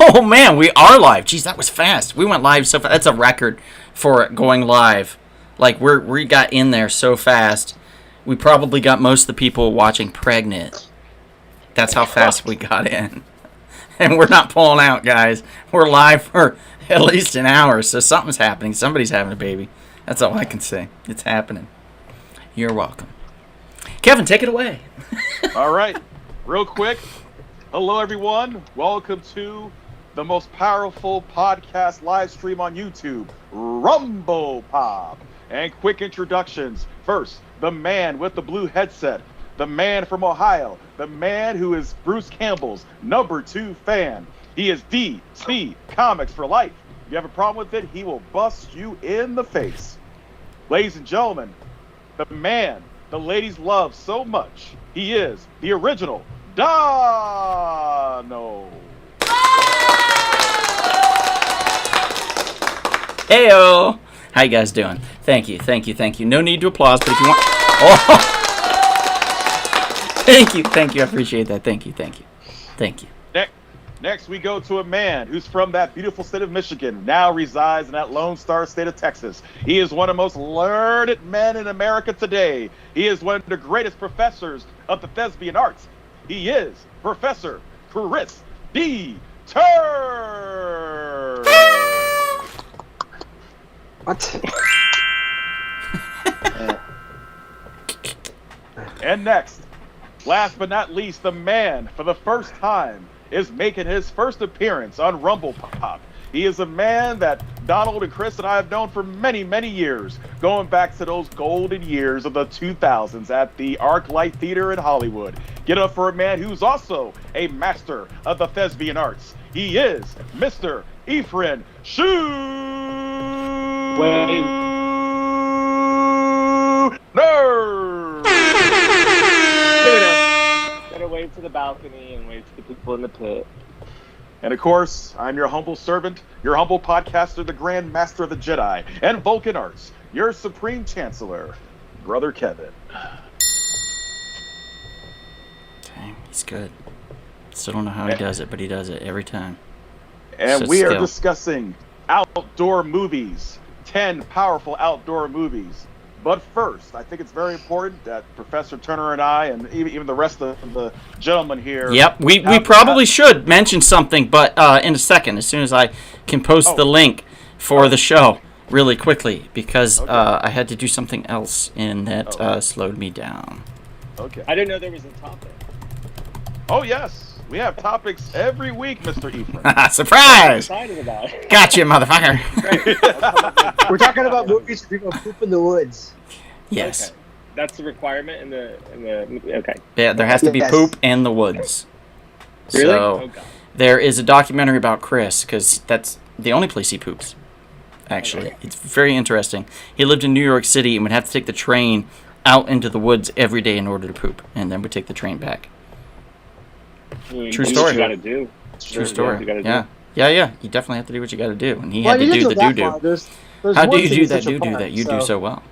Oh man, we are live. Jeez, that was fast. We went live so fast. That's a record for going live. Like we got in there so fast. We probably got most of the people watching pregnant. That's how fast we got in. And we're not pulling out, guys. We're live for at least an hour, so something's happening. Somebody's having a baby. That's all I can say. It's happening. You're welcome. Kevin, take it away. All right. Real quick. Hello, everyone. Welcome to the most powerful podcast live stream on YouTube, Rumble Pop. And quick introductions. First, the man with the blue headset, the man from Ohio, the man who is Bruce Campbell's #2 fan. He is DC Comics for life. If you have a problem with it, he will bust you in the face. Ladies and gentlemen, the man the ladies love so much. He is the original Dono. Heyo! How you guys doing? Thank you. No need to applause, but if you want... Oh! Thank you. I appreciate that. Thank you. Next, we go to a man who's from that beautiful state of Michigan, now resides in that Lone Star state of Texas. He is one of the most learned men in America today. He is one of the greatest professors of the thespian arts. He is Professor Chris D. Turr. What? And next, last but not least, the man for the first time is making his first appearance on Rumble Pop. He is a man that Donald and Chris and I have known for many, many years, going back to those golden years of the 2000s at the ArcLight Theater in Hollywood. Get up for a man who's also a master of the thespian arts. He is Mr. Ephraim Nerd. Gotta wave to the balcony and wave to the people in the pit. And of course, I'm your humble servant, your humble podcaster, the Grand Master of the Jedi and Vulcan Arts, your Supreme Chancellor, Brother Kevin. Dang, he's good. Still don't know how he does it, but he does it every time. And we are discussing outdoor movies, 10 powerful outdoor movies. But first, I think it's very important that Professor Turner and I, and even the rest of the gentlemen here... Yep, we probably should mention something, but in a second, as soon as I can post the link for the show really quickly, because I had to do something else, and that slowed me down. Okay. I didn't know there was a topic. Oh, yes. We have topics every week, Mr. Ephraim. Surprise! I'm excited about it. Gotcha, motherfucker. We're talking about movies where people poop in the woods. Yes. Okay. That's the requirement in the okay. Yeah, there has to be poop in the woods. Really? So, there is a documentary about Chris, because that's the only place he poops, actually. It's very interesting. He lived in New York City and would have to take the train out into the woods every day in order to poop, and then would take the train back. True story. You gotta do. True story. Yeah. Yeah. You definitely have to do what you got to do, and he had to do the do-do. How do you do that do-do that you do so well?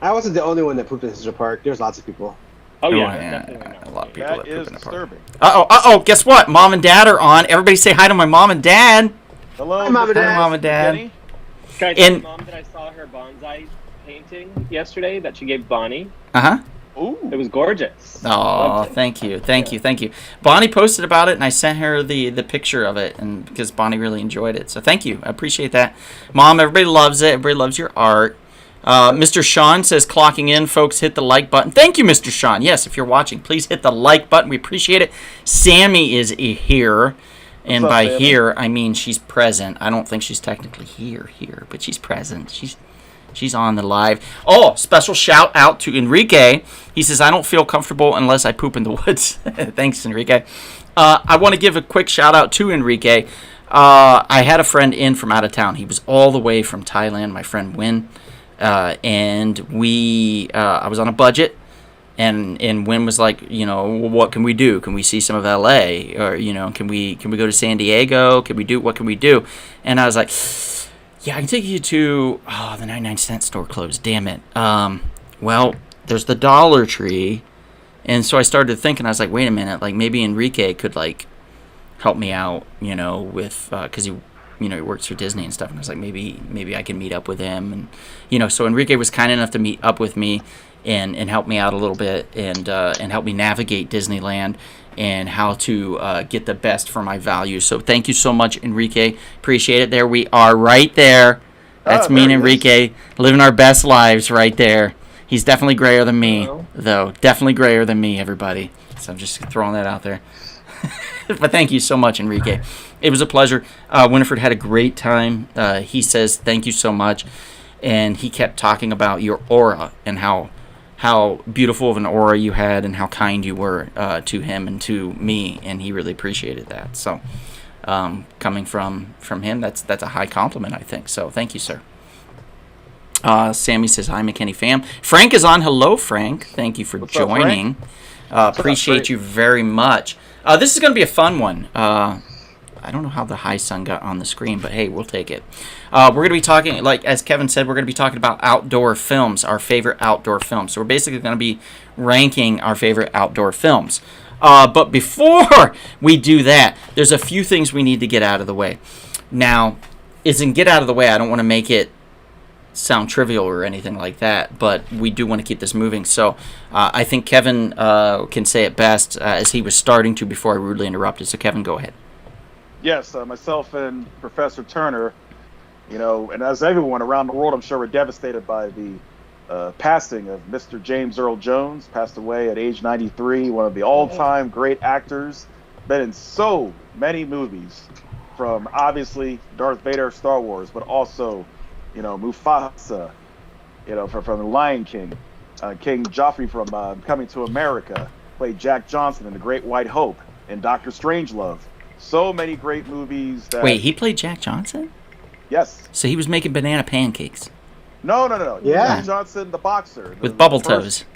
I wasn't the only one that pooped in Central Park. There's lots of people. Oh, A lot of people That is disturbing. Uh-oh, guess what? Mom and Dad are on. Everybody say hi to my mom and dad. Hello, Hi, Mom and Dad. Hi, Mom and Dad. Jenny. Can I tell your mom that I saw her bonsai painting yesterday that she gave Bonnie? Uh-huh. Ooh. It was gorgeous. Oh, thank you. Bonnie posted about it, and I sent her the picture of it, and because Bonnie really enjoyed it. So thank you. I appreciate that. Mom, everybody loves it. Everybody loves your art. Mr. Sean says, clocking in, folks, hit the like button. Thank you, Mr. Sean. Yes, if you're watching, please hit the like button. We appreciate it. Sammy is here. And What's up, by Sammy? here, I mean she's present. I don't think she's technically here, but she's present. She's on the live. Oh, special shout out to Enrique. He says, I don't feel comfortable unless I poop in the woods. Thanks, Enrique. I want to give a quick shout out to Enrique. I had a friend in from out of town. He was all the way from Thailand, my friend Win. And I was on a budget. And Win was like, well, what can we do? Can we see some of LA? Or, can we go to San Diego? What can we do? And I was like, yeah, I can take you to, the 99-cent store closed. Damn it. Well, there's the Dollar Tree. And so I started thinking, I was like, wait a minute, like maybe Enrique could help me out, with because he works for Disney and stuff. And I was like, maybe I can meet up with him, and so Enrique was kind enough to meet up with me and help me out a little bit and help me navigate Disneyland and how to get the best for my values. So thank you so much, Enrique. Appreciate it. There we are, right there. That's me and Enrique living our best lives right there. He's definitely grayer than me, though. Definitely grayer than me, everybody. So I'm just throwing that out there. But thank you so much, Enrique. It was a pleasure. Winifred had a great time. He says thank you so much. And he kept talking about your aura and how beautiful of an aura you had and how kind you were to him and to me. And he really appreciated that. So coming from him, that's a high compliment, I think. So thank you, sir. Sammy says, hi, McKinney fam. Frank is on. Hello, Frank. Thank you for joining. Appreciate you very much. This is going to be a fun one. I don't know how the high sun got on the screen, but hey, we'll take it. We're going to be talking, like as Kevin said, we're going to be talking about outdoor films, our favorite outdoor films. So we're basically going to be ranking our favorite outdoor films. But before we do that, there's a few things we need to get out of the way. Now, get out of the way, I don't want to make it sound trivial or anything like that, but we do want to keep this moving. So I think Kevin can say it best as he was starting to before I rudely interrupted. So Kevin, go ahead. Yes, myself and Professor Turner, and as everyone around the world, I'm sure we're devastated by the passing of Mr. James Earl Jones. Passed away at age 93, one of the all-time great actors, been in so many movies, from obviously Darth Vader, Star Wars, but also Mufasa, from The Lion King, King Joffrey from Coming to America, played Jack Johnson in The Great White Hope, and Dr. Strangelove. So many great movies. Wait, he played Jack Johnson? Yes. So he was making banana pancakes. No. Yeah. Jack Johnson, the boxer. With bubble toes.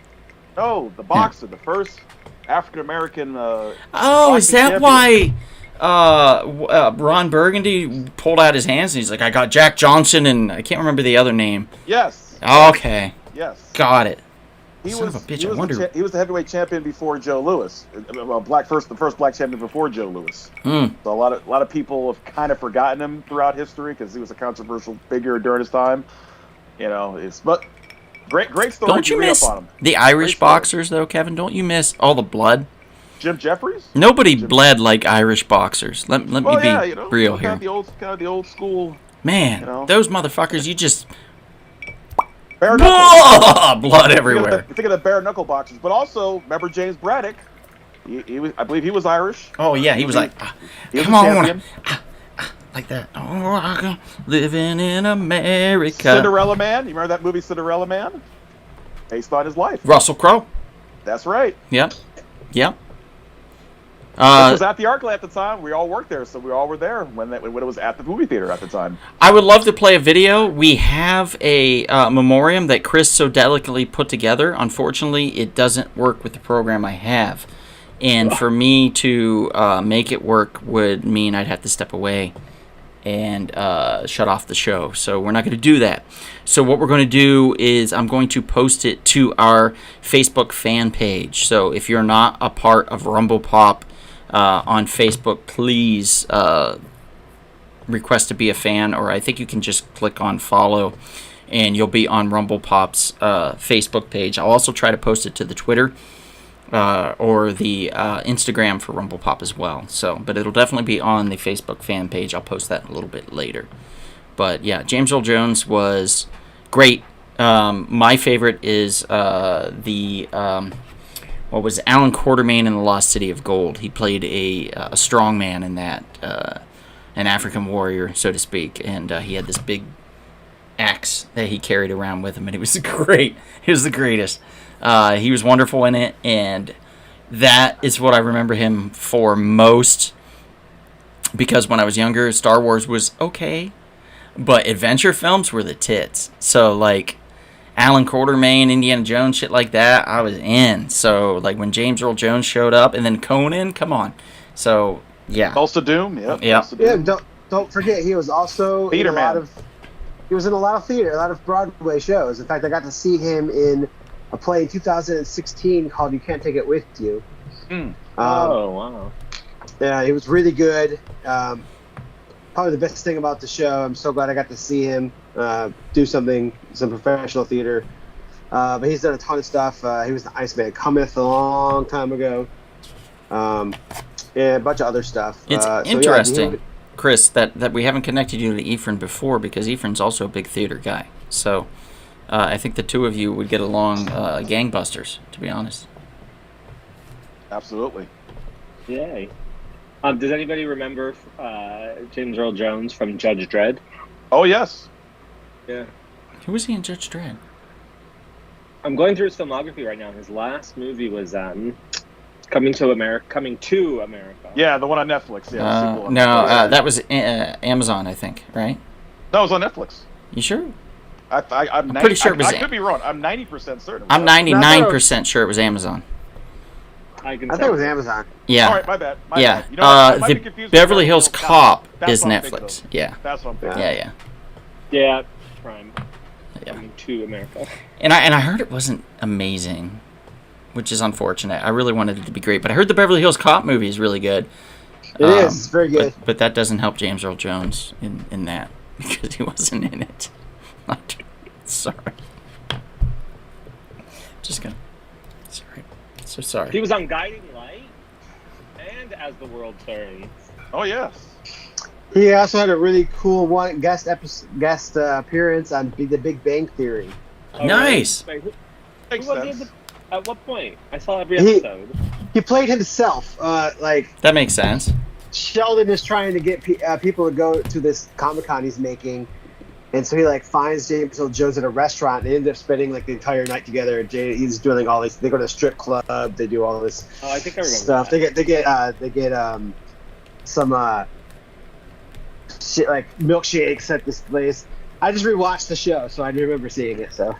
No, the boxer, the first African American. Is that why Ron Burgundy pulled out his hands and he's like, I got Jack Johnson and I can't remember the other name. Yes. Okay. Yes. Got it. He was the heavyweight champion before Joe Louis. The first black champion before Joe Louis. So a lot of people have kind of forgotten him throughout history because he was a controversial figure during his time. But great story. Don't you miss the Irish boxers though, Kevin? Don't you miss all the blood? Jim Jeffries? Nobody bled like Irish boxers. Let me be real here. Kind of the old school. Man, those motherfuckers, you just. Blood everywhere. Think of the bare knuckle boxers, but also remember James Braddock. I believe he was Irish. Oh yeah, he was like, come on, like that. Oh, living in America. Cinderella Man. You remember that movie Cinderella Man? Based on his life. Russell Crowe. That's right. Yep. This was at the ArcLight at the time. We all worked there, so we all were there when it was at the movie theater at the time. I would love to play a video. We have a memoriam that Chris so delicately put together. Unfortunately, it doesn't work with the program I have. And for me to make it work would mean I'd have to step away and shut off the show. So we're not going to do that. So what we're going to do is I'm going to post it to our Facebook fan page. So if you're not a part of Rumble Pop on Facebook, please request to be a fan, or I think you can just click on follow and you'll be on Rumble Pop's Facebook page. I'll also try to post it to the Twitter or the Instagram for Rumble Pop as well. But it'll definitely be on the Facebook fan page. I'll post that a little bit later. But yeah, James Earl Jones was great. My favorite is what was Alan Quatermain in The Lost City of Gold. He played a strong man in that, an African warrior, so to speak, and he had this big axe that he carried around with him, and it was great. He was the greatest. He was wonderful in it, and that is what I remember him for most, because when I was younger, Star Wars was okay, but adventure films were the tits. So, like, Alan Quatermain, Indiana Jones, shit like that, I was in. So, like, when James Earl Jones showed up, and then Conan, come on. So, yeah. Tulsa Doom, yeah. Don't forget, he was also in a lot of theater, a lot of Broadway shows. In fact, I got to see him in a play in 2016 called You Can't Take It With You. Oh, wow. Yeah, he was really good. Probably the best thing about the show. I'm so glad I got to see him do some professional theater. But he's done a ton of stuff. He was the Iceman Cometh a long time ago. And a bunch of other stuff. It's interesting, Chris, that we haven't connected you to Ephraim before, because Ephraim's also a big theater guy. So I think the two of you would get along gangbusters, to be honest. Absolutely. Yay. Does anybody remember James Earl Jones from Judge Dredd? Oh, yes. Yeah. Who was he in Judge Dredd? I'm going through his filmography right now. His last movie was Coming to America. Yeah, the one on Netflix. Yeah. That was Amazon, I think, right? That was on Netflix. You sure? I'm pretty sure it was. I could be wrong. I'm 90% certain. I'm 99% sure it was Amazon. I think it was Amazon. Yeah. All right, my bad. Yeah. You know, the Beverly Hills Cop is Netflix. Yeah. That's what I'm thinking. Yeah. Yeah. Prime. Yeah. Coming to America. And I heard it wasn't amazing, which is unfortunate. I really wanted it to be great, but I heard the Beverly Hills Cop movie is really good. It is. It's very good. But that doesn't help James Earl Jones in that, because he wasn't in it. Sorry. Just gonna. Sorry. So sorry. He was on Guiding Light and As the World Turns. Oh, yes. He also had a really cool guest appearance on The Big Bang Theory. Oh, nice. Wait, who Makes was sense. at what point? I saw every episode. He played himself. That makes sense. Sheldon is trying to get people to go to this Comic-Con he's making, and so he finds James Earl Jones at a restaurant, and they end up spending the entire night together. He's doing all this. They go to a strip club. They do all this. Oh, I think I remember stuff. That. They get some shit like milkshakes at this place. I just rewatched the show, so I remember seeing it. So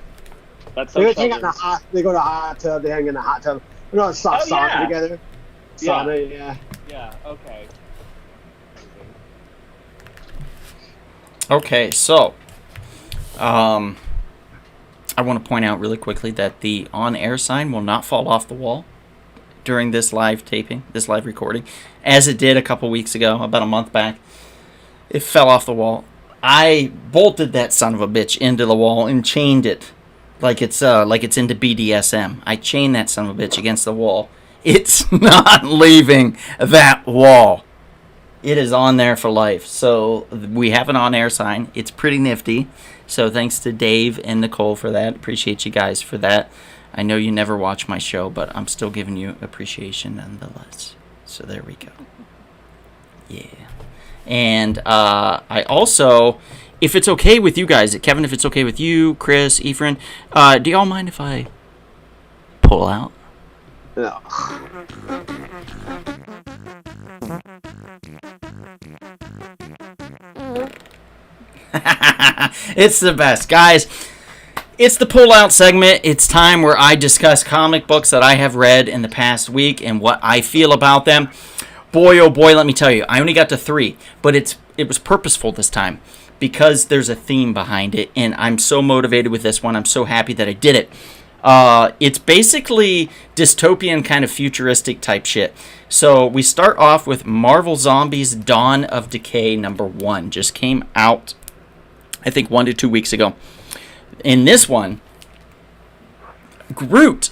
That's they go to a hot tub. They hang in the hot tub. Sauna together. Sauna, yeah. Yeah. Okay. Okay, so I want to point out really quickly that the on-air sign will not fall off the wall during this live taping, this live recording, as it did a couple weeks ago, about a month back. It fell off the wall. I bolted that son of a bitch into the wall and chained it like it's into BDSM. I chained that son of a bitch against the wall. It's not leaving that wall. It is on there for life. So we have an on-air sign. It's pretty nifty. So thanks to Dave and Nicole for that. Appreciate you guys for that. I know you never watch my show, but I'm still giving you appreciation nonetheless. So there we go. Yeah. And I also, if it's okay with you guys, Kevin, if it's okay with you, Chris, Ephraim, do y'all mind if I pull out? No. It's the best, guys. It's the pull-out segment. It's time where I discuss comic books that I have read in the past week and what I feel about them. Boy, oh boy, let me tell you, I only got to 3, but it was purposeful this time because there's a theme behind it, and I'm so motivated with this one. I'm so happy that I did it. It's basically dystopian kind of futuristic type shit. So we start off with Marvel Zombies Dawn of Decay #1. Just came out, I think, 1 to 2 weeks ago. In this one, Groot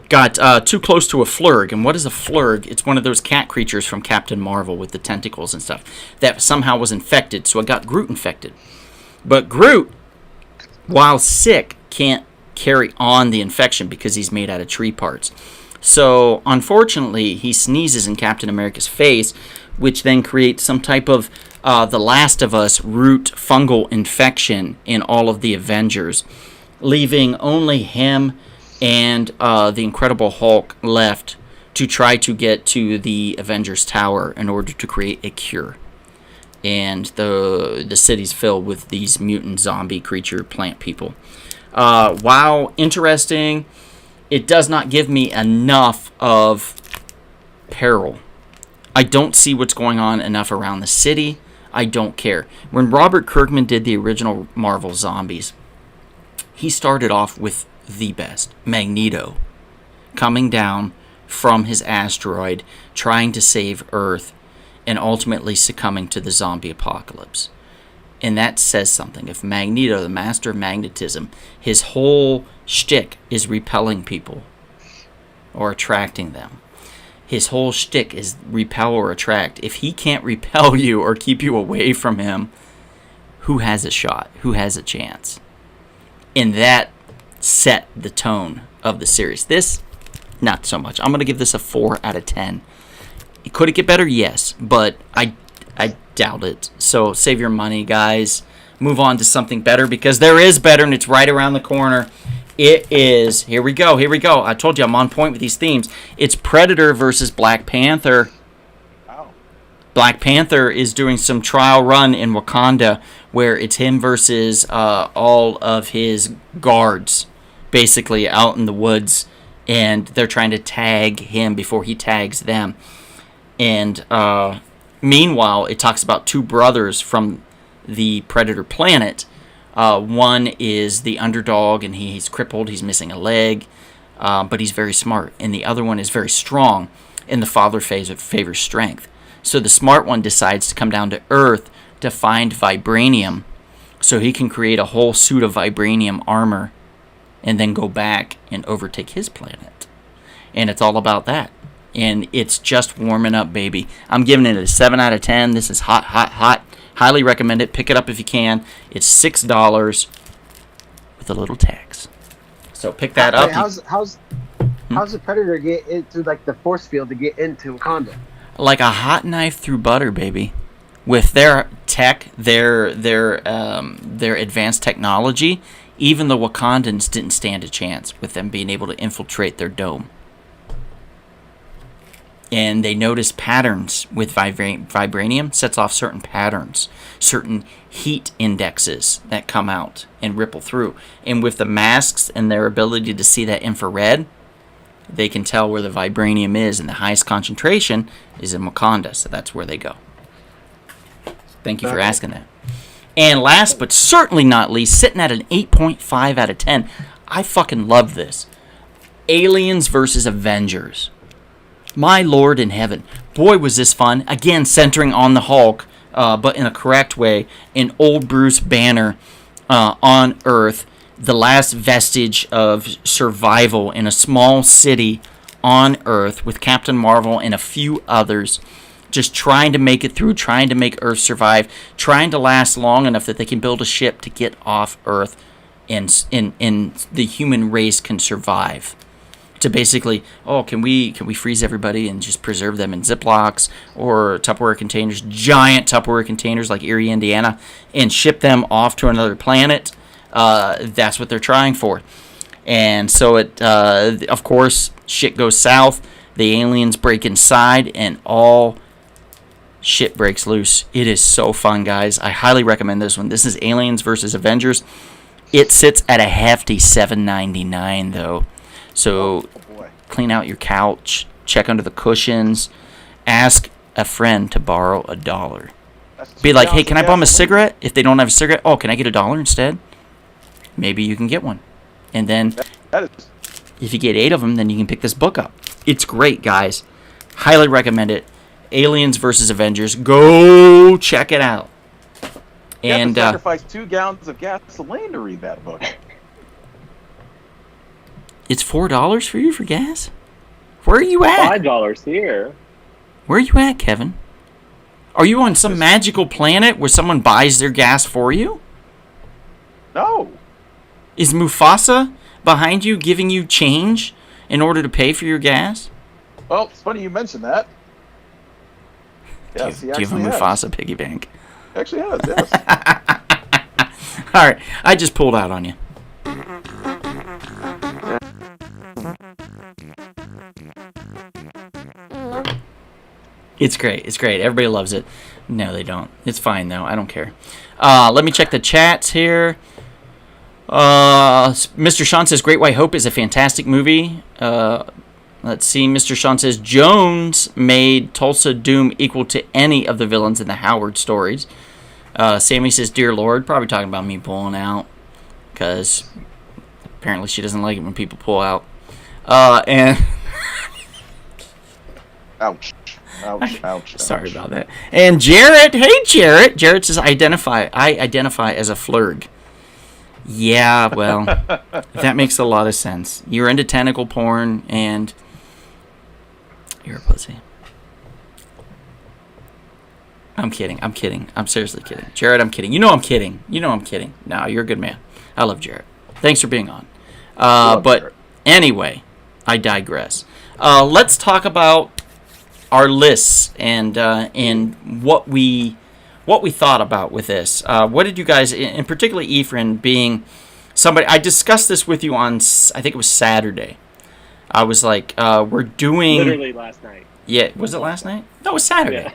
got too close to a flurg. And what is a flurg? It's one of those cat creatures from Captain Marvel with the tentacles and stuff that somehow was infected. So it got Groot infected. But Groot, while sick, can't carry on the infection because he's made out of tree parts. So unfortunately, he sneezes in Captain America's face, which then creates some type of The Last of Us root fungal infection in all of the Avengers, leaving only him and the Incredible Hulk left to try to get to the Avengers Tower in order to create a cure. And the city's filled with these mutant zombie creature plant people. While interesting, it does not give me enough of peril. I don't see what's going on enough around the city. I don't care. When Robert Kirkman did the original Marvel Zombies, he started off with the best. Magneto coming down from his asteroid, trying to save Earth, and ultimately succumbing to the zombie apocalypse. And that says something. If Magneto, the master of magnetism, his whole shtick is repelling people or attracting them. His whole shtick is repel or attract. If he can't repel you or keep you away from him, who has a shot? Who has a chance? And that set the tone of the series. This, not so much. I'm going to give this a 4 out of 10. Could it get better? Yes, but I doubt it. So save your money, guys. Move on to something better, because there is better, and it's right around the corner. It is, here we go. I told you I'm on point with these themes. It's Predator versus Black Panther. Wow. Black Panther is doing some trial run in Wakanda, where it's him versus all of his guards, basically out in the woods, and they're trying to tag him before he tags them. And meanwhile, it talks about two brothers from the Predator planet. One is the underdog, and he's crippled. He's missing a leg, but he's very smart. And the other one is very strong, and the father favors strength. So the smart one decides to come down to Earth to find vibranium so he can create a whole suit of vibranium armor and then go back and overtake his planet. And it's all about that. And it's just warming up, baby. I'm giving it a 7 out of 10. This is hot, hot, hot. Highly recommend it. Pick it up if you can. It's $6 with a little tax. So pick that up. Wait, how's the Predator get into like the force field to get into Wakanda? Like a hot knife through butter, baby. With their tech, their advanced technology, even the Wakandans didn't stand a chance with them being able to infiltrate their dome. And they notice patterns with vibranium, sets off certain patterns, certain heat indexes that come out and ripple through. And with the masks and their ability to see that infrared, they can tell where the vibranium is, and the highest concentration is in Wakanda, so that's where they go. Thank you for asking that. And last but certainly not least, sitting at an 8.5 out of 10, I fucking love this. Aliens versus Avengers. My Lord in heaven. Boy, was this fun. Again, centering on the Hulk, but in a correct way. An old Bruce Banner on Earth. The last vestige of survival in a small city on Earth with Captain Marvel and a few others. Just trying to make it through, trying to make Earth survive, trying to last long enough that they can build a ship to get off Earth and the human race can survive. To basically, can we freeze everybody and just preserve them in Ziplocs or Tupperware containers, giant Tupperware containers like Erie, Indiana, and ship them off to another planet? That's what they're trying for. And so it, of course, shit goes south. The aliens break inside, and all shit breaks loose. It is so fun, guys. I highly recommend this one. This is Aliens versus Avengers. It sits at a hefty $7.99 though. So clean out your couch, check under the cushions, ask a friend to borrow $1. Be like, hey, can I bum a cigarette? If they don't have a cigarette, can I get $1 instead? Maybe you can get one. And then if you get 8 of them, then you can pick this book up. It's great, guys. Highly recommend it. Aliens versus Avengers. Go check it out. You And have to sacrifice 2 gallons of gasoline to read that book. it's $4 for you for gas? Where are you at? $5 here. Where are you at, Kevin? Are you on some magical planet where someone buys their gas for you? No. Is Mufasa behind you giving you change in order to pay for your gas? Well, it's funny you mentioned that. Yes, do you have a Mufasa piggy bank? Actually has, yes. All right, I just pulled out on you. It's great. It's great. Everybody loves it. No, they don't. It's fine, though. I don't care. Let me check the chats here. Mr. Sean says Great White Hope is a fantastic movie. Let's see. Mr. Sean says Jones made Tulsa Doom equal to any of the villains in the Howard stories. Sammy says Dear Lord. Probably talking about me pulling out. Because apparently she doesn't like it when people pull out. And Ouch. Ouch. Ouch. Sorry about that. And Jarrett, hey Jarrett. Jarrett says I identify as a flurg. Yeah, well, that makes a lot of sense. You're into tentacle porn and you're a pussy. I'm kidding. I'm seriously kidding. Jarrett, I'm kidding. You know I'm kidding. No, you're a good man. I love Jarrett. Thanks for being on. But Jarrett. Anyway, I digress. Let's talk about our lists and what we thought about with this. What did you guys, and particularly Ephraim, being somebody, I discussed this with you on, I think it was Saturday. I was like, we're doing... Literally last night. Yeah, was it last night? No, it was Saturday. Yeah.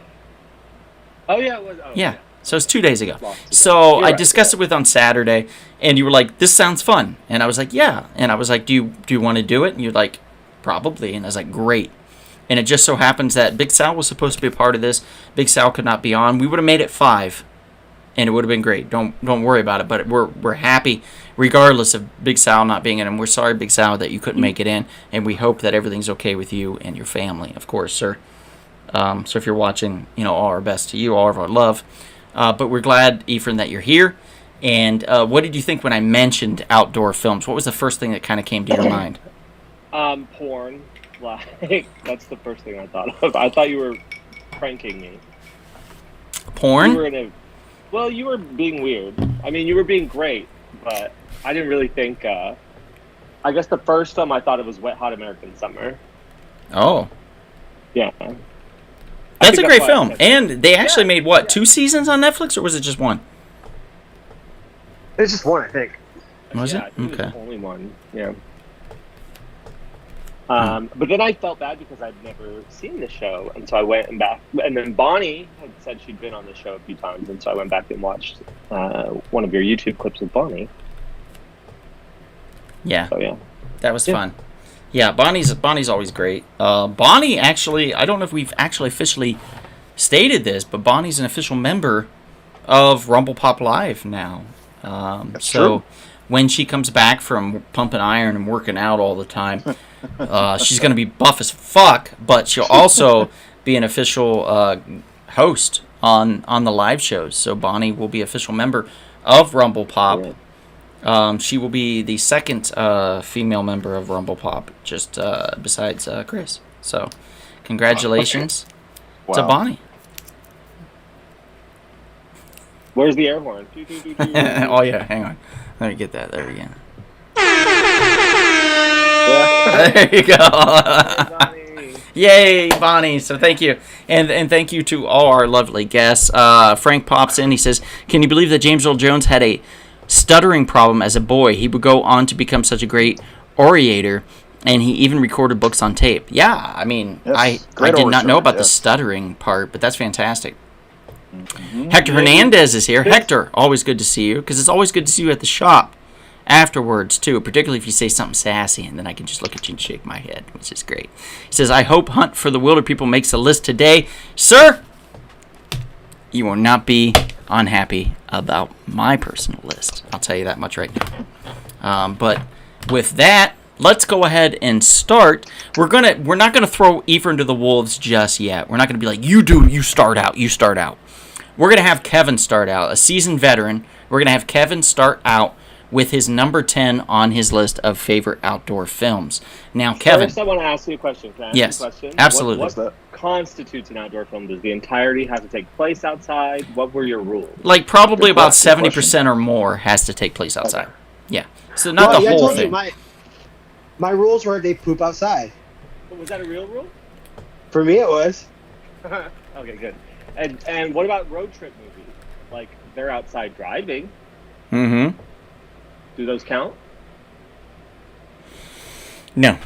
Oh, yeah, it was. Oh, Yeah. So it's 2 days ago. Lost So You're I right, discussed yeah. it with on Saturday, and you were like, "This sounds fun," and I was like, "Yeah," and I was like, "Do you want to do it?" And you're like, "Probably," and I was like, "Great." And it just so happens that Big Sal was supposed to be a part of this. Big Sal could not be on. We would have made it 5, and it would have been great. Don't worry about it. But we're happy, regardless of Big Sal not being in. And we're sorry, Big Sal, that you couldn't make it in. And we hope that everything's okay with you and your family, of course, sir. So if you're watching, all our best to you, all of our love. But we're glad, Ephraim, that you're here. And what did you think when I mentioned outdoor films? What was the first thing that kind of came to your mind? Porn. Like, that's the first thing I thought of. I thought you were pranking me. Porn? You were being weird. I mean, you were being great, but I didn't really think, I guess the first time I thought it was Wet Hot American Summer. Oh. Yeah. That's a think great why I film. said that. And they actually made, what, yeah. 2 seasons on Netflix, or was it just 1? It's just one, I think. Was Yeah, it? I think Okay. was only one. Yeah. But then I felt bad because I'd never seen the show, and so I went and back. And then Bonnie had said she'd been on the show a few times, and so I went back and watched one of your YouTube clips with Bonnie. Yeah, So yeah, that was Yeah. fun. Yeah, Bonnie's always great. Bonnie, actually, I don't know if we've actually officially stated this, but Bonnie's an official member of Rumble Pop Live now. That's So true. when she comes back from pumping iron and working out all the time, she's going to be buff as fuck, but she'll also be an official host on the live shows. So Bonnie will be official member of Rumble Pop. Yeah. She will be the second female member of Rumble Pop, just besides Chris. So congratulations to Wow. Bonnie. where's the air horn? Doo, doo, doo, doo. Oh yeah, hang on. Let me get that. There we go. Yeah. There you go. Bonnie. Yay, Bonnie. So thank you. And thank you to all our lovely guests. Frank pops in. He says, can you believe that James Earl Jones had a stuttering problem as a boy? He would go on to become such a great orator, and he even recorded books on tape. Yeah, I mean, Yes, I great did not know orator, about the yes. stuttering part, but that's fantastic. Mm-hmm. Hector Hernandez is here. Hector, always good to see you, because it's always good to see you at the shop afterwards, too, particularly if you say something sassy, and then I can just look at you and shake my head, which is great. He says, I hope Hunt for the Wilder People makes a list today. Sir, you will not be unhappy about my personal list. I'll tell you that much right now. But with that, let's go ahead and start. We're not gonna throw Ephraim to the wolves just yet. We're not gonna be like, you start out. We're gonna have Kevin start out, a seasoned veteran. We're gonna have Kevin start out with his number 10 on his list of favorite outdoor films. Now, Kevin. First, I want to ask you a question. Can I ask Yes, you a question? absolutely. What constitutes an outdoor film? Does the entirety have to take place outside? What were your rules? Like probably Good about question. 70% or more has to take place outside. Yeah. So not Well, the yeah, I whole told you, thing. my rules were they poop outside. Was that a real rule? For me, it was. Okay, good. And what about road trip movies? Like, they're outside driving. Mm-hmm. Do those count? No,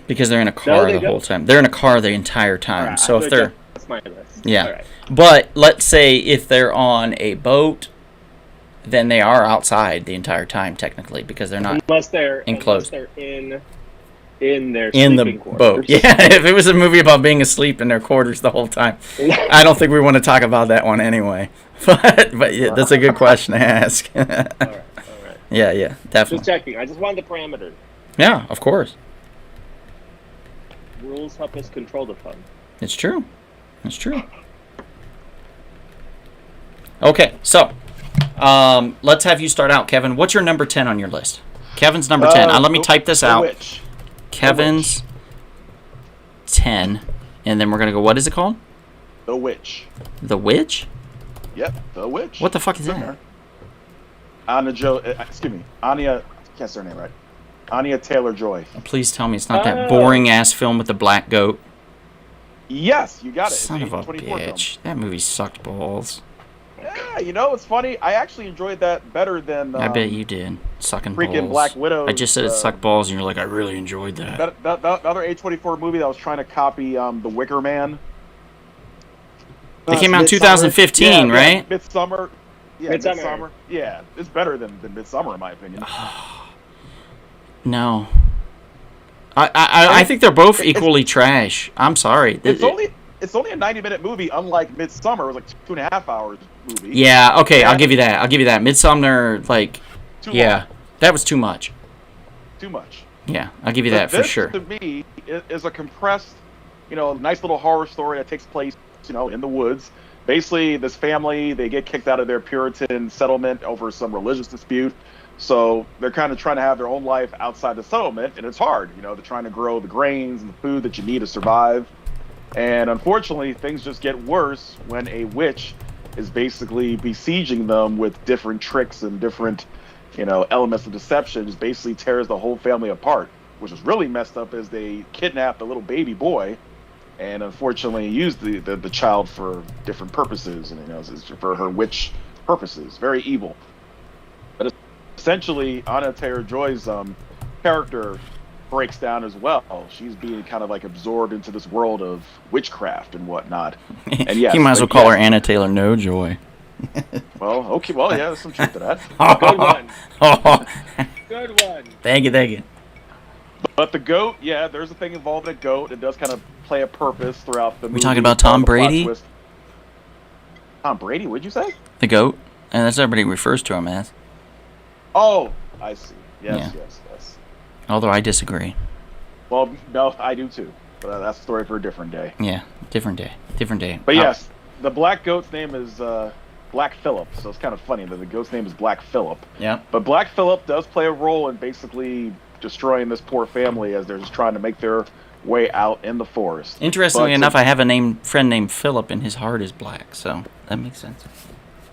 because they're in a car they the don't. whole time. They're in a car the entire time. Alright, So if they're that's my list. Yeah. All right. But let's say if they're on a boat, then they are outside the entire time technically because they're not Unless they're enclosed. Unless they're in their in the sleeping boat. quarters. Yeah, if it was a movie about being asleep in their quarters the whole time, I don't think we want to talk about that one anyway. But yeah, that's a good question to ask. All right. All right. Yeah, Just definitely. checking. I just wanted the parameters. Yeah, of course. Rules help us control the fun. It's true. It's true. Okay, so let's have you start out, Kevin. What's your number 10 on your list? Kevin's number 10. Let me type this out. Witch. Kevin's 10. And then we're going to go, what is it called? The Witch. The Witch? Yep, The Witch. What the fuck is It's in that? there. Anya, I can't say her name right. Anya Taylor-Joy. Please tell me it's not that boring-ass film with the black goat. Yes, you got it. Son It's of an a 24 film. bitch. That movie sucked balls. Yeah, you know, it's funny. I actually enjoyed that better than I bet you did. Sucking freaking balls. Black Widow. I just said it sucked balls, and you're like, I really enjoyed that. The other A24 movie that was trying to copy The Wicker Man. They came out in Midsommar. 2015, right? Midsummer. Yeah, Midsommar. Midsummer. Yeah, it's better than Midsummer in my opinion. No. I think they're both equally trash. I'm sorry. It's only a 90-minute movie, unlike Midsummer. It was like 2.5 hours movie. Yeah, okay, Yeah. I'll give you that. Midsommar, like, Too yeah, long. that was too much. Too much. Yeah, I'll give you But that for this, sure. to me, is a compressed, nice little horror story that takes place, in the woods. Basically, this family, they get kicked out of their Puritan settlement over some religious dispute. So they're kind of trying to have their own life outside the settlement, and it's hard. They're trying to grow the grains and the food that you need to survive. And unfortunately, things just get worse when a witch is basically besieging them with different tricks and different, elements of deception. Just basically tears the whole family apart. Which is really messed up is they kidnap the little baby boy, and unfortunately use the child for different purposes, and it's for her witch purposes. Very evil. But essentially, Anya Taylor-Joy's character breaks down as well. She's being kind of like absorbed into this world of witchcraft and whatnot. And yes, you might as well call her Anna Taylor No Joy. Well, okay, well, yeah, there's some truth to that. Good one. Oh, Good one. thank you. But the goat, yeah, there's a thing involved in a goat. It does kind of play a purpose throughout the movie. We talking about Tom The plot Brady? twist. Tom Brady? What'd you say? The goat, and that's what everybody refers to him as. Oh, I see. Yeah. Yes. Although I disagree. Well, no, I do too. But that's a story for a different day. Yeah, different day. But yes, the black goat's name is Black Phillip, so it's kind of funny that the goat's name is Black Phillip. Yeah. But Black Phillip does play a role in basically destroying this poor family as they're just trying to make their way out in the forest. Interestingly But enough, I have a friend named Philip, and his heart is black, so that makes sense.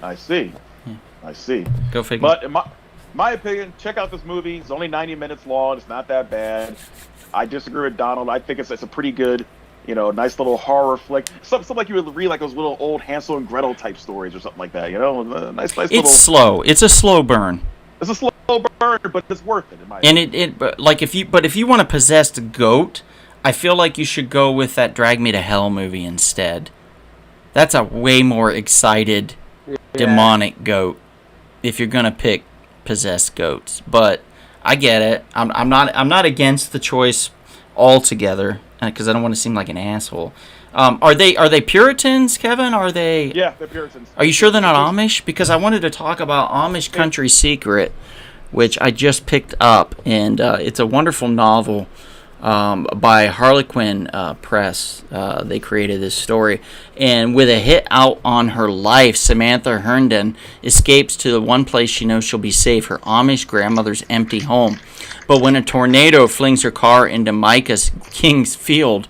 I see. Yeah. I see. Go figure. But in my opinion, check out this movie. It's only 90 minutes long. It's not that bad. I disagree with Donald. I think it's a pretty good, nice little horror flick. Something like you would read like those little old Hansel and Gretel type stories or something like that. Nice it's little. slow. It's a slow burn. It's a slow burn, but it's worth it in my opinion. And if you want a possessed goat, I feel like you should go with that Drag Me to Hell movie instead. That's a way more excited demonic goat if you're gonna pick possessed goats. But I get it. I'm not against the choice altogether because I don't want to seem like an asshole. Are they Puritans, Kevin? Are they? Yeah, they're Puritans. Are you sure they're not Amish? Because I wanted to talk about Amish Country Secret, which I just picked up, and it's a wonderful novel by Harlequin Press. They created this story, and with a hit out on her life, Samantha Herndon escapes to the one place she knows she'll be safe, her Amish grandmother's empty home. But when a tornado flings her car into Micah King's field,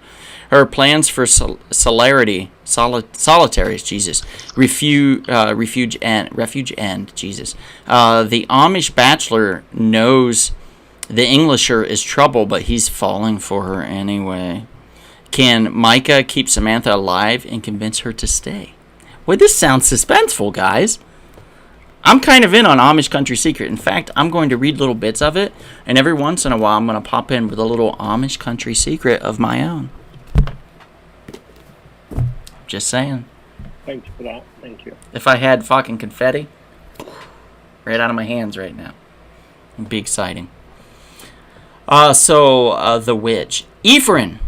her plans for solitary refuge end. Jesus. The Amish bachelor knows the Englisher is trouble, but he's falling for her anyway. Can Micah keep Samantha alive and convince her to stay? Well, this sounds suspenseful, guys. I'm kind of in on Amish Country Secret. In fact, I'm going to read little bits of it, and every once in a while I'm going to pop in with a little Amish Country Secret of my own. Just saying. Thank you for that. Thank you. If I had fucking confetti right out of my hands right now, it'd be exciting. The Witch. Ephraim,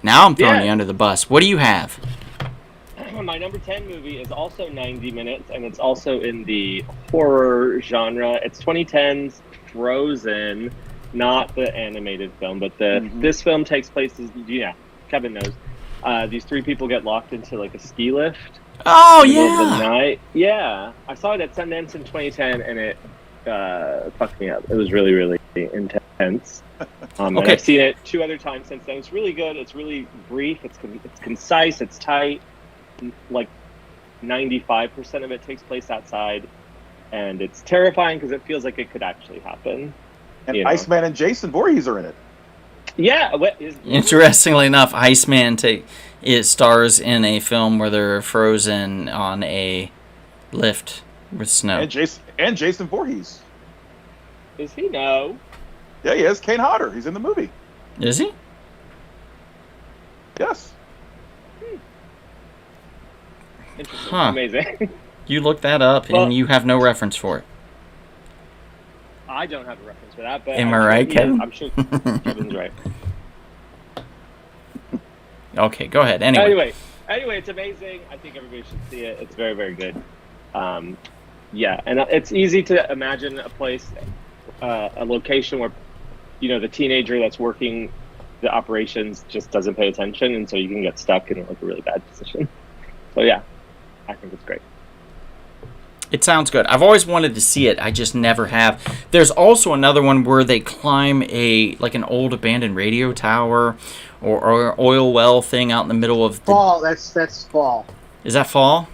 now I'm throwing you under the bus. What do you have? My number 10 movie is also 90 minutes, and it's also in the horror genre. It's 2010's Frozen, not the animated film, but this film takes place, Kevin knows, These 3 people get locked into like a ski lift. Oh in the middle of the yeah. night. Yeah, I saw it at Sundance in 2010, and it fucked me up. It was really, really intense. And Okay. I've seen it 2 other times since then. It's really good. It's really brief. It's concise. It's tight. Like 95% of it takes place outside, and it's terrifying because it feels like it could actually happen. And You know. Iceman and Jason Voorhees are in it. Yeah. Interestingly enough, Iceman it stars in a film where they're frozen on a lift with snow. And Jason Voorhees. Is he? No. Yeah, he is. Kane Hodder. He's in the movie. Is he? Yes. Interesting. Huh. Amazing. You looked that up Well- and you have no reference for it. I don't have a reference for that, but Am I I'm sure right, he Kevin? is. I'm sure Kevin's right. Okay, go ahead. Anyway. Anyway, it's amazing. I think everybody should see it. It's very, very good. Yeah, and it's easy to imagine a place, a location where, the teenager that's working the operations just doesn't pay attention, and so you can get stuck in like a really bad position. So yeah, I think it's great. It sounds good. I've always wanted to see it. I just never have. There's also another one where they climb an old abandoned radio tower or oil well thing out in the middle of the... Fall. That's Fall. Is that Fall?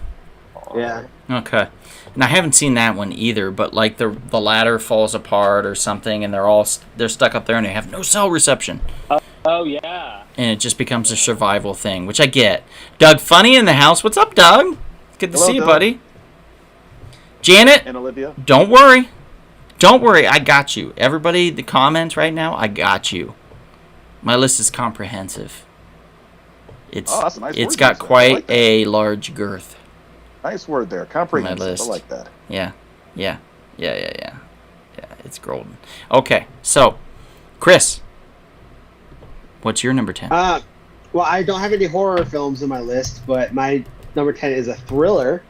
Yeah. Okay. And I haven't seen that one either, but like the ladder falls apart or something and they're stuck up there and they have no cell reception. Oh yeah. And it just becomes a survival thing, which I get. Doug Funny in the house. What's up, Doug? Good to Hello, see you, Doug. buddy. Janet, And Olivia. don't worry. Don't worry. I got you. Everybody, the comments right now, I got you. My list is comprehensive. It's Oh, that's a nice it's word got you said. I quite like that. a large girth. Nice word there. Comprehensive. I list. like that. Yeah. It's golden. Okay, so Chris, what's your number 10? Well, I don't have any horror films in my list, but my number 10 is a thriller.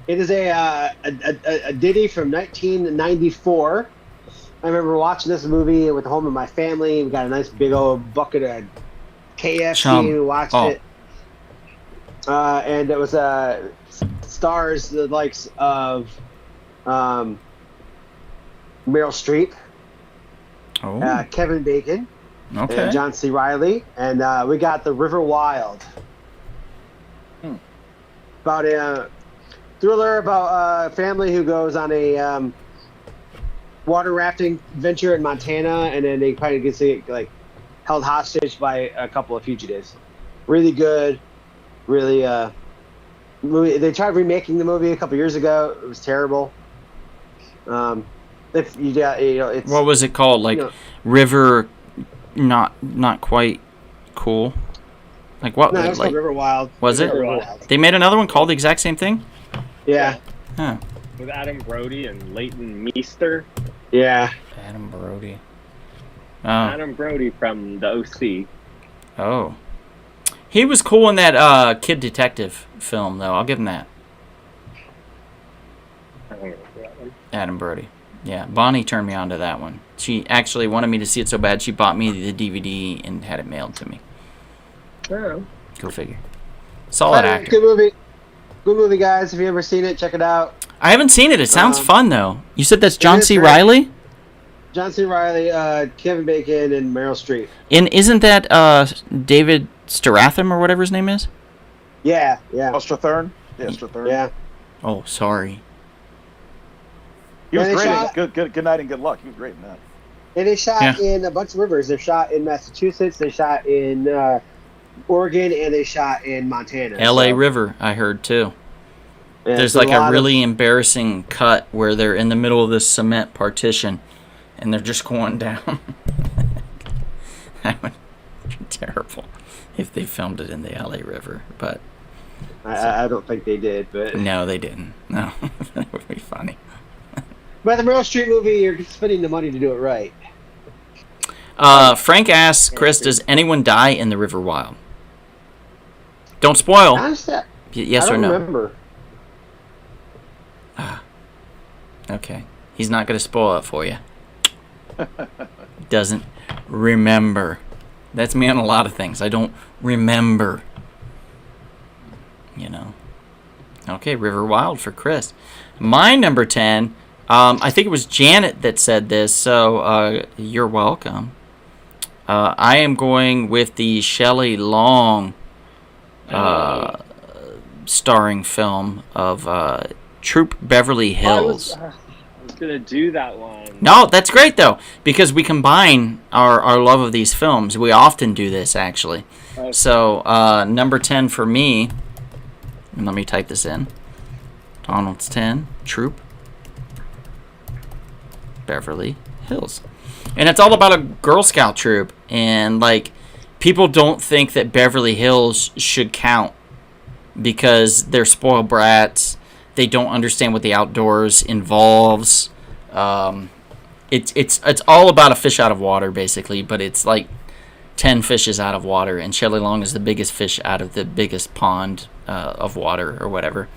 It is a ditty from 1994. I remember watching this movie with the home of my family. We got a nice big old bucket of KFC. Chum. We watched Oh. it. And it was stars the likes of Meryl Streep, Oh, Kevin Bacon, okay. and John C. Reilly, and we got The River Wild. About a thriller about a family who goes on a water rafting venture in Montana, and then they kind of get held hostage by a couple of fugitives. Really good, really movie. They tried remaking the movie a couple years ago. It was terrible. If you it's What was it called? Like River, not quite cool. Like what? no, it was like called River Wild. was it? River Wild. They made another one called the exact same thing. Yeah, Huh. With Adam Brody and Leighton Meester. yeah. Adam Brody. Oh. Adam Brody from the OC. Oh. He was cool in that Kid Detective film, though. I'll give him that. I don't remember that one. Adam Brody. Yeah, Bonnie turned me on to that one. She actually wanted me to see it so bad, she bought me the DVD and had it mailed to me. Oh. Go figure. Solid actor. Good movie. Good movie, guys. If you ever seen it, check it out. I haven't seen it. It sounds fun, though. You said that's John is C. great. Riley? John C. Reilly, Kevin Bacon, and Meryl Streep. And isn't that David Strathairn or whatever his name is? Yeah, yeah, Strathern. Yeah, Strathern. yeah. Oh, sorry. He was And they great. shot- Good night and good luck. He was great in that. And they shot Yeah. in a bunch of rivers. They shot in Massachusetts. They shot in Oregon, and they shot in Montana. L.A. So, River, I heard, too. yeah, There's so like a lot of- really embarrassing cut where they're in the middle of this cement partition and they're just going down. That would be terrible if they filmed it in the LA River, but I don't think they did, but no, they didn't. No, that would be funny. but the Meryl Streep movie, you're spending the money to do it right. Frank asks, Chris, does anyone die in the River Wild? Don't spoil. Honestly, Yes I or don't no? remember. Okay. He's not going to spoil it for you. Doesn't remember. That's me on a lot of things. I don't remember. You know. Okay, River Wild for Chris. My number 10, I think it was Janet that said this, so you're welcome. I am going with the Shelley Long starring film of Troop Beverly Hills. I was gonna do that one. No, that's great though, because we combine our love of these films. We often do this, actually. Okay. So, number 10 for me, and let me type this in. Donald's 10, Troop Beverly Hills. And it's all about a Girl Scout troop, and like, people don't think that Beverly Hills should count because they're spoiled brats. They don't understand what the outdoors involves. It's all about a fish out of water, basically, but it's like 10 fishes out of water, and Shelley Long is the biggest fish out of the biggest pond of water or whatever.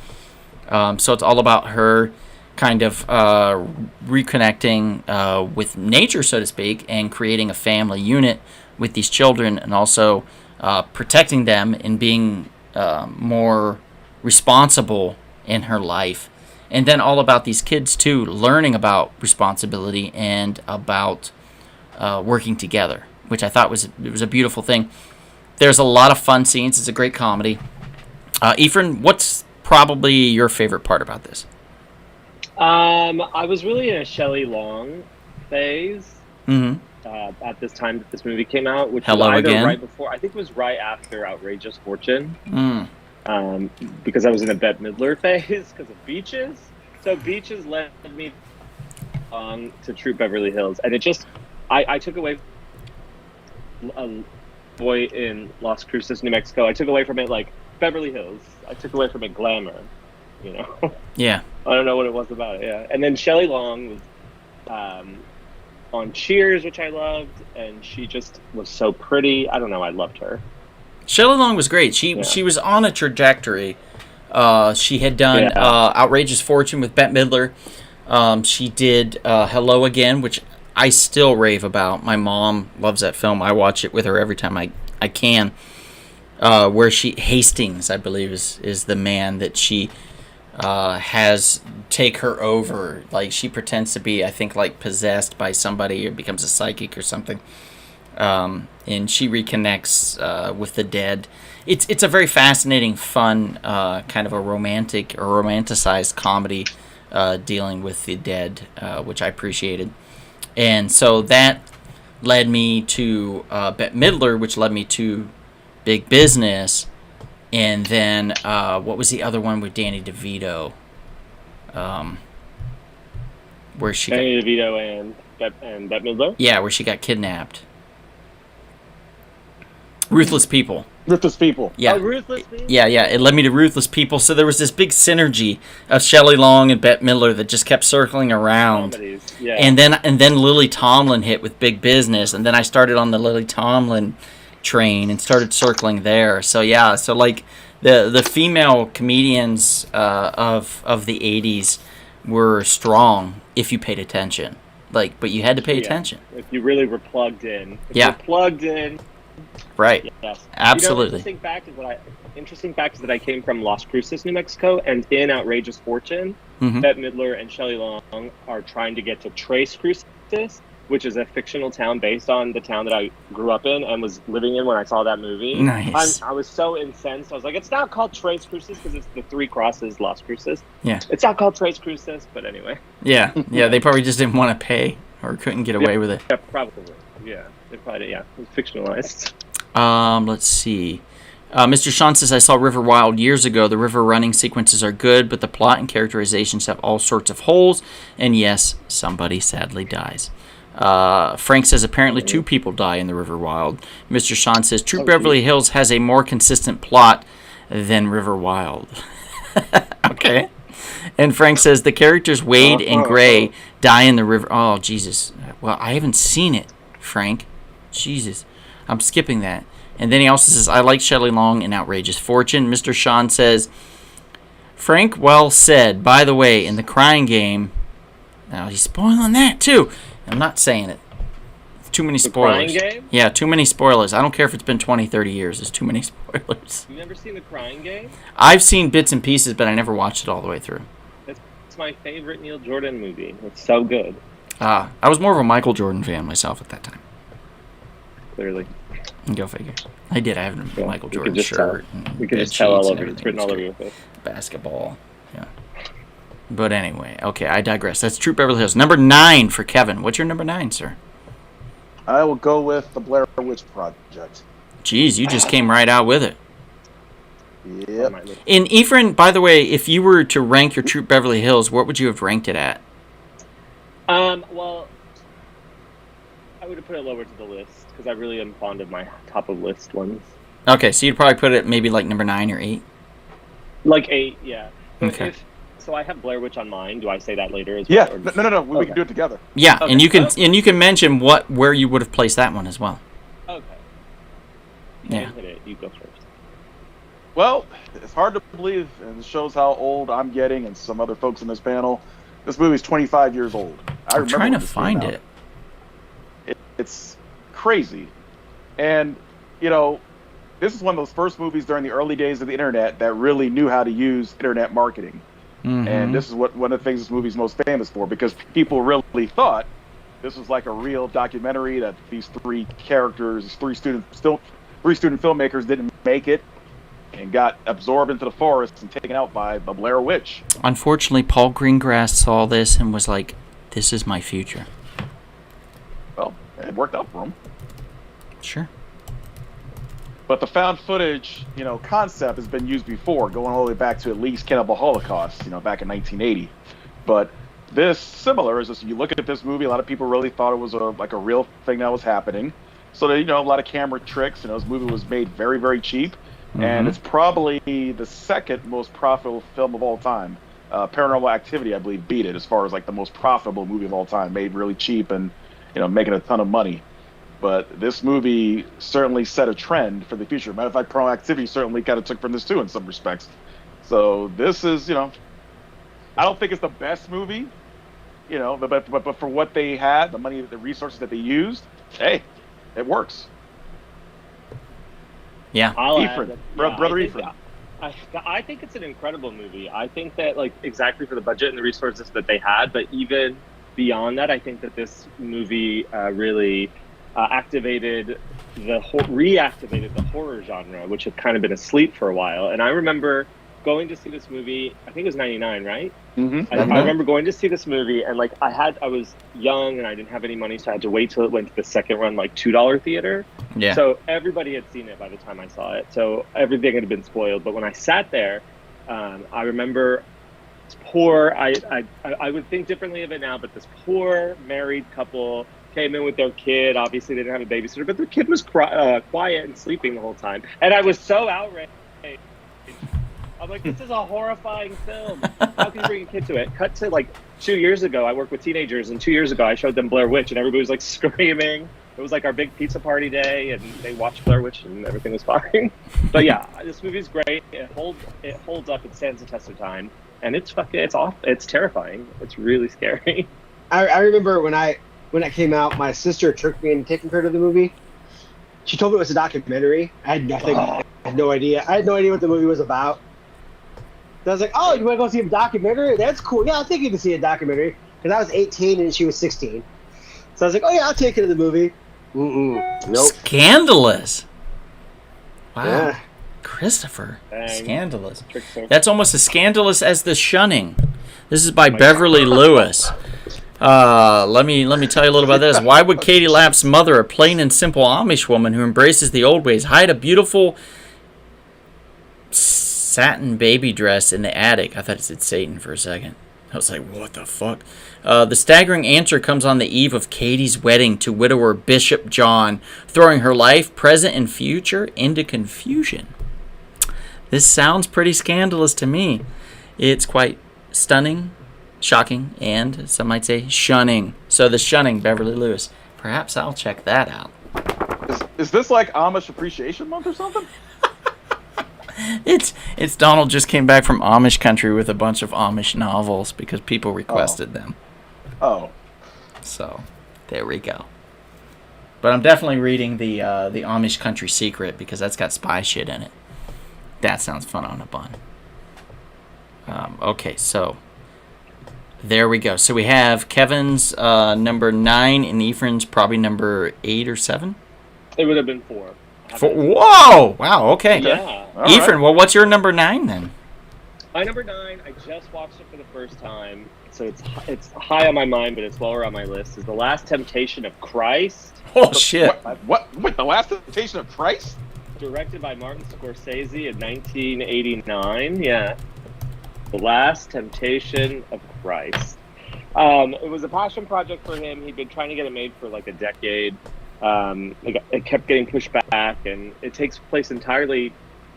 So it's all about her kind of reconnecting with nature, so to speak, and creating a family unit with these children, and also protecting them and being more responsible in her life. And then all about these kids too, learning about responsibility and about working together, which I thought was a beautiful thing. There's a lot of fun scenes. It's a great comedy. Ephraim, what's probably your favorite part about this? I was really in a Shelley Long phase Mm-hmm. at this time that this movie came out, which Hello was either Again? right before. I think it was right after Outrageous Fortune. Mm. Because I was in a Bette Midler phase because of Beaches. So Beaches led me to Troop Beverly Hills, and it just I took away a boy in Las Cruces, New Mexico. I took away from it like Beverly Hills. I took away from it glamour. You know. Yeah. I don't know what it was about it. Yeah, and then Shelley Long was on Cheers, which I loved, and she just was so pretty. I don't know. I loved her. Shelley Long was great. She was on a trajectory. She had done Outrageous Fortune with Bette Midler. She did Hello Again, which I still rave about. My mom loves that film. I watch it with her every time I can. Where Hastings, I believe, is the man that she has take her over. Like, she pretends to be, I think, like possessed by somebody or becomes a psychic or something. And she reconnects with the dead. It's a very fascinating, fun, kind of a romantic or romanticized comedy dealing with the dead, which I appreciated. And so that led me to Bette Midler, which led me to Big Business. And then what was the other one with Danny DeVito? Where she Danny DeVito and Bette Midler. Yeah, where she got kidnapped. Ruthless People. Ruthless People. Yeah. Oh, Ruthless People? Yeah. It led me to Ruthless People. So there was this big synergy of Shelley Long and Bette Midler that just kept circling around. Comedies. Yeah. And then Lily Tomlin hit with Big Business, and then I started on the Lily Tomlin train and started circling there. So yeah, so like the female comedians of the 80s were strong if you paid attention. Like, but you had to pay attention. If you really were plugged in. If Yeah. you were plugged in. Right. Yes. Absolutely. You know, interesting fact is that I came from Las Cruces, New Mexico, and in Outrageous Fortune, Mhm. Bette Midler and Shelley Long are trying to get to Tres Cruces, which is a fictional town based on the town that I grew up in and was living in when I saw that movie. Nice. I was so incensed. I was like, it's not called Tres Cruces because it's the Three Crosses, Las Cruces. Yeah. It's not called Tres Cruces, but anyway. Yeah. They probably just didn't want to pay or couldn't get away with it. Yeah, probably. Yeah. It probably, yeah. It was fictionalized. Let's see. Mr. Sean says, I saw River Wild years ago. The river running sequences are good, but the plot and characterizations have all sorts of holes. And yes, somebody sadly dies. Frank says, apparently 2 people die in the River Wild. Mr. Sean says, Troop Beverly Hills has a more consistent plot than River Wild. Okay. And Frank says, the characters Wade and Gray die in the river. Oh, Jesus. Well, I haven't seen it, Frank. Jesus. I'm skipping that. And then he also says, I like Shelley Long in Outrageous Fortune. Mr. Sean says, Frank, well said. By the way, in The Crying Game, now he's spoiling that too. I'm not saying it. too many The Crying spoilers. Game? Yeah, too many spoilers. I don't care if it's been 20, 30 years. There's too many spoilers. You never seen The Crying Game? I've seen bits and pieces, but I never watched it all the way through. It's my favorite Neil Jordan movie. It's so good. I was more of a Michael Jordan fan myself at that time. Clearly, Go figure. I did. I have a Yeah, Michael we could Jordan just tell. shirt. And we could bed just tell all sheets and over. It's everything. written all It's over great. your face. Basketball. Yeah. But anyway, okay, I digress. That's Troop Beverly Hills. Number 9 for Kevin. What's your number 9, sir? I will go with the Blair Witch Project. Jeez, you just came right out with it. Yep. And Ephraim, by the way, if you were to rank your Troop Beverly Hills, what would you have ranked it at? Well, I would have put it lower to the list because I really am fond of my top of list ones. Okay, so you'd probably put it maybe like number 9 or 8. Like 8, yeah. So Okay. So I have Blair Witch on mine. Do I say that later as well? Yeah. or No, just- no, no. We Okay. can do it together. Yeah, Okay. and you can mention where you would have placed that one as well. Okay. Yeah. You hit it. You go first. Well, it's hard to believe, and it shows how old I'm getting and some other folks in this panel. This movie's 25 years old. I I'm remember trying to when this came find out. it. It's crazy. And, this is one of those first movies during the early days of the internet that really knew how to use internet marketing. Mhm. And this is one of the things this movie's most famous for, because people really thought this was like a real documentary, that these three characters, three student filmmakers didn't make it and got absorbed into the forest and taken out by the Blair Witch. Unfortunately, Paul Greengrass saw this and was like, "This is my future." Well, it worked out for him. Sure. But the found footage, concept has been used before, going all the way back to at least Cannibal Holocaust, back in 1980. But this similar is just, you look at this movie, a lot of people really thought it was a real thing that was happening. So they, a lot of camera tricks. This movie was made very, very cheap, and it's probably the second most profitable film of all time. Paranormal Activity, I believe, beat it as far as like the most profitable movie of all time, made really cheap and making a ton of money. But this movie certainly set a trend for the future. Matter of fact, Paranormal Activity certainly kind of took from this too in some respects. So this is, I don't think it's the best movie, but for what they had, the money, the resources that they used, hey, it works. Yeah. I'll add Ephraim, that- brother I think- Ephraim. I think it's an incredible movie. I think that, like, exactly for the budget and the resources that they had, but even beyond that, I think that this movie really reactivated the horror genre, which had kind of been asleep for a while. And I remember going to see this movie. I think it was '99, right? Mm-hmm. I remember going to see this movie, and like I was young and I didn't have any money, so I had to wait till it went to the second run, like $2 theater. Yeah. So everybody had seen it by the time I saw it, so everything had been spoiled. But when I sat there, I remember this poor. I would think differently of it now, but this poor married couple came in with their kid. Obviously, they didn't have a babysitter, but their kid was quiet and sleeping the whole time, and I was so outraged. I'm like, this is a horrifying film. How can you bring a kid to it? Cut to like 2 years ago, I worked with teenagers, and 2 years ago I showed them Blair Witch, and everybody was like screaming. It was like our big pizza party day, and they watched Blair Witch, and everything was fine. But yeah, this movie's great. It holds up. It stands the test of time, and it's terrifying. It's really scary. I remember when it came out, my sister tricked me into taking her to the movie. She told me it was a documentary. I had nothing. I had no idea. I had no idea what the movie was about. So I was like, "Oh, you want to go see a documentary? That's cool. Yeah, I'll take you to see a documentary." Because I was 18 and she was 16. So I was like, "Oh yeah, I'll take you to the movie." Nope. Scandalous. Wow. Yeah. Christopher. Dang. Scandalous. Tricks her. That's almost as scandalous as The Shunning. This is by Beverly Lewis. Let me tell you a little about this. Why would Katie Lapp's mother, a plain and simple Amish woman who embraces the old ways, hide a beautiful satin baby dress in the attic? I thought it said Satan for a second. I was like, what the fuck? The staggering answer comes on the eve of Katie's wedding to widower Bishop John, throwing her life, present and future, into confusion. This sounds pretty scandalous to me. It's quite stunning, shocking, and some might say shunning. So The Shunning, Beverly Lewis. Perhaps I'll check that out. Is this like Amish Appreciation Month or something? It's Donald just came back from Amish country with a bunch of Amish novels because people requested them. Oh. So, there we go. But I'm definitely reading the Amish Country Secret because that's got spy shit in it. That sounds fun on a bun. Okay, so there we go. So we have Kevin's number 9 and Ephraim's probably number 8 or 7. It would have been 4. Whoa! Wow. Okay. Yeah. All Ephraim, right. well, what's your number 9 then? My number 9, I just watched it for the first time, so it's high on my mind, but it's lower on my list. Is The Last Temptation of Christ, Oh shit! What? Wait, The Last Temptation of Christ? directed by Martin Scorsese in 1989. Yeah, The Last Temptation of Christ. It was a passion project for him. He'd been trying to get it made for like a decade. It kept getting pushed back, and it takes place entirely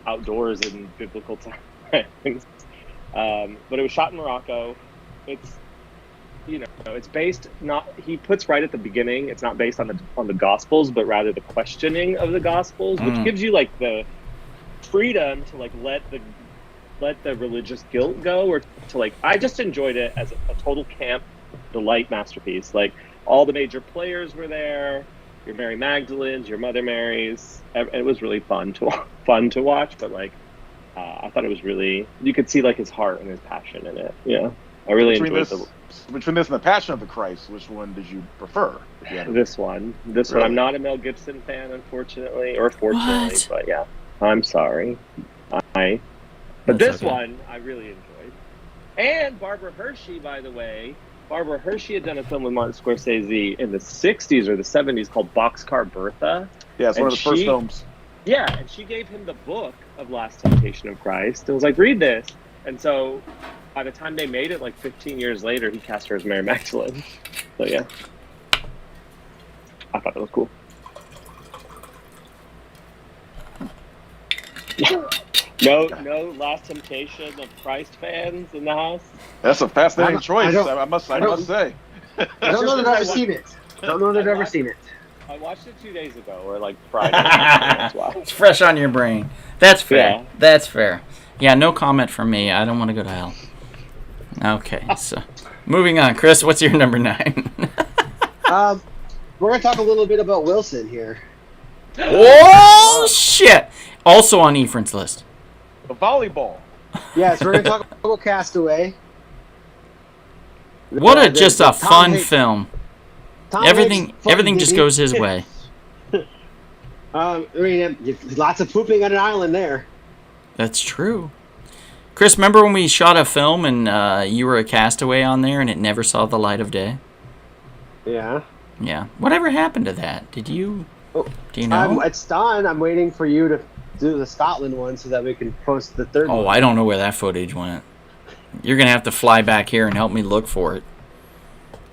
outdoors in biblical times. But it was shot in Morocco. It's, it's based he puts right at the beginning. It's not based on the Gospels, but rather the questioning of the Gospels, which gives you like the freedom to like let the religious guilt go, or to like. I just enjoyed it as a total camp delight masterpiece. Like all the major players were there. Your Mary Magdalene's, your Mother Mary's. It was really fun to watch, but like. I thought it was really, you could see like his heart and his passion in it. Yeah, I really enjoyed Between this and The Passion of the Christ, which one did you prefer? this one. Really? I'm not a Mel Gibson fan, unfortunately, or fortunately, but yeah, I'm sorry. But That's this okay. one I really enjoyed. And Barbara Hershey, by the way, Barbara Hershey had done a film with Martin Scorsese in the 60s or the 70s called Boxcar Bertha. Yeah, it's one of And the first she- films. Yeah, and she gave him the book of Last Temptation of Christ. It was like, read this. And so by the time they made it, like 15 years later, he cast her as Mary Magdalene. So yeah. I thought that was cool. No Last Temptation of Christ fans in the house? That's a fascinating I choice. don't- I must I don't- say. I don't know that I've seen it. Don't know that I've ever seen it. I watched it 2 days ago, or like Friday. That's why. It's fresh on your brain. That's fair. Yeah. That's fair. Yeah, no comment from me. I don't want to go to hell. Okay, so moving on. Chris, what's your number 9? We're gonna talk a little bit about Wilson here. Oh shit! Also on Ephraim's list. The volleyball. Yes, we're gonna talk about Castaway. What a just a Tom fun Hanks- film. Tom Everything Hanks fun everything just movie. goes his way. Lots of pooping on an island there. That's true. Chris, remember when we shot a film and you were a castaway on there and it never saw the light of day? Yeah. Yeah. Whatever happened to that? Did you? Oh, Do you know? It's done. I'm waiting for you to do the Scotland one so that we can post the third Oh, one. I don't know where that footage went. You're gonna have to fly back here and help me look for it.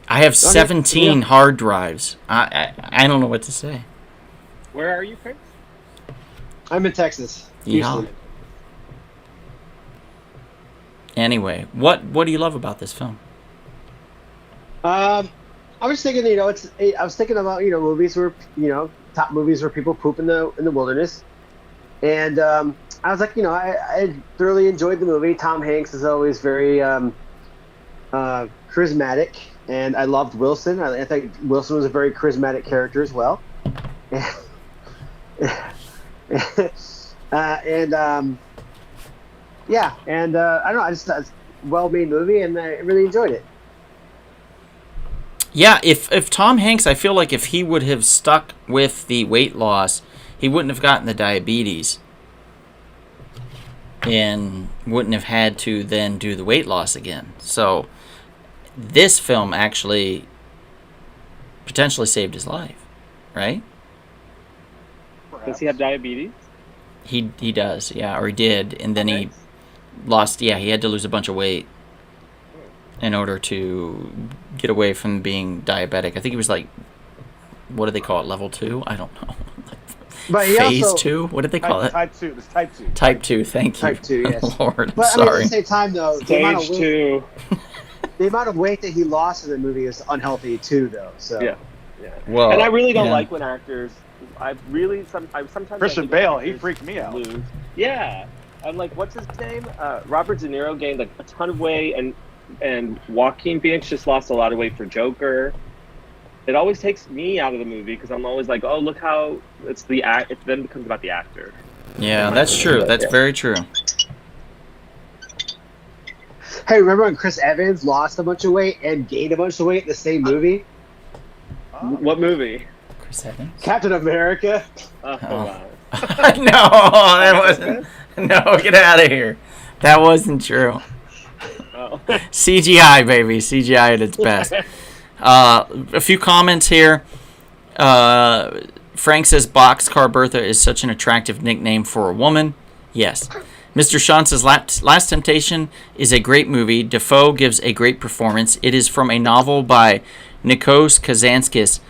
I have 17 yeah. hard drives. I don't know what to say. Where are you, Chris? I'm in Texas. Yeah. Houston. Anyway, what do you love about this film? I was thinking, I was thinking about, movies where, top movies where people poop in the wilderness, and I was like, I thoroughly enjoyed the movie. Tom Hanks is always very charismatic, and I loved Wilson. I think Wilson was a very charismatic character as well. I don't know, it's a well-made movie, and I really enjoyed it. Yeah, if Tom Hanks, I feel like if he would have stuck with the weight loss, he wouldn't have gotten the diabetes and wouldn't have had to then do the weight loss again. So this film actually potentially saved his life, right? Does he have diabetes? He does, yeah, or he did, and then he lost, he had to lose a bunch of weight in order to get away from being diabetic. I think he was like, what do they call it, level 2? I don't know. But he Phase also, 2? What did they call it? Type 2. It's Type 2. Type 2, thank you. Type 2, yes. Lord, I'm But I mean, at sorry. the same time, though, the amount Stage of weight, 2. the amount of weight that he lost in the movie is unhealthy too, though. So Yeah. Well, And I really don't yeah. like when actors. I sometimes Christian I think Bale, he actors freaked me out. lose. Yeah, and like, what's his name? Robert De Niro gained like a ton of weight, and Joaquin Phoenix just lost a lot of weight for Joker. it always takes me out of the movie because I'm always like, oh, look how it's the act. It then becomes about the actor. Yeah, that's true. That's very true. Hey, remember when Chris Evans lost a bunch of weight and gained a bunch of weight in the same movie? What movie? Chris Evans? Captain America. Oh, wow. No, that wasn't. No, get out of here. That wasn't true. Oh. CGI, baby. CGI at its best. A few comments here. Frank says Boxcar Bertha is such an attractive nickname for a woman. Yes. Mr. Sean says Last Temptation is a great movie. Defoe gives a great performance. It is from a novel by Nikos Kazantzakis,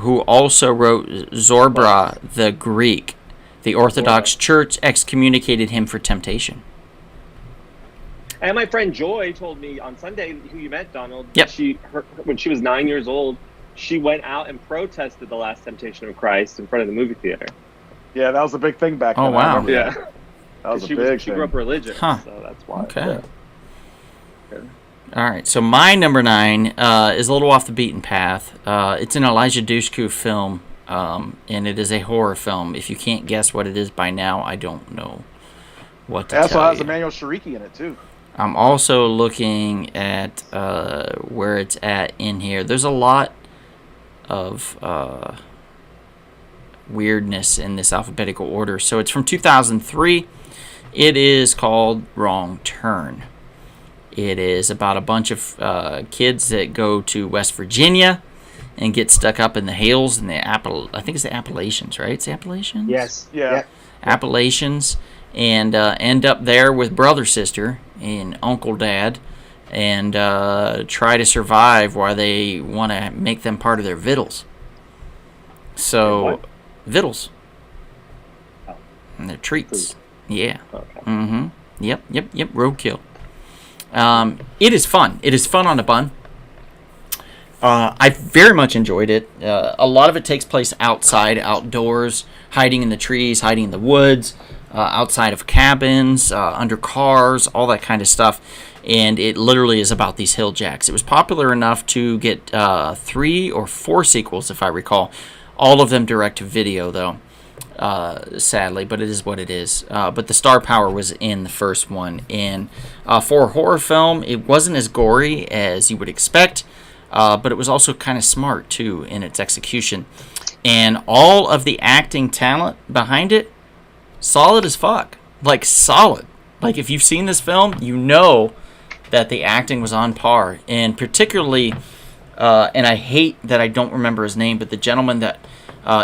who also wrote Zorba the Greek. The Orthodox Church excommunicated him for temptation. And my friend Joy told me on Sunday, who you met, Donald, Yep. When she was 9 years old, she went out and protested the Last Temptation of Christ in front of the movie theater. Yeah, that was a big thing back then. Oh, wow. I remember Yeah. that was a she big she thing. grew up religious, Huh. so that's why. Okay. Yeah. All right, so my number 9 is a little off the beaten path. It's an Elijah Dushku film, and it is a horror film. If you can't guess what it is by now, I don't know what to It also tell has you. Emmanuel Shariki in it too. I'm also looking at where it's at in here. There's a lot of weirdness in this alphabetical order. So it's from 2003. It is called Wrong Turn. It is about a bunch of kids that go to West Virginia and get stuck up in the hills and I think it's the Appalachians, right? It's the Appalachians? Yes. Yeah. Yep. Appalachians, and end up there with brother, sister, and uncle, dad, and try to survive while they want to make them part of their victuals. So, What? victuals. Oh. And their treats. Yeah. Okay. Mm-hmm. Yep. Roadkill. It is fun. It is fun on a bun. I very much enjoyed it. A lot of it takes place outside, outdoors, hiding in the trees, hiding in the woods, outside of cabins, under cars, all that kind of stuff. And it literally is about these hill jacks. It was popular enough to get 3 or 4 sequels, if I recall. All of them direct to video, though, sadly, but it is what it is. But the star power was in the first one. And for a horror film, it wasn't as gory as you would expect. But it was also kind of smart, too, in its execution. And all of the acting talent behind it, solid as fuck. Like, solid. Like, if you've seen this film, you know that the acting was on par. And particularly, and I hate that I don't remember his name, but the gentleman that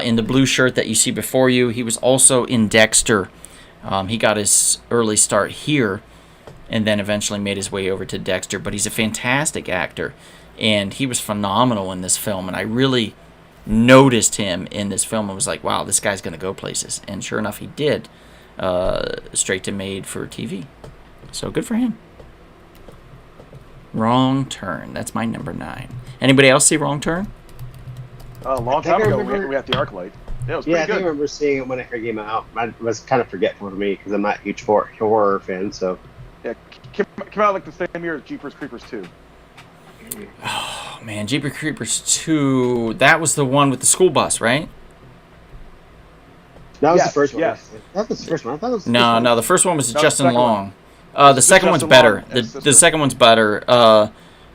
in the blue shirt that you see before you, he was also in Dexter. He got his early start here and then eventually made his way over to Dexter. But he's a fantastic actor. And he was phenomenal in this film, and I really noticed him in this film and was like, wow, this guy's going to go places. And sure enough, he did. Straight to made for TV. So good for him. Wrong Turn. That's my number 9. Anybody else see Wrong Turn? A long I think time I ago, remember- we had the ArcLight. Yeah, it was Yeah, I pretty think I good. remember seeing it when it came out. I was kind of forgetful to me because I'm not a huge horror fan. So Yeah, came out like the same year as Jeepers Creepers 2. Oh, man, Jeepers Creepers 2. That was the one with the school bus, right? that was Yes, the first one. yes. That was the first one. I thought it was the No, first one. no, the first one was No, the Justin second one. Long. The second one's Justin better. Long and his The sister. second one's better.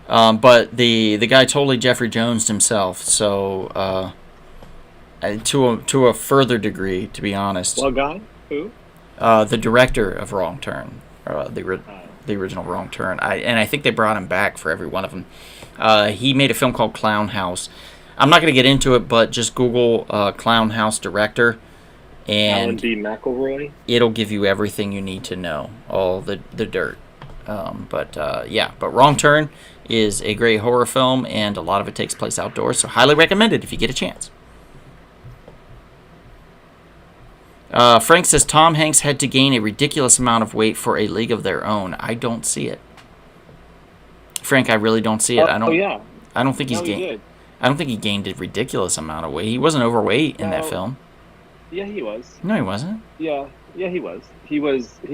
But the guy totally Jeffrey Jones himself. So to a further degree, to be honest, What guy? Who? the director of Wrong Turn, the original Wrong Turn, I think they brought him back for every one of them. He made a film called Clown House. I'm not going to get into it, but just Google Clown House director, Alan and B. McElroy. it'll give you everything you need to know, all the dirt. But Wrong Turn is a great horror film, and a lot of it takes place outdoors, so highly recommended if you get a chance. Frank says Tom Hanks had to gain a ridiculous amount of weight for A League of Their Own. I don't see it. Frank, I really don't see it. I don't. yeah. I don't think he's No, he gained. did. I don't think he gained a ridiculous amount of weight. He wasn't overweight in that No. film. Yeah, he was. No, he wasn't. Yeah, he was. He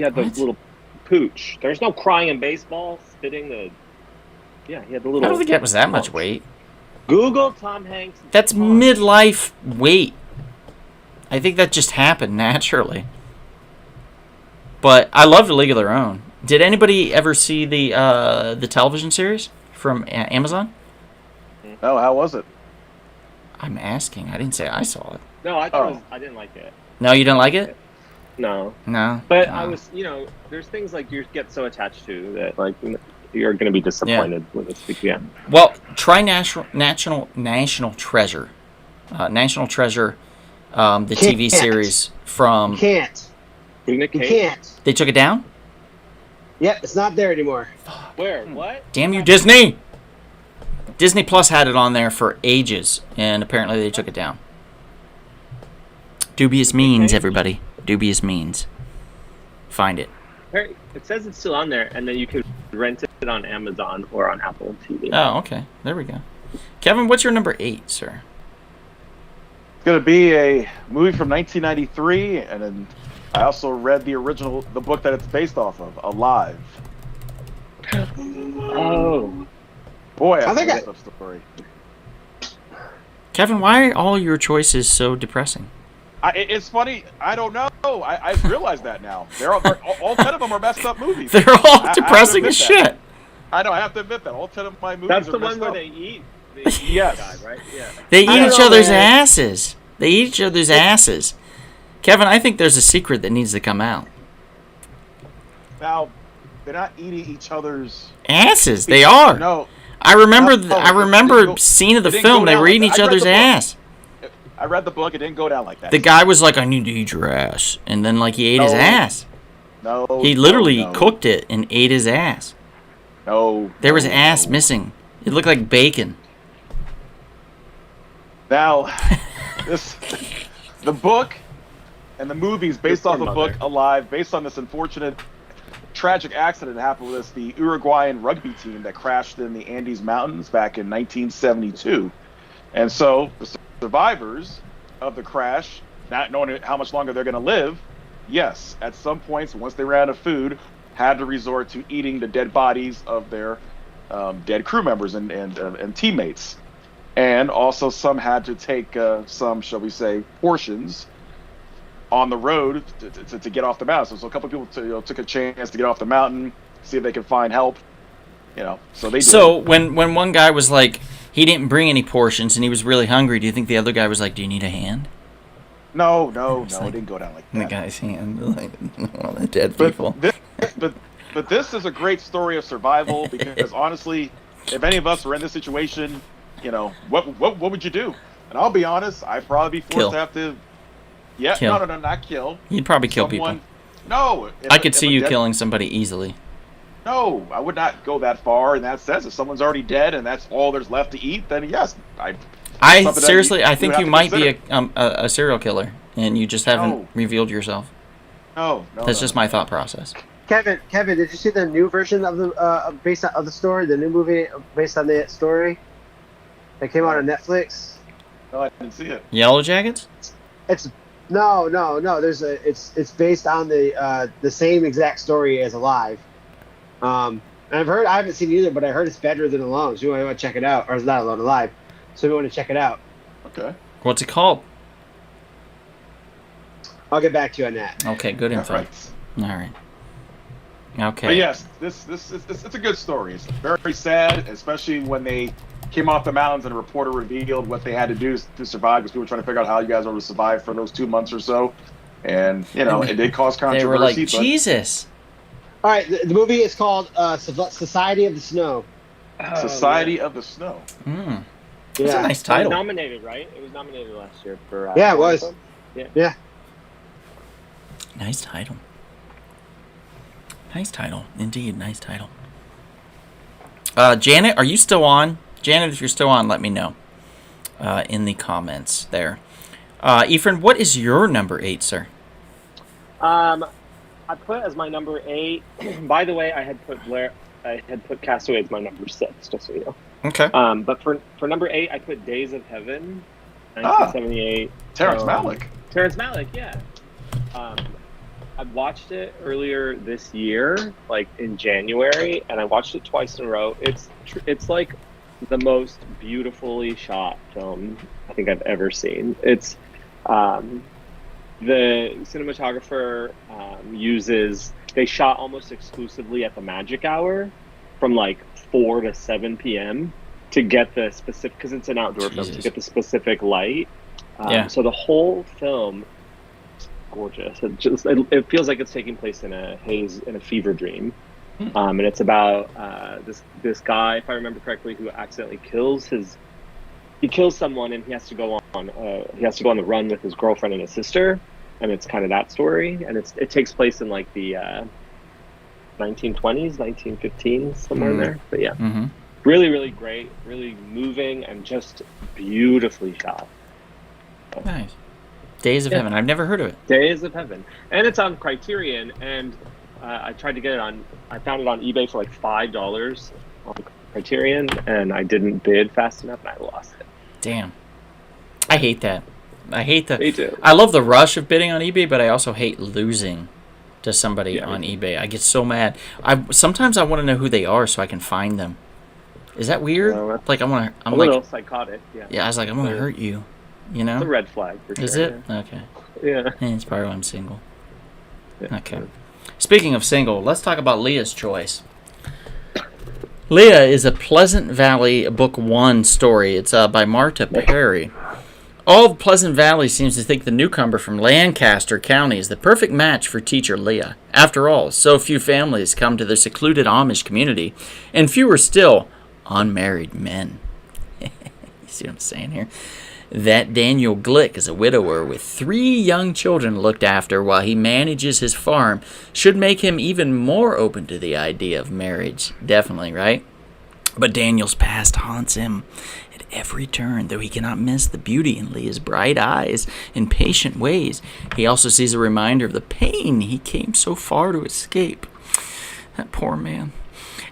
had the What? little pooch. There's no crying in baseball. Spitting the. Yeah, he had the little. I don't think that was that much weight. Google Tom Hanks. That's Paunch. midlife weight. I think that just happened naturally. But I love The League of Their Own. Did anybody ever see the television series from Amazon? No, how was it? I'm asking. I didn't say I saw it. No, I thought I didn't like it. No, you didn't like it? No. No. But No. I was, there's things like you get so attached to that, like, you're going to be disappointed when it's again. Well, try National Treasure. National Treasure, the TV Can't. series from... You can't. You You can't. They took it down? Yep, it's not there anymore. Where? What? Damn you, Disney! Disney Plus had it on there for ages, and apparently they took it down. Dubious means, everybody. Dubious means. Find it. It says it's still on there, and then you can rent it on Amazon or on Apple TV. Oh, okay. There we go. Kevin, what's your number 8, sir? It's going to be a movie from 1993, and then I also read the book that it's based off of, Alive. Oh. Boy, I think that's a story. Kevin, why are all your choices so depressing? It's funny. I don't know. I've realized that now. All 10 of them are messed up movies. They're all I have to depressing admit as that. shit. I know. I have to admit that. All 10 of my movies That's are the messed one where up. they eat. Yes. Guy, right? Yeah. They eat I don't each know, other's man. asses. They eat each other's asses. Kevin, I think there's a secret that needs to come out. Now, they're not eating each other's... Asses, they are. No. I remember. No, I it remember didn't go- scene of the it didn't film. go They down were like eating that. each I read other's the book. ass. I read the book. It didn't go down like that. The guy was like, "I need to eat your ass," and then like he ate his No. ass. No. He literally no. cooked it and ate his ass. No. There was no, ass no. missing. It looked like bacon. Now, the book and the movies based Good off for the mother. book Alive, based on this unfortunate, tragic accident that happened with the Uruguayan rugby team that crashed in the Andes Mountains back in 1972. And so the survivors of the crash, not knowing how much longer they're going to live, yes, at some points, once they ran out of food, had to resort to eating the dead bodies of their dead crew members and teammates. And also some had to take some, shall we say, portions on the road to get off the mountain. So a couple of people took a chance to get off the mountain, see if they could find help. So they did. So when one guy was like, he didn't bring any portions and he was really hungry, do you think the other guy was like, "Do you need a hand?" No, It's it like- didn't go down like And the that. guy's hand, like, all the dead But people. but this is a great story of survival because honestly, if any of us were in this situation, what would you do? And I'll be honest, I'd probably be forced Kill. to have to. Yeah, Kill. no, not kill. You'd probably kill Someone, people. No, I could see you killing somebody easily. No, I would not go that far in that sense. If someone's already dead and that's all there's left to eat, then yes, I something that seriously, you I think have you to might be consider. a serial killer, and you just haven't No. revealed yourself. No, That's just my thought process. Kevin, did you see the new version of the based on, of the story? The new movie based on the story that came out on Netflix. No, I didn't see it. Yellow Jackets? It's no. There's it's based on the same exact story as Alive. And I haven't seen it either, but I heard it's better than Alone. So you want to check it out, or it's not Alone, Alive. So we want to check it out. Okay. What's it called? I'll get back to you on that. Okay, good Yeah, info. right. All right. Okay. But yes, this it's a good story. It's very sad, especially when they came off the mountains and a reporter revealed what they had to do to survive because people were trying to figure out how you guys were to survive for those 2 months or so. And, it did cause controversy. They were like, but Jesus. All right, the movie is called Society of the Snow. Society of the Snow. Mm. That's a Yeah. nice It was title. nominated, right? It was nominated last year for. Yeah, it was. Yeah. Nice title. Nice title. Indeed, nice title. Janet, are you still on? Janet, if you're still on, let me know in the comments there. Ephraim, what is your number 8, sir? I put as my number 8. By the way, I had put Castaway as my number 6, just so you know. Okay. But for number 8, I put Days of Heaven, 1978. Terrence Malick. Terrence Malick, yeah. I watched it earlier this year, like in January, and I watched it twice in a row. It's like the most beautifully shot film I think I've ever seen. It's the cinematographer they shot almost exclusively at the magic hour from like 4 to 7 p.m. to get the specific, because it's an outdoor film, to get the specific light. So the whole film is gorgeous. It feels like it's taking place in a fever dream. And it's about this guy, if I remember correctly, who accidentally kills someone, and he has to go on the run with his girlfriend and his sister, and it's kind of that story. And it takes place in like the 1920s, 1915s, somewhere in there. But yeah, really, really great, really moving, and just beautifully shot. Nice. Days of Heaven. I've never heard of it. Days of Heaven, and it's on Criterion, and I tried to get it on. I found it on eBay for like $5 on Criterion, and I didn't bid fast enough, and I lost it. Damn. I hate that. Me too. I love the rush of bidding on eBay, but I also hate losing to somebody on eBay. I get so mad. Sometimes I want to know who they are so I can find them. Is that weird? Like I'm a little psychotic. Yeah. Yeah, I was like, I'm gonna hurt you. You know? It's a red flag for sure. Is it? Yeah. Okay. Yeah. It's probably why I'm single. Yeah. Okay. Speaking of single, let's talk about Leah's choice. Leah is a Pleasant Valley Book 1 story. It's by Marta Perry. All of Pleasant Valley seems to think the newcomer from Lancaster County is the perfect match for teacher Leah. After all, so few families come to the secluded Amish community, and fewer still unmarried men. You see what I'm saying here? That Daniel Glick is a widower with 3 young children looked after while he manages his farm should make him even more open to the idea of marriage. Definitely, right? But Daniel's past haunts him at every turn, though he cannot miss the beauty in Leah's bright eyes and patient ways. He also sees a reminder of the pain he came so far to escape. That poor man.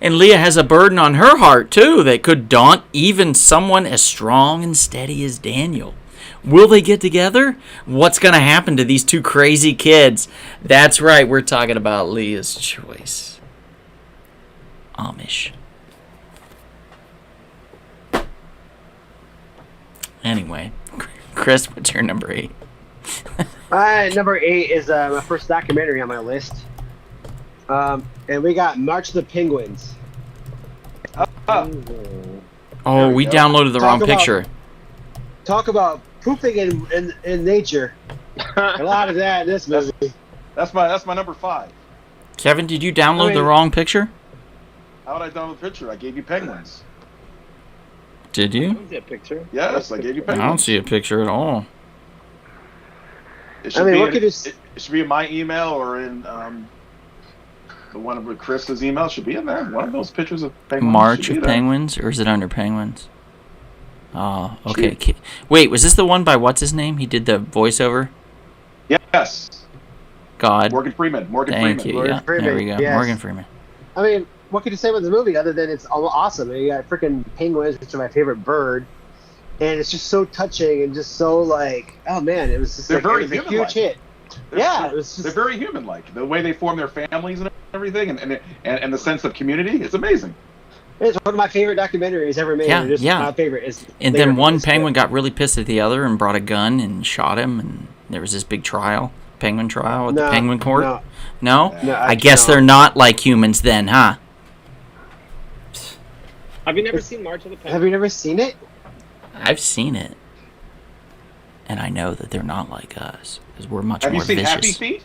And Leah has a burden on her heart, too, that could daunt even someone as strong and steady as Daniel. Will they get together? What's going to happen to these 2 crazy kids? That's right, we're talking about Leah's choice. Amish. Anyway, Chris, what's your number 8? Number 8 is my first documentary on my list. And we got March of the Penguins. Oh, we downloaded the wrong picture. Talk about pooping in nature. A lot of that in this movie. That's my number 5. Kevin, did you download the wrong picture? How did I download the picture? I gave you penguins. Did you? What was that picture? Yes, I gave you penguins. I don't see a picture at all. It should be in my email or in the one with Chris's email. It should be in there. One of those pictures of penguins. March of Penguins, or is it under Penguins? Oh, okay. Wait, was this the one by what's his name? He did the voiceover? Yes. God. Morgan Freeman. Thank you. Yeah, there we go. Yes. Morgan Freeman. I mean, what could you say about the movie other than it's awesome? You got freaking penguins, which are my favorite bird, and it's just so touching and just so like, oh man, it was just They're like very it was a human-like. huge hit. It was just, they're very human-like. The way they form their families and everything, and the sense of community, it's amazing. It's one of my favorite documentaries ever made. Yeah. My favorite is. And then one penguin got really pissed at the other and brought a gun and shot him, and there was this big penguin trial at the penguin court. No? I guess they're not like humans then, huh? Have you never seen March of the Penguins? Have you never seen it? I've seen it. And I know that they're not like us, because we're much more vicious. Have you seen Happy Feet?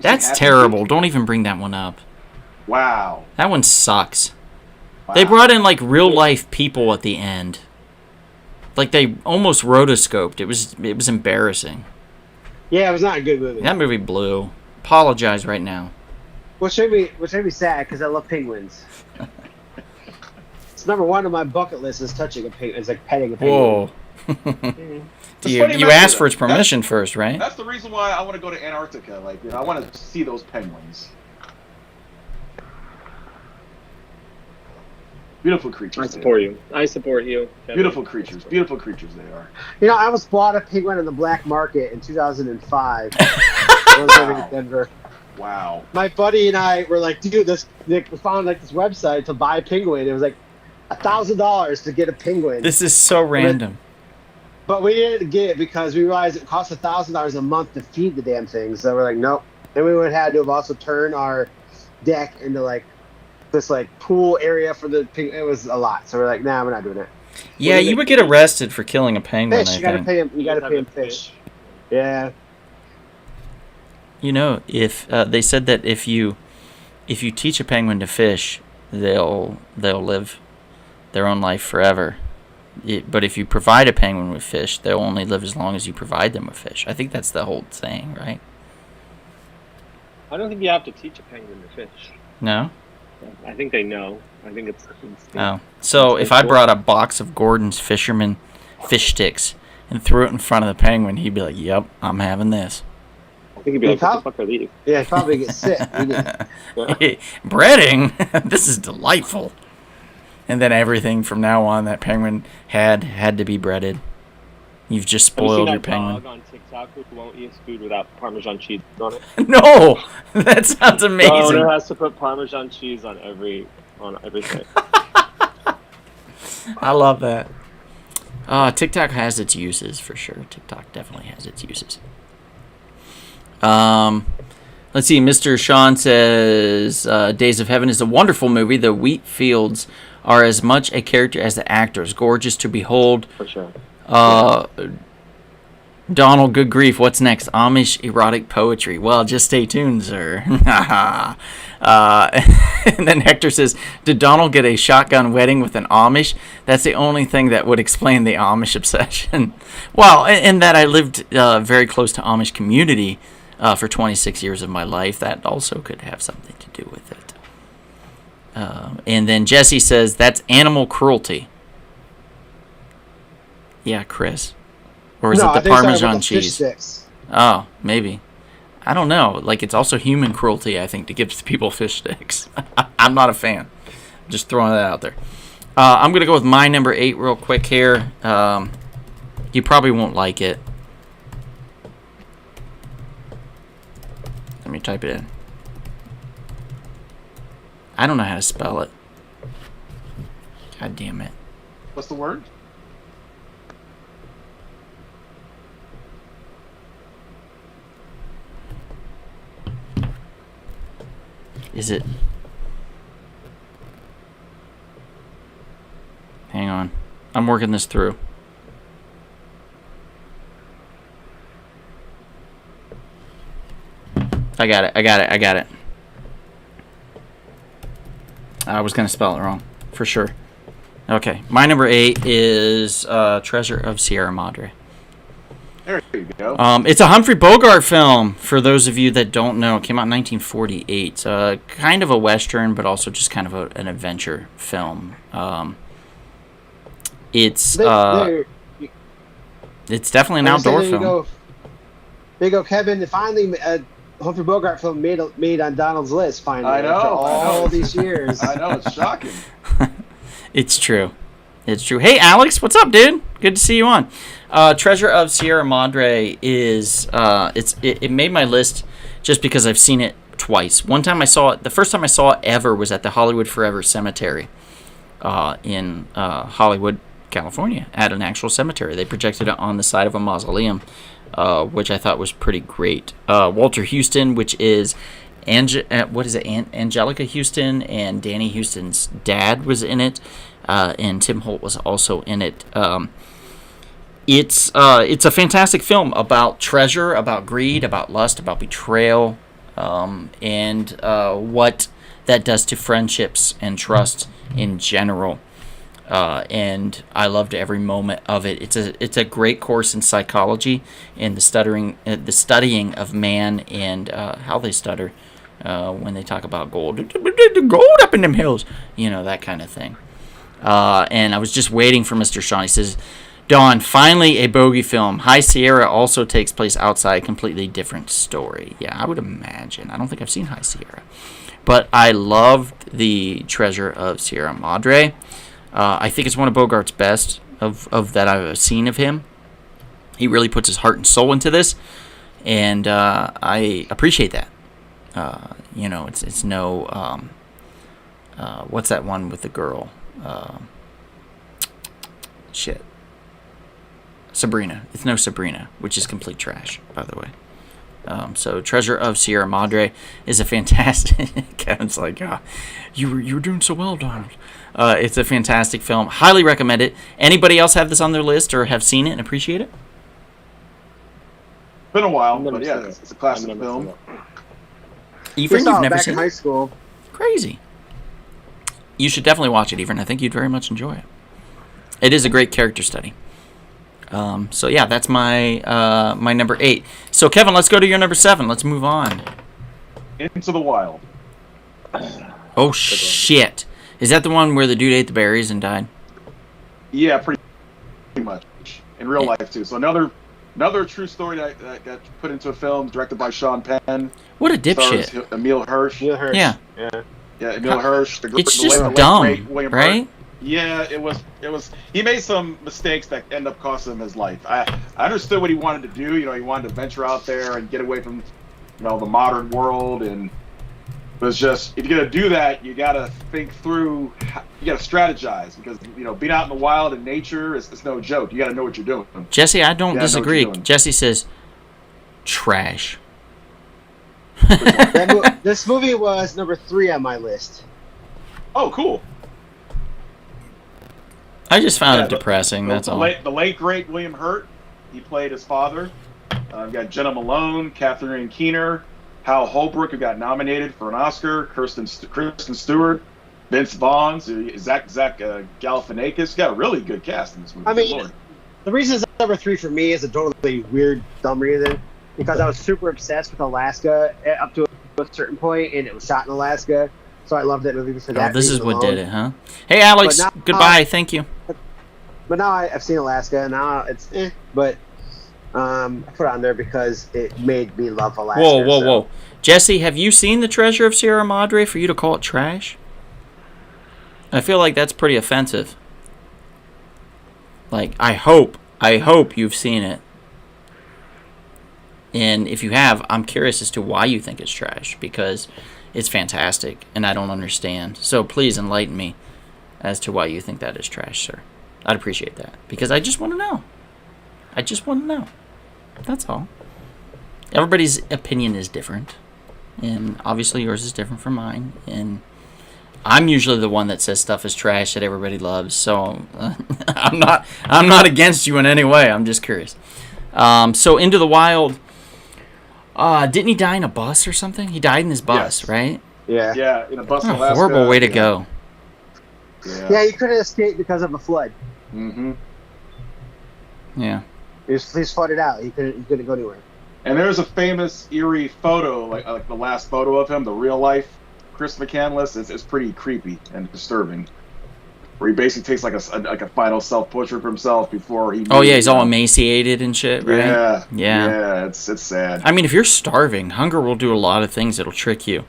That's terrible. Don't even bring that one up. Wow. That one sucks. Wow. They brought in like real life people at the end. Like they almost rotoscoped. It was embarrassing. Yeah, it was not a good movie. That movie blew. Apologize right now. Which made me sad because I love penguins. It's number 1 on my bucket list is touching a penguin. It's like petting a penguin. Whoa. You asked for its permission first, right? That's the reason why I want to go to Antarctica. Like, I want to see those penguins. Beautiful creatures. I support you. Kevin. Beautiful creatures. Beautiful creatures they are. I almost bought a penguin on the black market in 2005. I was living in Denver. Wow. My buddy and I were like, dude, we found like this website to buy a penguin. It was like, $1,000 to get a penguin. This is so random. But we didn't get it because we realized it cost $1,000 a month to feed the damn thing. So we're like, nope. And we would have had to have also turned our deck into like this like pool area for the penguin. It was a lot. So we're like, nah, we're not doing it. Yeah, you would get arrested for killing a penguin. Fish, I you gotta think. pay him. You gotta pay him fish. Yeah. You know, if they said that if you teach a penguin to fish, they'll live their own life forever. But if you provide a penguin with fish, they'll only live as long as you provide them with fish. I think that's the whole saying, right? I don't think you have to teach a penguin to fish. No? I think they know. I think it's Oh. So if I brought a box of Gordon's Fisherman fish sticks and threw it in front of the penguin, he'd be like, yep, I'm having this. I think he'd be like, what the fuck are these? Yeah, he'd probably get sick. Breading? This is delightful. And then everything from now on that penguin had to be breaded. You've just spoiled your penguin. Dog on TikTok who won't eat his food without Parmesan cheese on it. No! That sounds amazing. The owner has to put Parmesan cheese on everything. I love that. TikTok has its uses for sure. TikTok definitely has its uses. Let's see. Mr. Sean says, Days of Heaven is a wonderful movie. The wheat fields are as much a character as the actors. Gorgeous to behold. For sure. Donald, good grief. What's next? Amish erotic poetry. Well, just stay tuned, sir. And then Hector says, did Donald get a shotgun wedding with an Amish? That's the only thing that would explain the Amish obsession. Well, and that I lived very close to Amish community for 26 years of my life. That also could have something to do with it. And then Jesse says, that's animal cruelty. Yeah, Chris. Or is it the Parmesan cheese? Sticks. Oh, maybe. I don't know. Like, it's also human cruelty, I think, to give people fish sticks. I'm not a fan. Just throwing that out there. I'm going to go with my number 8 real quick here. You probably won't like it. Let me type it in. I don't know how to spell it. God damn it. What's the word? Is it? Hang on. I'm working this through. I got it. I was going to spell it wrong, for sure. Okay. My number 8 is Treasure of Sierra Madre. There you go. It's a Humphrey Bogart film, for those of you that don't know. It came out in 1948. Kind of a Western, but also just kind of an adventure film. It's definitely an outdoor film. There you go, Kevin. Finally, a Humphrey Bogart film made on Donald's list, finally. I know. After all these years. I know, it's shocking. It's true. Hey, Alex, what's up, dude? Good to see you on. Treasure of Sierra Madre is it made my list just because I've seen it twice. One time I saw it. The first time I saw it ever was at the Hollywood Forever Cemetery in Hollywood, California, at an actual cemetery. They projected it on the side of a mausoleum, which I thought was pretty great. Walter Houston, which is Angelica Houston and Danny Houston's dad was in it, and Tim Holt was also in it. It's a fantastic film about treasure, about greed, about lust, about betrayal, and what that does to friendships and trust in general. And I loved every moment of it. It's a great course in psychology and the studying of man and how they stutter when they talk about gold. Gold up in them hills, that kind of thing. And I was just waiting for Mr. Sean. He says, Dawn, finally a bogey film. High Sierra also takes place outside, completely different story. Yeah, I would imagine. I don't think I've seen High Sierra. But I loved the Treasure of Sierra Madre. I think it's one of Bogart's best of that I've seen of him. He really puts his heart and soul into this, and I appreciate that. It's no what's that one with the girl? shit. Sabrina. It's no Sabrina, which is complete trash, by the way. So Treasure of Sierra Madre is a fantastic. Kevin's like, you were doing so well, Donald. It's a fantastic film. Highly recommend it. Anybody else have this on their list or have seen it and appreciate it? Been a while, I've never but yeah, seen it. it's a classic I've never film. seen it. We Ephraim, saw you've it never back seen in high it? school. Crazy. You should definitely watch it, Ephraim. I think you'd very much enjoy it. It is a great character study. So yeah, that's my my number 8. So Kevin, let's go to your number 7. Let's move on. Into the Wild. Oh shit! Is that the one where the dude ate the berries and died? Yeah, pretty much. In real life too. So another true story that got put into a film, directed by Sean Penn. What a Stars dipshit! Emil Hirsch. Neil Hirsch. Yeah. Yeah, Emil Hirsch. It's the just late dumb, great William right? Hurt. Yeah, it was. He made some mistakes that end up costing him his life. I understood what he wanted to do. You know, he wanted to venture out there and get away from, the modern world. And it was just, if you're gonna do that, you gotta think through. You gotta strategize because being out in the wild and nature is no joke. You gotta know what you're doing. Jesse, I don't Yeah, I know what disagree. you're doing. Jesse says, trash. This movie was number 3 on my list. Oh, cool. I just found Yeah, it depressing. That's the all. Late, the late great William Hurt. He played his father. We've got Jenna Malone, Catherine Keener, Hal Holbrook, who got nominated for an Oscar, Kristen Stewart, Vince Vaughn, Zach Galifianakis. Got a really good cast in this movie. I mean, Good Lord. the reason it's number 3 for me is a totally weird, dumb reason. Because I was super obsessed with Alaska up to a certain point, and it was shot in Alaska. So I loved that movie for that. Oh, this is reason what alone. did it, huh? Hey, Alex. But now- Goodbye. Thank you. But now I've seen Alaska, and now it's But I put it on there because it made me love Alaska. Whoa. Jesse, have you seen The Treasure of Sierra Madre for you to call it trash? I feel like that's pretty offensive. Like, I hope you've seen it. And if you have, I'm curious as to why you think it's trash, because it's fantastic, and I don't understand. So please enlighten me as to why you think that is trash, sir. I'd appreciate that, because I just want to know. That's all. Everybody's opinion is different, and obviously yours is different from mine, and I'm usually the one that says stuff is trash that everybody loves, so I'm not against you in any way. I'm just curious. So Into the Wild, didn't he die in a bus or something? He died in his bus, Yes. right? Yeah. Yeah, in a bus in What a Alaska. horrible way to go. Yeah, he couldn't escape because of a flood. Mm-hmm. Yeah. He was flooded out. He couldn't go anywhere. And there's a famous eerie photo, like the last photo of him, the real life Chris McCandless. It's pretty creepy and disturbing. Where he basically takes like a final self portrait of himself before he. Oh yeah, he's all emaciated and shit, right? Yeah. Yeah. Yeah, it's sad. I mean, if you're starving, hunger will do a lot of things that'll trick you.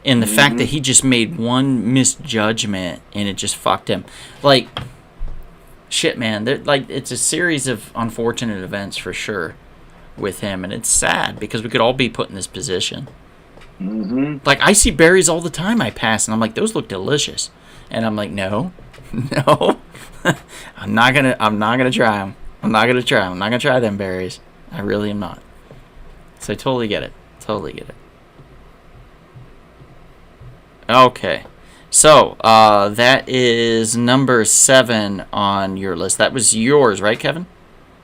And the fact that he just made one misjudgment and it just fucked him. Like, shit, man. It's a series of unfortunate events for sure with him. And it's sad because we could all be put in this position. Mm-hmm. Like, I see berries all the time I pass, and I'm like, those look delicious. And I'm like, no. I'm not gonna try them. I'm not gonna try them berries. I really am not. So I totally get it. Okay. So, that is number 7 on your list. That was yours, right, Kevin?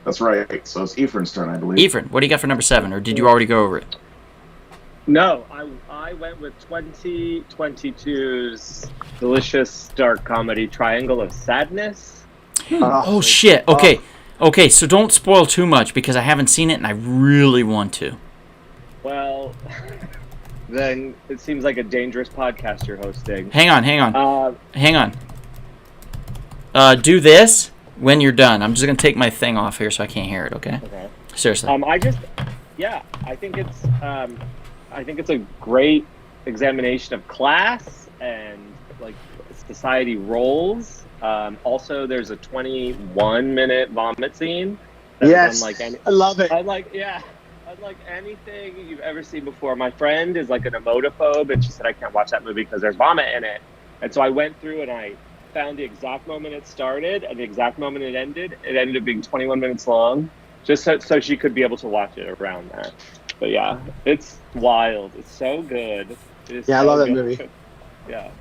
That's right. So it's Ephraim's turn, I believe. Ephraim, what do you got for number 7? Or did you already go over it? No, I went with 2022's delicious dark comedy Triangle of Sadness. Oh, shit. Okay, so don't spoil too much because I haven't seen it and I really want to. Well, then it seems like a dangerous podcast you're hosting. Hang on. Do this when you're done. I'm just going to take my thing off here so I can't hear it, okay? Okay. Seriously. I think it's a great examination of class and like society roles. Also, there's a 21-minute vomit scene. Yes, Unlike I love it. unlike anything you've ever seen before. My friend is like an emotophobe, and she said I can't watch that movie because there's vomit in it. And so I went through and I found the exact moment it started and the exact moment it ended. It ended up being 21 minutes long, just so she could be able to watch it around that. But yeah, it's wild. It's so good. It's Yeah, I so love that good. movie. Yeah.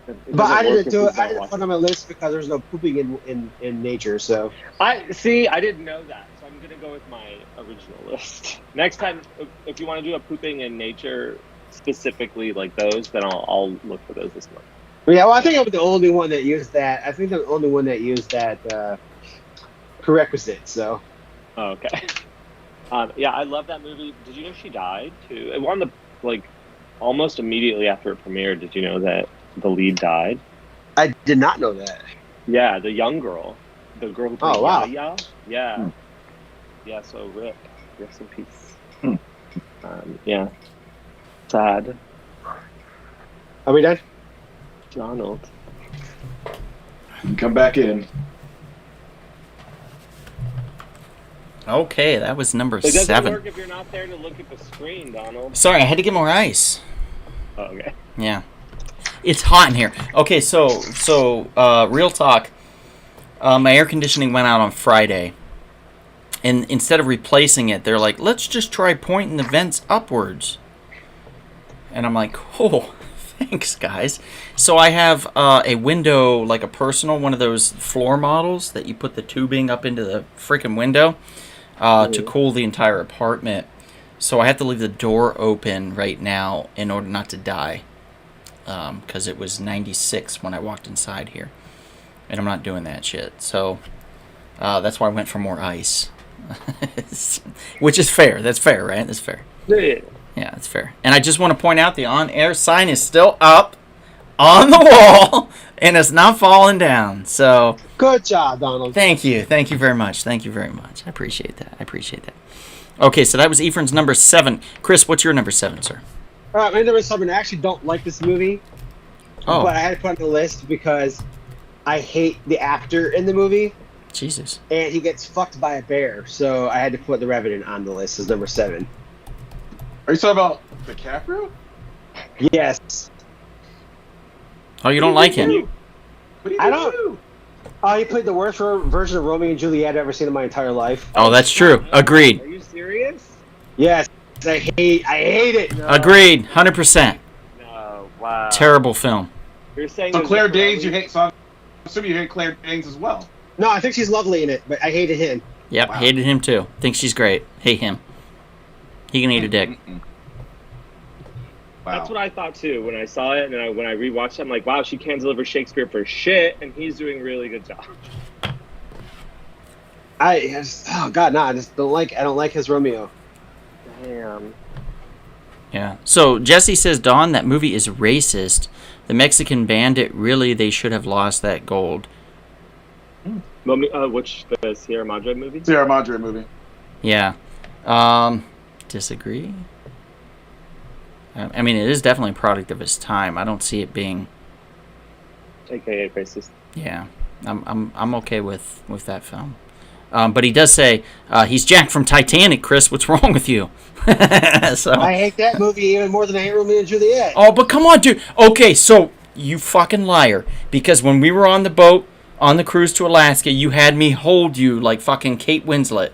It But I doesn't work didn't if do you it. I don't didn't watch put it on my list because there's no pooping in nature. So I didn't know that, so I'm gonna go with my original list. Next time, if you want to do a pooping in nature specifically like those, then I'll look for those this month. yeah, well, I think I'm the only one that used that. I think I'm the only one that used that prerequisite. So Oh, okay. Yeah, I love that movie. Did you know she died too? It won the almost immediately after it premiered. Did you know that the lead died? I did not know that. Yeah, the young girl, the girl who played Oh, wow. Yaya. Yeah, Hmm. yeah. So rip, rest in peace. Hmm. Yeah, sad. Are we done? Donald. Come back in. Okay, that was number It doesn't 7. work if you're not there to look at the screen, Donald. Sorry, I had to get more ice. Oh, okay. Yeah. It's hot in here. Okay, so real talk. My air conditioning went out on Friday. And instead of replacing it, they're like, let's just try pointing the vents upwards. And I'm like, oh, thanks, guys. So I have a window, like a personal, one of those floor models that you put the tubing up into the freaking window to cool the entire apartment. So I have to leave the door open right now in order not to die. Because it was 96 when I walked inside here. And I'm not doing that shit. So that's why I went for more ice. Which is fair. That's fair, right? That's fair. Yeah. Yeah, that's fair. And I just want to point out the on-air sign is still up on the wall. And it's not falling down. So Good job, Donald. thank you. Thank you very much. Thank you very much. I appreciate that. I appreciate that. Okay, so that was Ephraim's number 7. Chris, what's your number 7, sir? All right, my number 7. I actually don't like this movie, Oh, but I had to put it on the list because I hate the actor in the movie, Jesus. and he gets fucked by a bear. So I had to put The Revenant on the list as number 7. Are you talking about DiCaprio? Yes. Oh, you don't like him? What do you I don't- do? Oh, he played the worst version of Romeo and Juliet I've ever seen in my entire life. Oh, that's true. Agreed. Are you serious? Yes, I hate it. No. Agreed. 100%. No. Wow. Terrible film. You're saying So there's Claire a Danes, Ferrari- you hate. So I'm assuming you hate Claire Danes as well. No, I think she's lovely in it, but I hated him. Yep, Wow. hated him too. Think she's great. Hate him. He can eat a dick. Mm-mm. Wow. That's what I thought too when I saw it, and then when I rewatched it, I'm like, wow, she can't deliver Shakespeare for shit, and he's doing a really good job. Oh god, no, I don't like his Romeo. Damn. Yeah. So Jesse says, Dawn, that movie is racist. The Mexican bandit, really, they should have lost that gold. Which the Sierra Madre movie? Sierra Madre movie. Yeah. Disagree. I mean, it is definitely a product of its time. I don't see it being. AKA racist. Yeah. I'm okay with that film. But he does say he's Jack from Titanic. Chris, what's wrong with you? So. I hate that movie even more than I hate Romeo and Juliet. Oh, but come on, dude. Okay, so you fucking liar. Because when we were on the boat, on the cruise to Alaska, you had me hold you like fucking Kate Winslet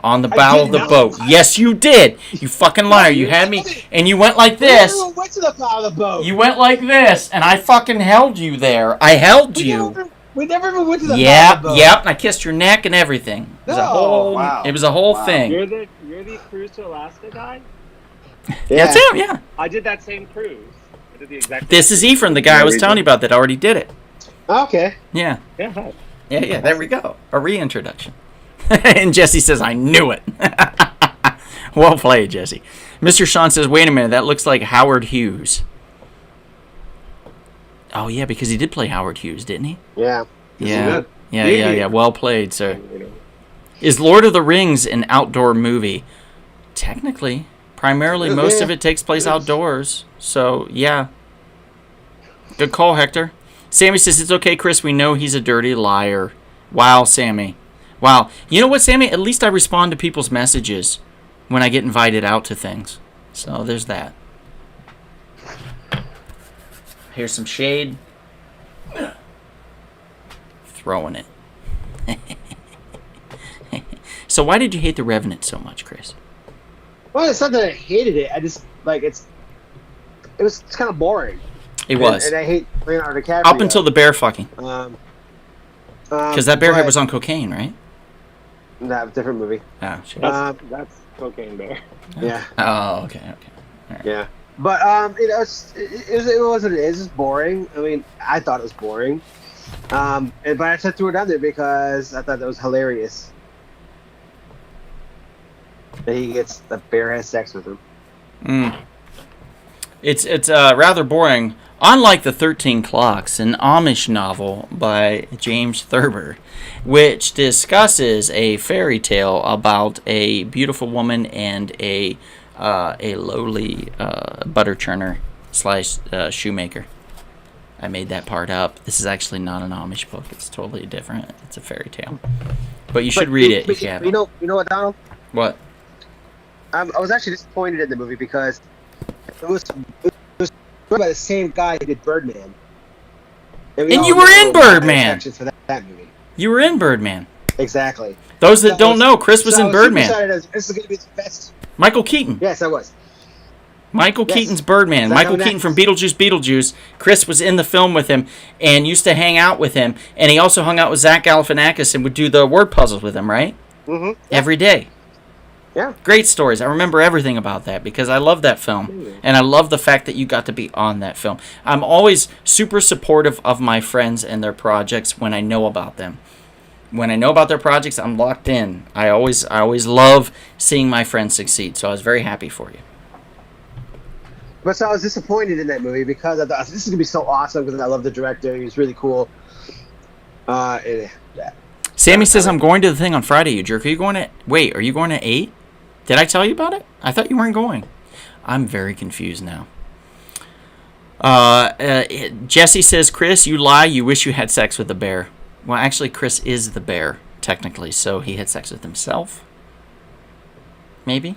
on the bow of the not. boat. Yes, you did. You fucking liar. You had me, and you went like this. We never went to the bow of the boat. You went like this, and I fucking held you there. I held you. We never even went to the bow Yep, of the boat. yep. And I kissed your neck and everything. It was a No. whole. Wow. It was a whole Wow. thing. You're the cruise to Alaska guy? That's him. Yeah. I did that same cruise. I did the exact. This is Ephraim, the guy I was telling you about that already did it. Okay. Yeah. Yeah. Hi. Yeah, there we go. A reintroduction. And Jesse says, I knew it. Well played, Jesse. Mr. Sean says, wait a minute, that looks like Howard Hughes. Oh, yeah, because he did play Howard Hughes, didn't he? Yeah. Yeah. did. Yeah. Well played, sir. You know. Is Lord of the Rings an outdoor movie? Technically. Primarily, most of it takes place outdoors. So, yeah. Good call, Hector. Sammy says, it's okay, Chris. We know he's a dirty liar. Wow, Sammy. Wow. You know what, Sammy? At least I respond to people's messages when I get invited out to things. So, there's that. Here's some shade. Throwing it. So why did you hate The Revenant so much, Chris? Well, it's not that I hated it. I just it's kind of boring. It was. And I hate Leonardo DiCaprio. Up until the bear fucking. Because that bear head was on cocaine, right? No, different movie. Oh, shit. That's Cocaine Bear. Yeah. Oh, okay. All right. Yeah. But it was what it is. It's boring. I mean, I thought it was boring. But I just threw it on there because I thought that was hilarious. That the bear has sex with him. It's rather boring. Unlike the 13 Clocks, an Amish novel by James Thurber, which discusses a fairy tale about a beautiful woman and a lowly butter churner / shoemaker. I made that part up. This is actually not an Amish book. It's totally different. It's a fairy tale. But you should read it if you haven't. You know what, Donald? What? I was actually disappointed in the movie because it was by the same guy who did Birdman. And you were in Birdman! For that movie. You were in Birdman. Exactly. Those that don't know, Chris was in Birdman. This is going to be the best. Michael Keaton. Yes, I was. Michael Keaton's Birdman. Michael Keaton from Beetlejuice. Chris was in the film with him and used to hang out with him. And he also hung out with Zach Galifianakis and would do the word puzzles with him, right? Mm-hmm. Yeah. Every day. Yeah. Great stories. I remember everything about that because I love that film. And I love the fact that you got to be on that film. I'm always super supportive of my friends and their projects when I know about them. When I know about their projects, I'm locked in. I always love seeing my friends succeed. So I was very happy for you. But so I was disappointed in that movie because I thought this is going to be so awesome because I love the director. He was really cool. Yeah. Sammy says, I'm going to the thing on Friday, you jerk. Are you going are you going at 8? Did I tell you about it? I thought you weren't going. I'm very confused now. Jesse says, Chris, you lie. You wish you had sex with the bear. Well, actually, Chris is the bear, technically, so he had sex with himself. Maybe?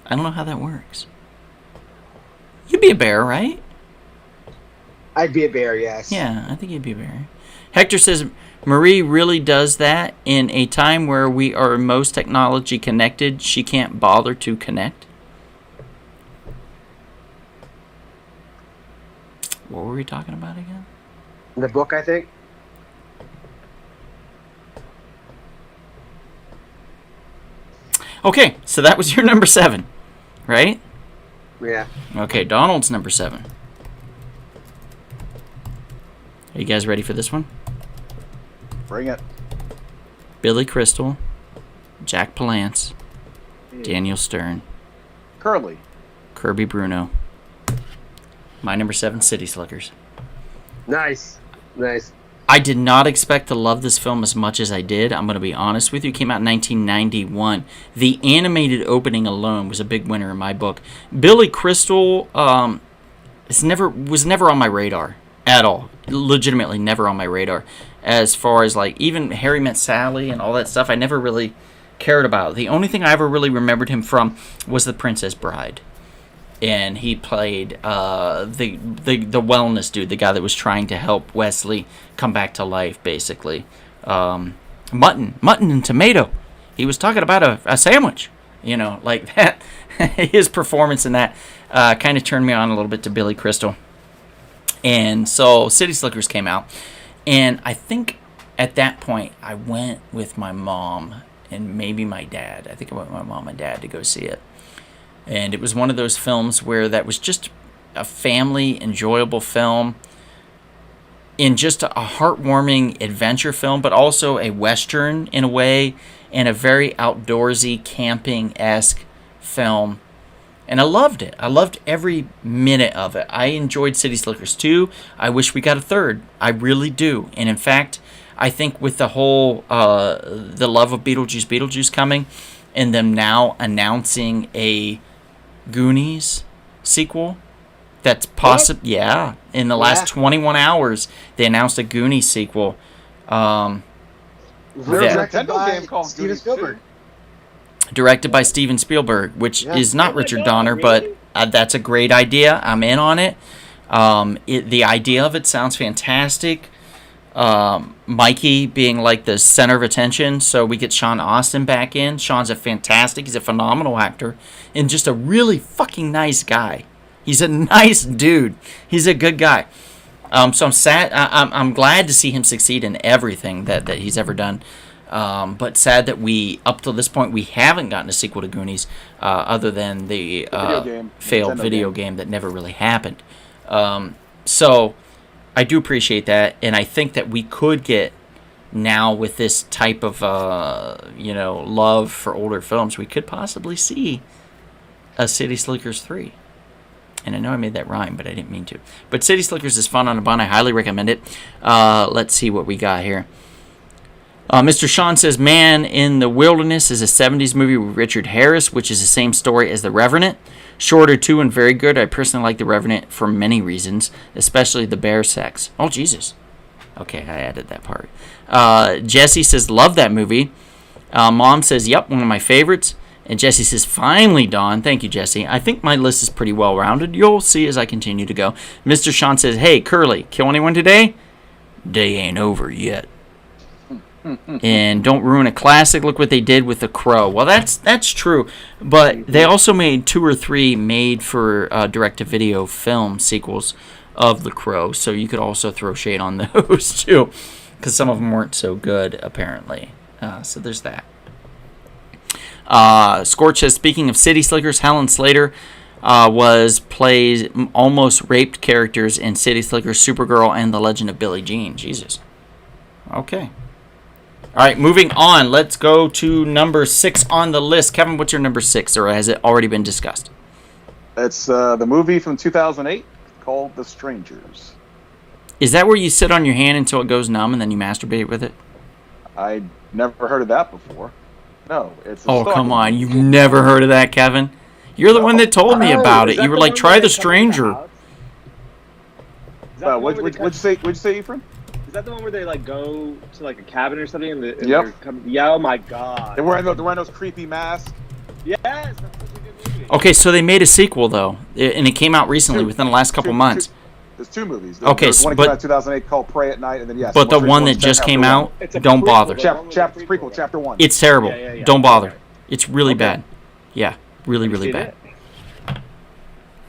I don't know how that works. You'd be a bear, right? I'd be a bear, yes. Yeah, I think you'd be a bear. Hector says, Marie really does that in a time where we are most technology connected. She can't bother to connect. What were we talking about again? The book, I think. Okay, so that was your number 7, right? Yeah. Okay, Donald's number 7. Are you guys ready for this one? Bring it. Billy Crystal, Jack Palance, Daniel Stern, Curly. Kirby Bruno. My number 7, City Slickers. Nice. I did not expect to love this film as much as I did. I'm going to be honest with you. It came out in 1991. The animated opening alone was a big winner in my book. Billy Crystal was never on my radar at all. Legitimately never on my radar. As far as like even Harry Met Sally and all that stuff, I never really cared about. The only thing I ever really remembered him from was The Princess Bride. And he played the wellness dude, the guy that was trying to help Wesley come back to life, basically. Mutton and tomato. He was talking about a sandwich, like that. His performance in that kind of turned me on a little bit to Billy Crystal. And so City Slickers came out. And I think at that point I went with my mom and maybe my dad. I think I went with my mom and dad to go see it. And it was one of those films where that was just a family enjoyable film in just a heartwarming adventure film, but also a Western in a way, and a very outdoorsy, camping-esque film. And I loved it. I loved every minute of it. I enjoyed City Slickers 2. I wish we got a third. I really do. And in fact, I think with the whole, the love of Beetlejuice coming, and them now announcing a Goonies sequel that's possible. Yeah, in the last 21 hours they announced a Goonies sequel. There's a Nintendo game called Steven Goonies Spielberg. Directed by Steven Spielberg, which is not Richard Donner, but that's a great idea. I'm in on it. The idea of it sounds fantastic. Mikey being like the center of attention, so we get Sean Austin back in. Sean's he's a phenomenal actor, and just a really fucking nice guy. He's a nice dude. He's a good guy. So I'm sad. I'm glad to see him succeed in everything that he's ever done. But sad that up till this point we haven't gotten a sequel to Goonies, other than the failed video game that never really happened. So I do appreciate that, and I think that we could get now with this type of love for older films, we could possibly see a City Slickers 3. And I know I made that rhyme, but I didn't mean to. But City Slickers is fun on a bun. I highly recommend it. Let's see what we got here. Mr. Sean says, Man in the Wilderness is a 70s movie with Richard Harris, which is the same story as The Revenant. Shorter, too, and very good. I personally like The Revenant for many reasons, especially the bear sex. Oh, Jesus. Okay, I added that part. Jesse says, love that movie. Mom says, yep, one of my favorites. And Jesse says, finally, Dawn. Thank you, Jesse. I think my list is pretty well-rounded. You'll see as I continue to go. Mr. Sean says, hey, Curly, kill anyone today? Day ain't over yet. And don't ruin a classic. Look what they did with The Crow. Well, that's true. But they also made 2 or 3 made-for direct-to-video film sequels of The Crow. So you could also throw shade on those, too. Because some of them weren't so good, apparently. So there's that. Scorch says, speaking of City Slickers, Helen Slater plays almost raped characters in City Slickers, Supergirl, and The Legend of Billie Jean. Jesus. Okay. All right, moving on. Let's go to number 6 on the list. Kevin, what's your number 6, or has it already been discussed? It's the movie from 2008 called The Strangers. Is that where you sit on your hand until it goes numb and then you masturbate with it? I never heard of that before. No, it's. Oh, come on. You've never heard of that, Kevin? You're the one that told me about it. You were like, try The Stranger. What'd you say, Ephraim? Is that the one where they like go to like a cabin or something? And yep. Yeah. Oh my God. They're wearing those creepy masks. Yes, that's such a good movie. Okay, so they made a sequel though, and it came out recently within the last couple months. There's 2 movies. Okay, there's one that came out in 2008 called Pray at Night, and then yes. But the one that just came out, don't bother. Prequel, chapter 1. It's terrible. Yeah. Don't bother. It's really bad. Yeah, really bad.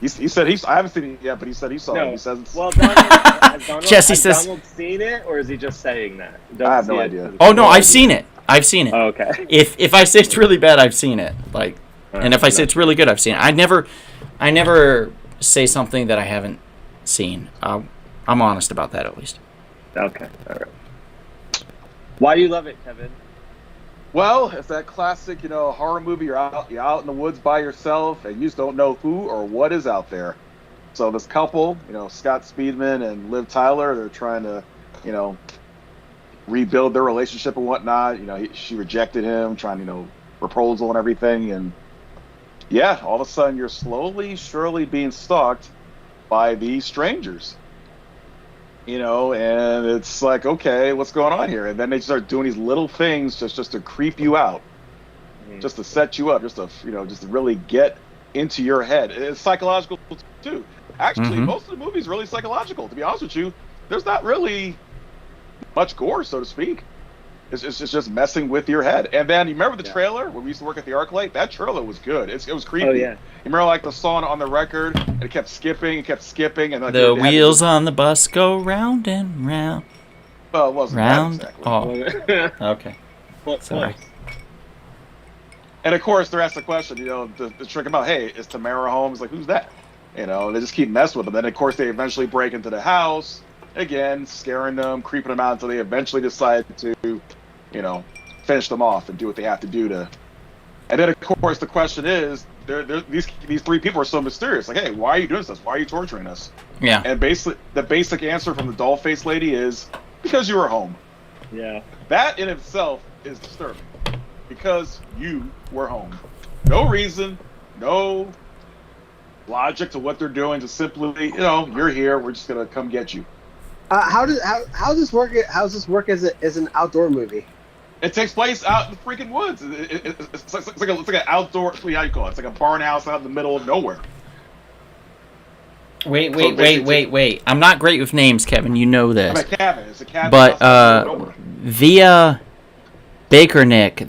He said I haven't seen it yet, but he said he saw it. He says it's... Well, has Jesse says, Donald seen it, or is he just saying that? I have no idea. Oh no, I've seen it. Oh, okay. If I say it's really bad, I've seen it. Like, and if I say it's really good, I've seen it. I never say something that I haven't seen. I'm honest about that, at least. Okay. All right. Why do you love it, Kevin? Well, it's that classic, horror movie. You're out in the woods by yourself, and you just don't know who or what is out there. So this couple, Scott Speedman and Liv Tyler, they're trying to, rebuild their relationship and whatnot. She rejected him, trying, proposal and everything, and yeah, all of a sudden you're slowly, surely being stalked by these strangers. And it's like, okay, what's going on here? And then they start doing these little things just to creep you out, just to set you up, just to really get into your head. It's psychological too. Actually, most of the movie is really psychological. To be honest with you, there's not really much gore, so to speak. It's just messing with your head. And then you remember the trailer when we used to work at the ArcLight? That trailer was good. It was creepy. Oh yeah. You remember like the song on the record, and it kept skipping, and like, the wheels on the bus go round and round. Well, it wasn't round. That exactly. Oh, okay. Sorry. And of course, they're asked the question, to trick them out. Hey, is Tamara home? It's like, who's that? They just keep messing with them. Then of course they eventually break into the house again, scaring them, creeping them out until they eventually decide to, finish them off and do what they have to do to. And then of course the question is, these 3 people are so mysterious. Like, hey, why are you doing this? Why are you torturing us? Yeah. And basically, the basic answer from the doll-faced lady is because you were home. Yeah. That in itself is disturbing. Because you were home. No reason, no logic to what they're doing. Just simply, you're here. We're just gonna come get you. How does this work? How does this work as an outdoor movie? It takes place out in the freaking woods. It's like an outdoor. How you call it? It's like a barn house out in the middle of nowhere. Wait. I'm not great with names, Kevin. You know I'm this. a cabin. It's a cabin. But Don't worry. Via Bakernick.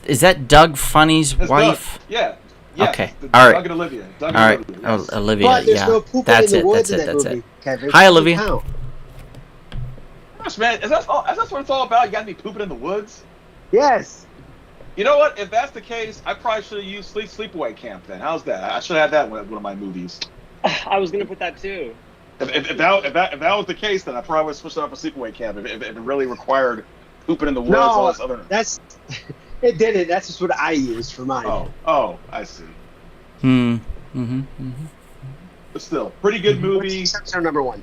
Is that Doug Funny's It's wife? Doug. Yeah. Yes, Okay. the- All right. Doug and Olivia. Doug All and right. Olivia, yes. Olivia. But there's Yeah. no pooping That's in it. the woods That's in it. that That's movie, it. Kevin. Hi, It doesn't Olivia. count. Gosh, man, is that what it's all about? You got me pooping in the woods? Yes. You know what? If that's the case, I probably should have used Sleepaway Camp then. How's that? I should have had that in one of my movies. I was gonna put that too. If that was the case, then I probably would switch it up for Sleepaway Camp. If it really required pooping in the woods, all No, this other. that's it didn't. That's just what I used for mine. Oh, I see. But still, pretty good movie. Except our number one.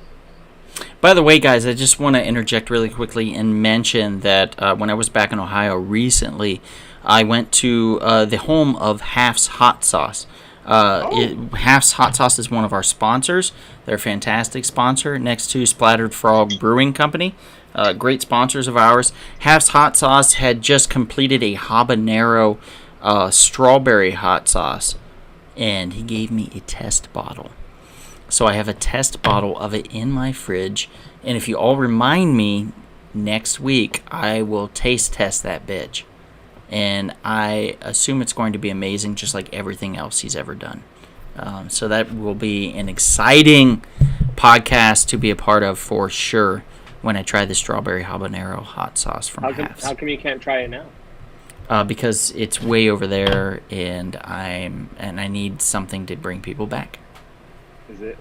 By the way, guys, I just want to interject really quickly and mention that when I was back in Ohio recently, I went to the home of Half's Hot Sauce. Half's Hot Sauce is one of our sponsors. They're a fantastic sponsor next to Splattered Frog Brewing Company. Great sponsors of ours. Half's Hot Sauce had just completed a habanero strawberry hot sauce, and he gave me a test bottle. So I have a test bottle of it in my fridge, and if you all remind me, next week I will taste test that bitch. And I assume it's going to be amazing, just like everything else he's ever done. So that will be an exciting podcast to be a part of for sure when I try the strawberry habanero hot sauce from Half's. How come you can't try it now? Because it's way over there, and I need something to bring people back.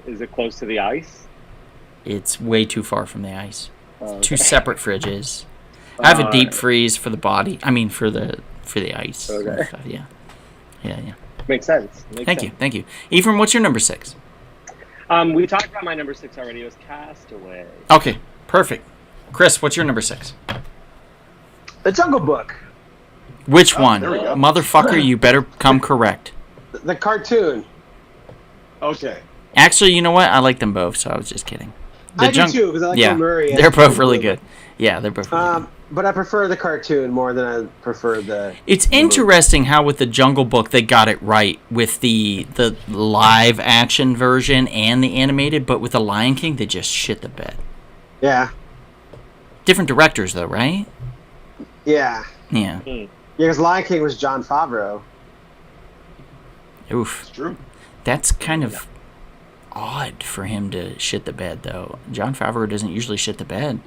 Is it close to the ice? It's way too far from the ice. Okay. Two separate fridges. I have a deep freeze for the body. I mean, for the ice. And Okay. stuff. Yeah. Makes sense. Thank you. Ephraim, what's your number 6? We talked about my number 6 already. It was Castaway. Okay, perfect. Chris, what's your number 6? The Jungle Book, Which one? there we go. Motherfucker, you better come correct. the cartoon. Okay. Actually, you know what? I like them both, so I was just kidding. I do too, because I like yeah, Bill Murray. they're both really good. Yeah, they're both really good. But I prefer the cartoon more than I prefer the. It's interesting how with the Jungle Book they got it right with the live action version and the animated, but with the Lion King they just shit the bed. Yeah. Different directors though, right? Yeah. Yeah. Yeah, because Lion King was Jon Favreau. Oof. It's true. That's kind of odd for him to shit the bed though. Jon Favreau doesn't usually shit the bed.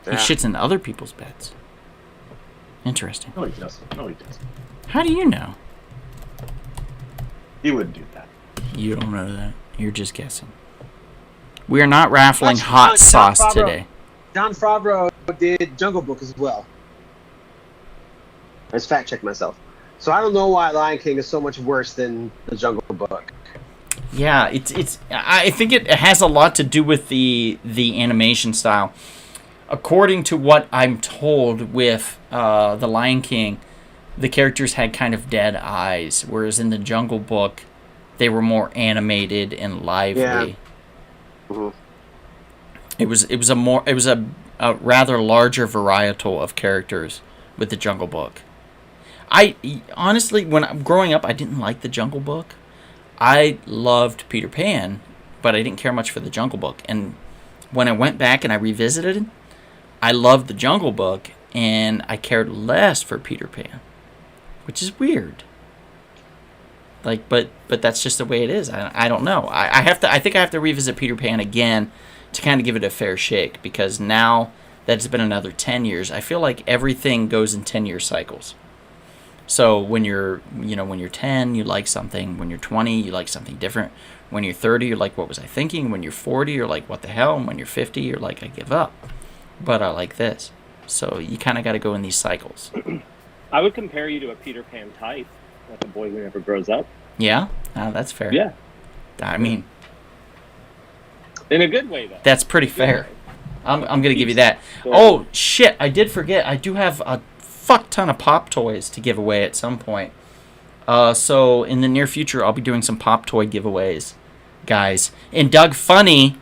He Yeah. shits in other people's beds. Interesting. No, he doesn't. No, he doesn't. How do you know? He wouldn't do that. You don't know that. You're just guessing. We are not raffling Actually, hot Jon sauce Favreau- today. Jon Favreau did Jungle Book as well. I just fact checked myself. So I don't know why Lion King is so much worse than the Jungle Book. Yeah, it's. I think it has a lot to do with the animation style. According to what I'm told, with the Lion King, the characters had kind of dead eyes, whereas in the Jungle Book, they were more animated and lively. Yeah. Mhm. It was a rather larger varietal of characters with the Jungle Book. I honestly, when growing up, I didn't like the Jungle Book. I loved Peter Pan, but I didn't care much for the Jungle Book. And when I went back and I revisited it, I loved the Jungle Book, and I cared less for Peter Pan, which is weird. Like, but that's just the way it is. I don't know. I think I have to revisit Peter Pan again to kind of give it a fair shake, because now that it's been another 10 years, I feel like everything goes in 10-year cycles. So when you're 10, you like something. When you're 20, you like something different. When you're 30, you're like, what was I thinking? When you're 40, you're like, what the hell? And when you're 50, you're like, I give up. But I like this. So you kind of got to go in these cycles. I would compare you to a Peter Pan type, like a boy who never grows up. Yeah? That's fair. Yeah. I mean, In a good way, though. that's pretty fair. I'm going to give you that. So- Oh, shit. I did forget. I do have a fuck ton of Pop toys to give away at some point. So in the near future, I'll be doing some Pop toy giveaways, guys. And Doug Funny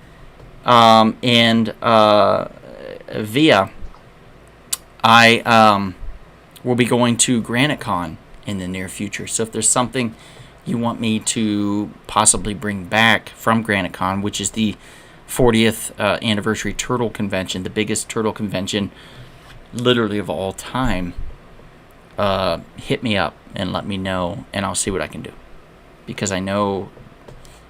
and Via, I will be going to GraniteCon in the near future. So if there's something you want me to possibly bring back from GraniteCon, which is the 40th anniversary turtle convention, the biggest turtle convention literally of all time, hit me up and let me know, and I'll see what I can do. Because I know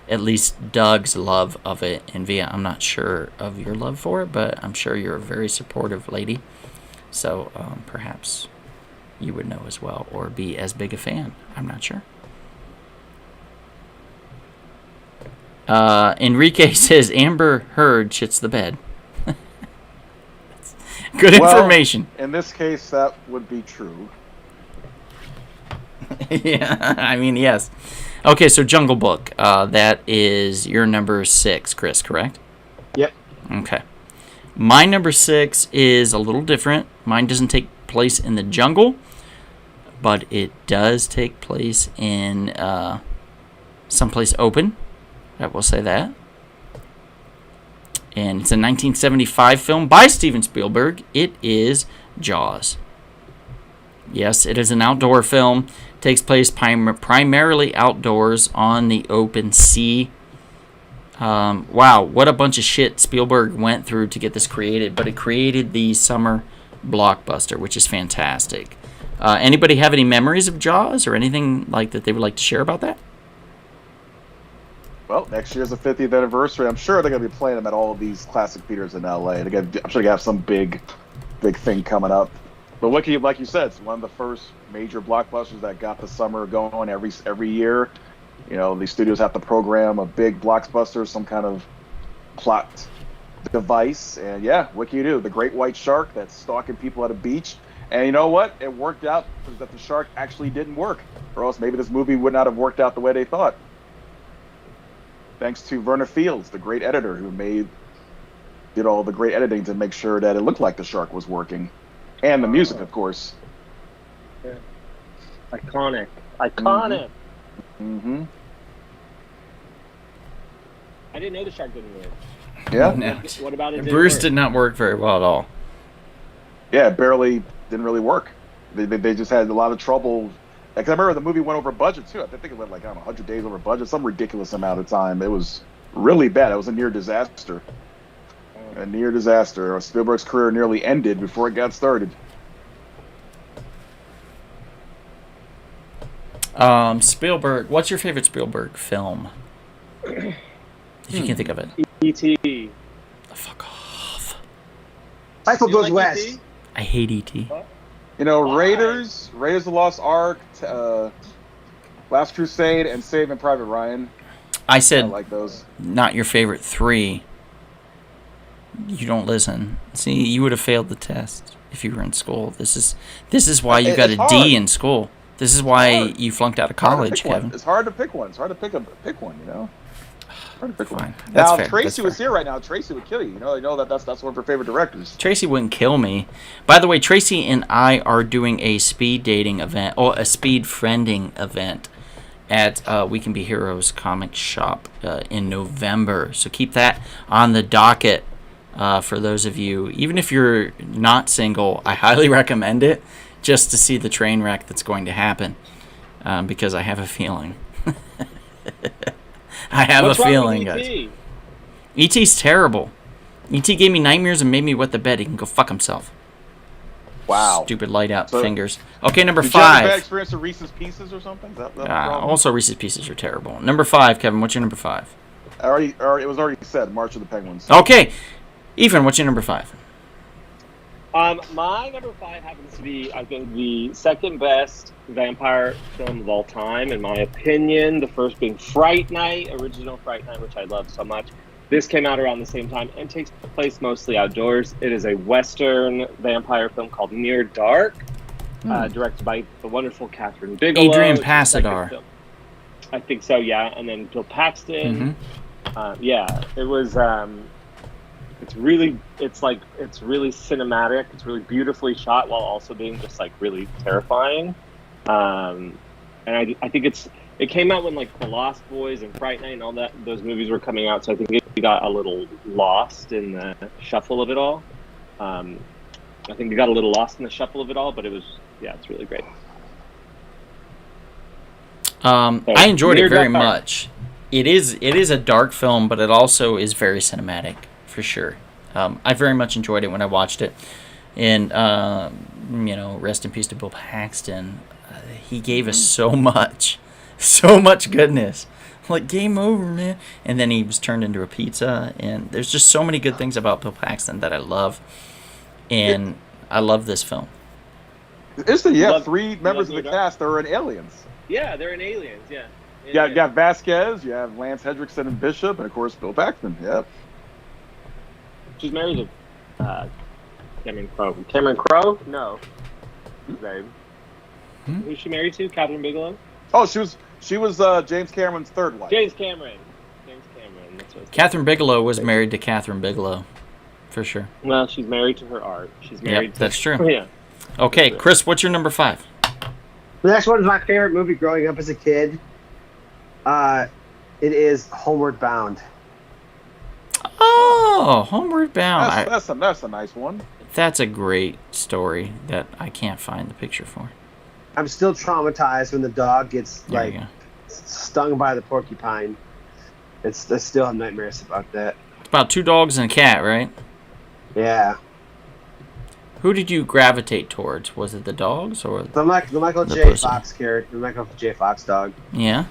at least Doug's love of it, and Via, I'm not sure of your love for it, but I'm sure you're a very supportive lady. So perhaps you would know as well, or be as big a fan. I'm not sure. Enrique says Amber Heard shits the bed. Good information. In this case, that would be true. Yeah, I mean, yes. Okay, so Jungle Book. That is your number 6, Chris, correct? Yep. Okay. My number 6 is a little different. Mine doesn't take place in the jungle, but it does take place in someplace open. I will say that. And it's a 1975 film by Steven Spielberg. It is Jaws. Yes, it is an outdoor film. It takes place primarily outdoors on the open sea. Wow, what a bunch of shit Spielberg went through to get this created. But it created the summer blockbuster, which is fantastic. Anybody have any memories of Jaws or anything like that they would like to share about that? Well, next year's the 50th anniversary. I'm sure they're going to be playing them at all of these classic theaters in LA. I'm sure they're going to have some big thing coming up. But like you said, it's one of the first major blockbusters that got the summer going every year. You know, these studios have to program a big blockbuster, some kind of plot device. And yeah, what can you do? The great white shark that's stalking people at a beach. And you know what? It worked out that the shark actually didn't work. Or else maybe this movie would not have worked out the way they thought. Thanks to Verna Fields, the great editor who did all the great editing to make sure that it looked like the shark was working. And the music, of course. Yeah. Iconic. Mm-hmm. I didn't know the shark didn't work. Yeah. No. What about it? Bruce did not work very well at all. Yeah, it didn't really work. They just had a lot of trouble. Because I remember the movie went over budget, too. I think it went 100 days over budget, some ridiculous amount of time. It was really bad. It was a near disaster. Spielberg's career nearly ended before it got started. Spielberg, what's your favorite Spielberg film? If you can think of it. E.T. Fuck off. Rifle You Goes like West. E.T.? I hate E.T. You know, Why? Raiders of the Lost Ark, Last Crusade, and Saving Private Ryan. I I said like those. not your favorite 3. You don't listen. See, you would have failed the test if you were in school. This is why you got It's a D hard. in school. This is why hard. you flunked out of Hard to college, pick one. Kevin. It's hard to pick one. It's hard to pick one, you know? Hard to pick Fine. one. That's Now, fair. if Tracy That's was fair. here right now, Tracy would kill you. You know that's one of her favorite directors. Tracy wouldn't kill me. By the way, Tracy and I are doing a speed dating event, or a speed friending event at We Can Be Heroes comic shop in November. So keep that on the docket for those of you. Even if you're not single, I highly recommend it just to see the train wreck that's going to happen because I have a feeling. I have What's a wrong feeling, with guys. E.T.? E.T.'s terrible. E.T. gave me nightmares and made me wet the bed. He can go fuck himself. Wow. Stupid light out So- fingers. Okay, number Did you have a bad 5. experience with Reese's Pieces or something? Is that the problem? Also, Reese's Pieces are terrible. Number 5, Kevin. What's your number 5? It was already said, March of the Penguins. Okay, Ethan. What's your number 5? My number 5 happens to be, I think, the second best vampire film of all time, in my opinion. The first being Fright Night, original Fright Night, which I love so much. This came out around the same time and takes place mostly outdoors. It is a Western vampire film called Near Dark, directed by the wonderful Catherine Bigelow. Adrian It's the second Pasadar. film. I think so, yeah. And then Bill Paxton. Yeah, it was. It's really cinematic. It's really beautifully shot while also being just really terrifying. And I think it came out when The Lost Boys and Fright Night and all those movies were coming out. So I think it got a little lost in the shuffle of it all. I think it got a little lost in the shuffle of it all, but it's really great. I enjoyed it Near very dark. much. It is a dark film, but it also is very cinematic for sure. I very much enjoyed it when I watched it, and rest in peace to Bill Paxton. He gave us so much goodness. Like, game over, man. And then he was turned into a pizza, and there's just so many good things about Bill Paxton that I love, and I love this film. It's three members of Near the Dark. cast that are in Aliens. Yeah, they're in Aliens. Yeah. You got Vasquez, you have Lance Hendrickson and Bishop, and of course Bill Paxton. Yep. She's married to Cameron Crowe. Cameron Crowe? No. Who's babe? Who's she married to? Catherine Bigelow? Oh, she was James Cameron's third wife. James Cameron. That's what it's Catherine Bigelow was married to Catherine Bigelow, for sure. Well, she's married to her art. She's married Yep, to... that's true. Yeah. Okay, Chris, what's your number 5? The next one is my favorite movie growing up as a kid. It is Homeward Bound. Oh, Homeward Bound. That's a nice one. That's a great story that I can't find the picture for. I'm still traumatized when the dog gets There you go. stung by the porcupine. I still have nightmares about that. It's about 2 dogs and a cat, right? Yeah. Who did you gravitate towards? Was it the dogs or The Michael The J. person. Fox character, the Michael J. Fox dog. yeah?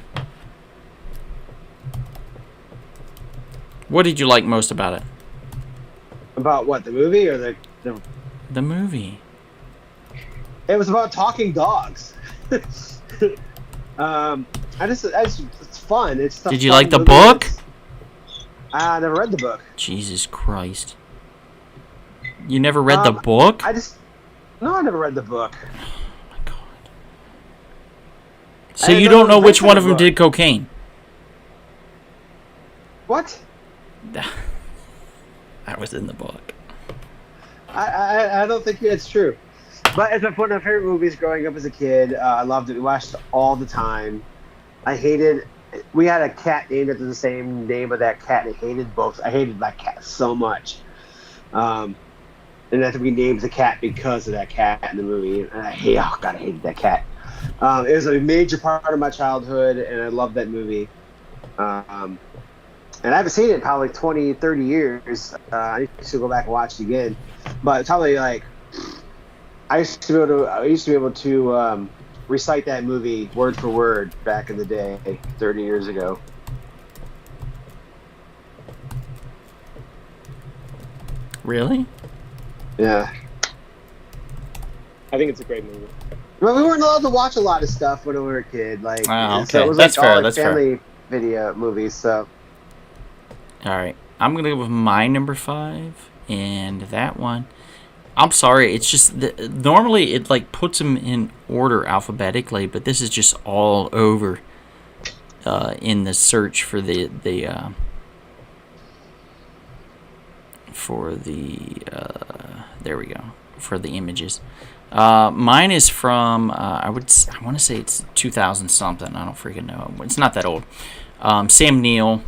What did you like most about it? About what, the movie or the The movie. It was about talking dogs. It's fun. It's a Did you fun like the movie. book? I never read the book. Jesus Christ. You never read the Um, book? No, I never read the book. Oh my God. So didn't you know don't it know was which based on one the of them book. did cocaine? What? That was in the book. I don't think that's true. But it's one of my favorite movies growing up as a kid. I loved it. We watched it all the time. We had a cat named after the same name of that cat. And I hated that cat so much. And I think we named the cat because of that cat in the movie. And I hated that cat. It was a major part of my childhood, and I loved that movie. And I haven't seen it in probably 20, 30 years. I need to go back and watch it again. But probably I used to be able to recite that movie word for word back in the day, 30 years ago. Really? Yeah. I think it's a great movie. Well, we weren't allowed to watch a lot of stuff when we were a kid. Oh, So okay. it was That's all fair, that's fair. family video movies. So All right. I'm going to go with my number 5. And that one. I'm sorry. It's just normally it puts them in order alphabetically, but this is just all over in the search for the there we go, for the images. Mine is from I want to say it's 2000 something. I don't freaking know. It's not that old. Sam Neill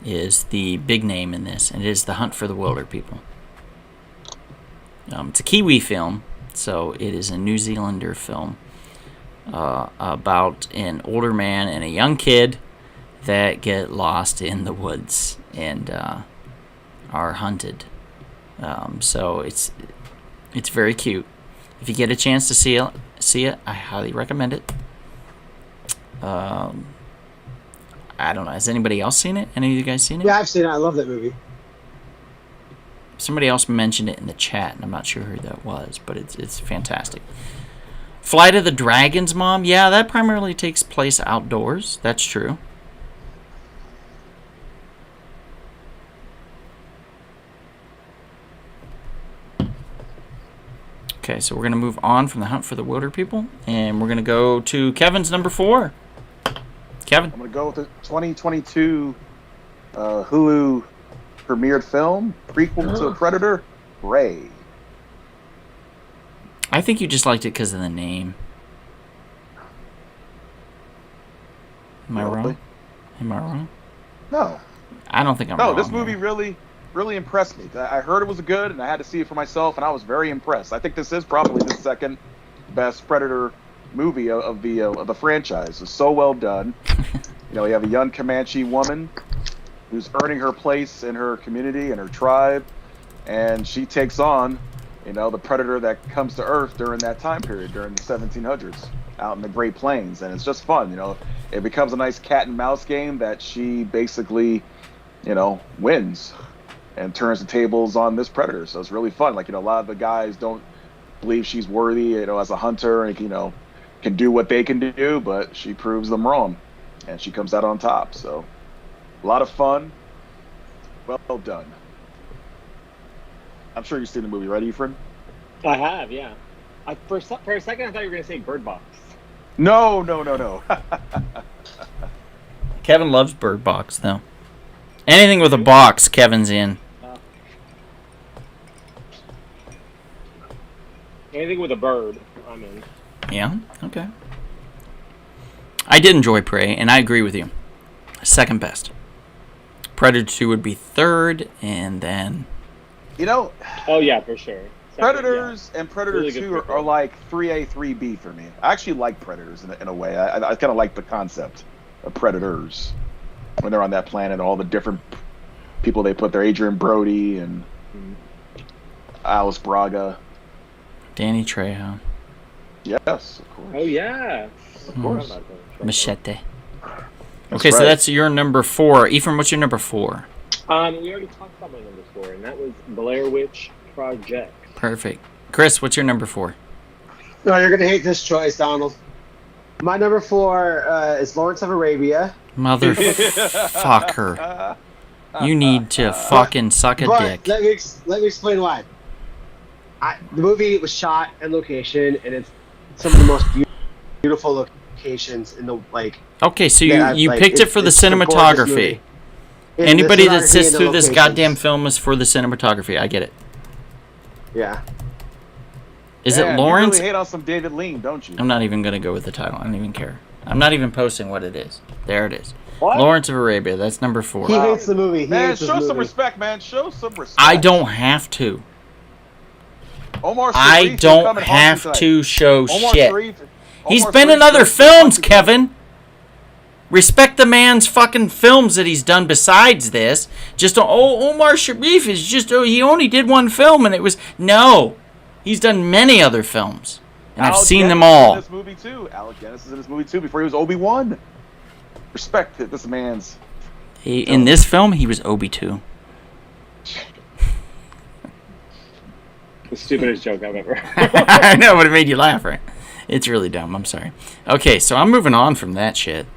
is the big name in this, and it is The Hunt for the Wilder People. It's a Kiwi film, so it is a New Zealander film about an older man and a young kid that get lost in the woods and are hunted. So it's very cute. If you get a chance to see it, I highly recommend it. I don't know. Has anybody else seen it? Any of you guys seen it? yeah, I've seen it. I love that movie. Somebody else mentioned it in the chat, and I'm not sure who that was, but it's fantastic. Flight of the Dragons, Mom? Yeah, that primarily takes place outdoors. That's true. Okay, so we're going to move on from The Hunt for the Wilder People, and we're going to go to Kevin's number 4. Kevin? I'm going to go with the 2022 Hulu premiered film, prequel to Predator, Prey. I think you just liked it because of the name. Am I wrong? Am I wrong? No. I don't think I'm wrong. No, this movie really impressed me. I heard it was good, and I had to see it for myself, and I was very impressed. I think this is probably the second best Predator movie of the franchise. It's so well done. You know, you have a young Comanche woman who's earning her place in her community and her tribe, and she takes on, you know, the predator that comes to Earth during that time period, during the 1700s, out in the Great Plains, and it's just fun. You know, it becomes a nice cat and mouse game that she basically, you know, wins and turns the tables on this predator. So it's really fun. Like, you know, a lot of the guys don't believe she's worthy, you know, as a hunter, and, you know, can do what they can do, but she proves them wrong, and she comes out on top. So a lot of fun. Well done. I'm sure you've seen the movie, right, Ephraim? I have, yeah. For a second, I thought you were going to say Bird Box. No. Kevin loves Bird Box, though. Anything with a box, Kevin's in. Anything with a bird, I'm in. Yeah, okay. I did enjoy Prey, and I agree with you. Second best. Predator 2 would be third, and then... You know, Oh, yeah, for sure. Predators and Predator Really good 2 prequel. are like 3A, 3B for me. I actually like Predators in a way. I kind of like the concept of Predators when they're on that planet, all the different people they put there, Adrian Brody and Alice Braga. Danny Trejo. Yes, of course. Oh, yeah. Of course. Machete. That's Okay, so right. that's your number 4. Ephraim, what's your number 4? We already talked about my number 4, and that was Blair Witch Project. Perfect. Chris, what's your number 4? No, you're gonna hate this choice, Donald. My number 4 is Lawrence of Arabia. Motherfucker. You need to fucking suck a But dick. let me explain why. The movie was shot in location, and it's some of the most beautiful locations in the Okay, so Yeah, you like, picked it for the it's a gorgeous cinematography. movie. in Anybody the that cinematography sits and the through this locations. goddamn film is for the cinematography. I get it. Yeah. Is Yeah, it Lawrence? You really hate on some David Lean, don't you? I'm not even going to go with the title. I don't even care. I'm not even posting what it is. There it is. What? Lawrence of Arabia. That's number 4. He hates the movie. He Man, hates this show some movie. respect, man. Show some respect. I don't have to. Omar I Sharif is don't coming home have tonight. to show Omar shit. He's Omar been in Sharif other is coming films, tonight. Kevin. Respect the man's fucking films that he's done besides this. Just, Omar Sharif is just, he only did one film and it was, no. He's done many other films. And I've Alec seen them Guinness is all. in this movie too. Alec Guinness is in this movie too before he was Obi-Wan. Respect this man's. In this film, he was Obi too. The stupidest joke I've ever I know, but it made you laugh, right? It's really dumb. I'm sorry. Okay, so I'm moving on from that shit.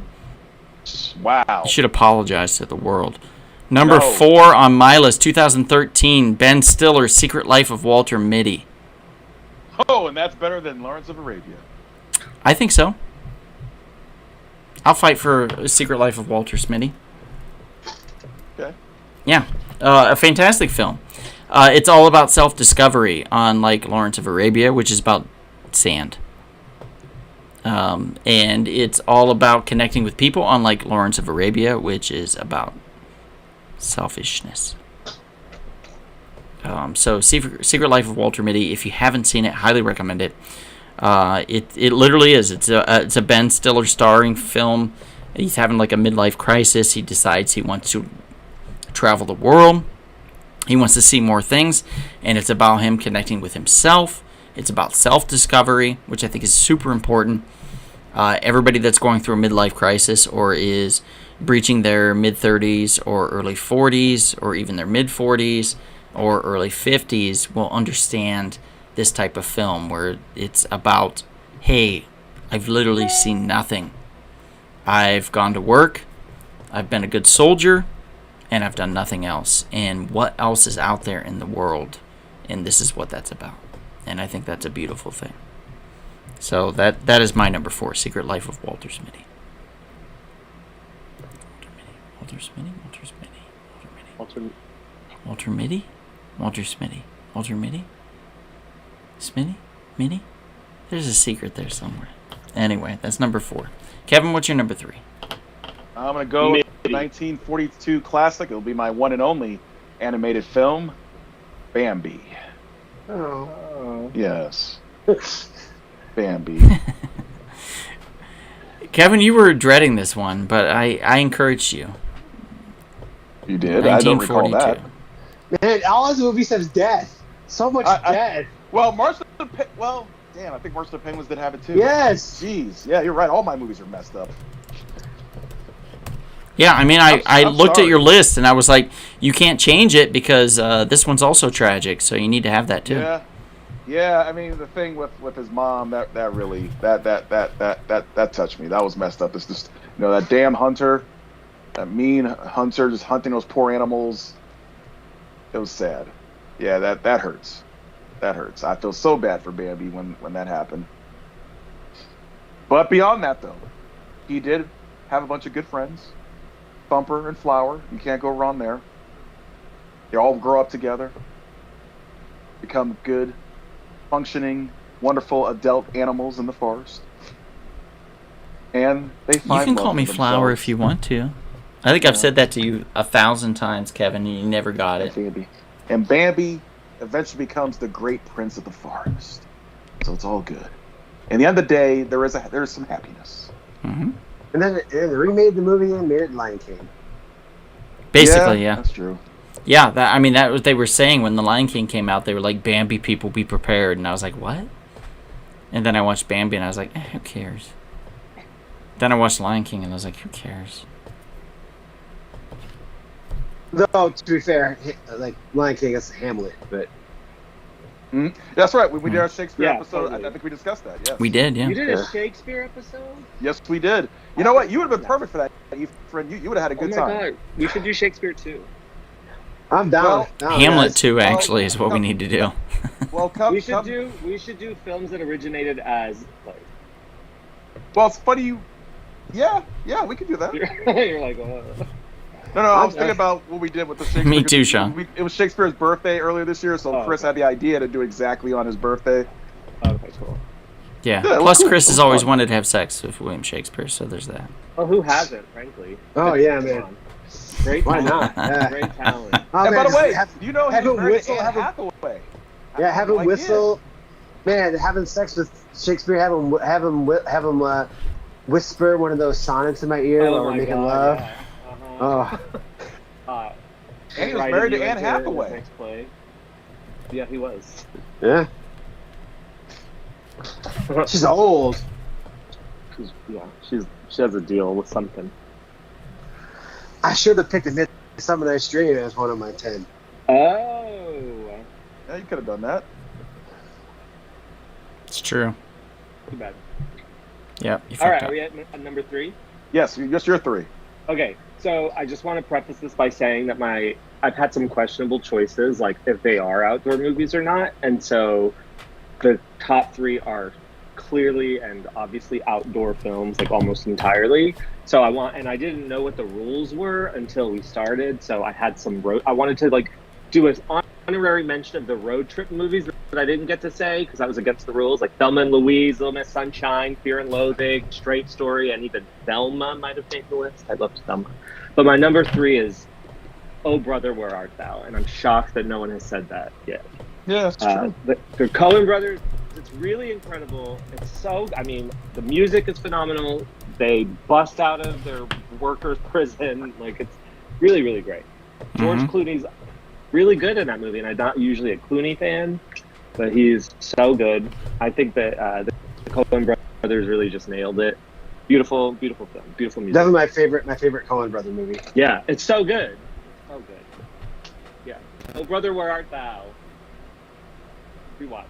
Wow. You should apologize to the world. Number No. 4 on my list, 2013, Ben Stiller's Secret Life of Walter Mitty. Oh, and that's better than Lawrence of Arabia. I think so. I'll fight for Secret Life of Walter Mitty. Okay. Yeah, a fantastic film. It's all about self-discovery, unlike Lawrence of Arabia, which is about sand. And it's all about connecting with people, unlike Lawrence of Arabia, which is about selfishness. So Secret Life of Walter Mitty, if you haven't seen it, highly recommend it. It literally is. It's a Ben Stiller starring film. He's having like a midlife crisis. He decides he wants to travel the world. He wants to see more things, and it's about him connecting with himself. It's about self-discovery, which I think is super important. Everybody that's going through a midlife crisis or is breaching their mid-30s or early 40s or even their mid-40s or early 50s will understand this type of film where it's about, hey, I've literally seen nothing. I've gone to work, I've been a good soldier, and I've done nothing else. And what else is out there in the world? And this is what that's about. And I think that's a beautiful thing. So that is my number 4, Secret Life of Walter Mitty. Walter Mitty? Walter Mitty? Walter Smitty? Walter Mitty? Smitty? Mitty? There's a secret there somewhere. Anyway, that's number 4. Kevin, what's your number 3? I'm going to go with the Mitty. 1942 classic. It'll be my one and only animated film, Bambi. Oh. Yes. Bambi. Kevin, you were dreading this one, but I encouraged you. You did? I don't recall that. 1942. Man, all this movie says death. So much death. Well, damn, I think March of the Penguins did have it too. Yes. Jeez. Yeah, you're right. All my movies are messed up. Yeah, I mean, I I'm looked at sorry. your list and I was like, you can't change it because this one's also tragic, so you need to have that too. Yeah. I mean, the thing with his mom that really that touched me. That was messed up. It's just that damn hunter, that mean hunter, just hunting those poor animals. It was sad. Yeah, that hurts. That hurts. I feel so bad for Bambi when that happened. But beyond that, though, he did have a bunch of good friends. Thumper and Flower. You can't go wrong there. They all grow up together, become good, functioning, wonderful adult animals in the forest. And they You find can love call me for Flower themselves. if you want to. I think I've said that to you 1,000 times, Kevin, and you never got it. Bambi. And Bambi eventually becomes the great prince of the forest. So it's all good. In the end of the day, there is some happiness. Hmm. And then they remade the movie and made it Lion King. Basically, yeah. That's true. Yeah, that was what they were saying when The Lion King came out. They were like, Bambi people be prepared. And I was like, what? And then I watched Bambi and I was like, who cares? Then I watched Lion King and I was like, who cares? Though, to be fair, like Lion King is Hamlet, but That's right. We did our Shakespeare Yeah, episode. totally. I think we discussed that. Yes. We did, yeah. You did a Shakespeare episode? Yes, we did. You know what? You would have been perfect for that, friend. You would have had a good Oh my time. god, we should do Shakespeare too. I'm down. Well, down, Hamlet guys. 2 actually is what we need to do. Well, come. We should do films that originated as like. Well, it's funny you. Yeah, we could do that. You're like, No, I was thinking about what we did with the Shakespeare. Me too, Sean. It was Shakespeare's birthday earlier this year, so Oh, Chris okay. had the idea to do exactly on his birthday. okay, cool. Yeah. Yeah, it was Plus, cool. Chris It has was always fun. wanted to have sex with William Shakespeare, so there's that. Oh, who hasn't, frankly? Oh yeah, Come man. on. Great Why talent. not? Yeah. Great talent. Oh, And man, by the way, have, do you know he have was him married whistle, to Anne have him- Hathaway? yeah, have him whistle. Man, having sex with Shakespeare, have him whisper one of those sonnets in my ear while we're my making God, love. yeah. Uh-huh. Oh, And he was Invited married to you Anne into Hathaway. his next play. Yeah, he was. yeah. She's old. She has a deal with something. I should have picked a Midsummer Night's Dream as one of my 10. Oh, Yeah, you could have done that. It's true. too bad. Yep. You All right, fucked are up. we at number 3? Yes, just your 3. Okay, so I just want to preface this by saying that I've had some questionable choices, like if they are outdoor movies or not, and so the top 3 are clearly and obviously outdoor films, like almost entirely. So I didn't know what the rules were until we started. So I had I wanted to like do an honorary mention of the road trip movies that I didn't get to say because that was against the rules, like Thelma and Louise, Little Miss Sunshine, Fear and Loathing, Straight Story, and even Thelma might have made the list. I loved Thelma. But my number 3 is Oh Brother, Where Art Thou? And I'm shocked that no one has said that yet. Yeah, that's true. The Coen brothers, it's really incredible. The music is phenomenal. They bust out of their workers' prison. Like, it's really, really great. George Mhm. Clooney's really good in that movie, and I'm not usually a Clooney fan, but he's so good. I think that the Coen brothers really just nailed it. Beautiful, beautiful film. Beautiful music. Definitely my favorite Coen brother movie. Yeah, it's so good. So good. Yeah. Oh, Brother, Where Art Thou? Rewatch.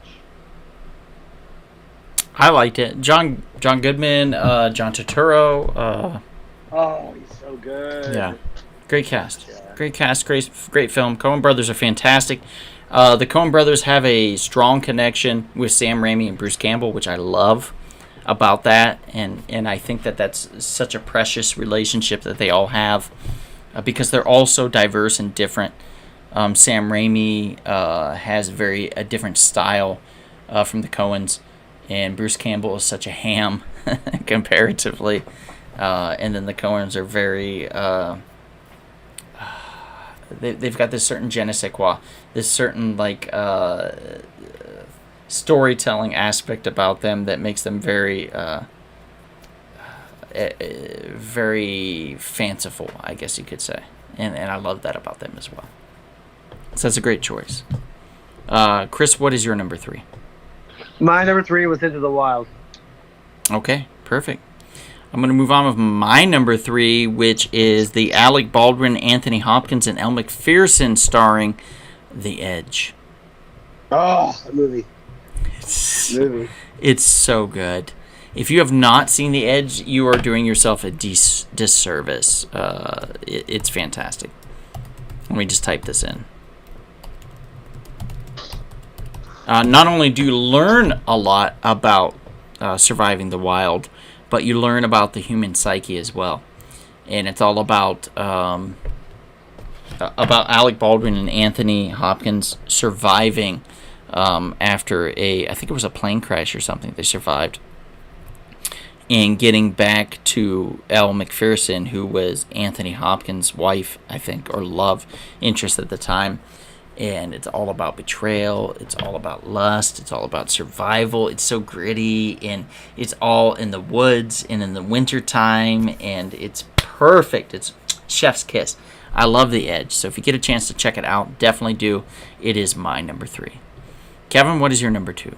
I liked it. John Goodman, John Turturro. Oh, he's so good. Yeah. Great cast. Yeah. Great cast. Great film. Coen brothers are fantastic. The Coen brothers have a strong connection with Sam Raimi and Bruce Campbell, which I love about that. And I think that that's such a precious relationship that they all have because they're all so diverse and different. Sam Raimi has a different style from the Coens. And Bruce Campbell is such a ham comparatively. And then the Coens are very... they've got this certain je ne sais quoi. This certain, storytelling aspect about them that makes them very... very fanciful, I guess you could say, and I love that about them as well. So that's a great choice. Chris, what is your number 3? My number 3 was Into the Wild. Okay, perfect. I'm going to move on with my number 3, which is the Alec Baldwin, Anthony Hopkins, and Elle Macpherson starring The Edge. Oh, that movie. It's so good. If you have not seen The Edge, you are doing yourself a disservice. It's fantastic. Let me just type this in. Not only do you learn a lot about surviving the wild, but you learn about the human psyche as well. And it's all about Alec Baldwin and Anthony Hopkins surviving after I think it was a plane crash or something. They survived. And getting back to Elle Macpherson, who was Anthony Hopkins' wife, I think, or love interest at the time. And it's all about betrayal. It's all about lust. It's all about survival. It's so gritty, and it's all in the woods and in the wintertime, and it's perfect. It's chef's kiss. I love The Edge. So if you get a chance to check it out, definitely do. It is my number 3. Kevin, what is your number 2?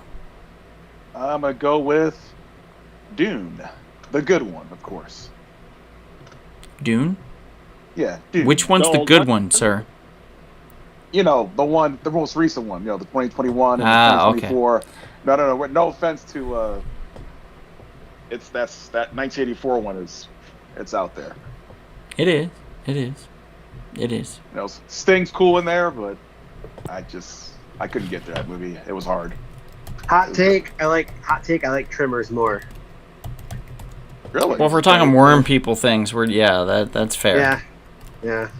I'm going to go with Dune. The good one, of course. Dune? Yeah, Dune. Which one's the good one, sir? You know, the most recent one, the 2021 and the 2024. Okay. No. No offense to, that 1984 one it's out there. It is. Sting's cool in there, but I couldn't get to that movie. It was hard. Hot take. I like Tremors more. Really? Well, if we're talking worm people things, that's fair. Yeah.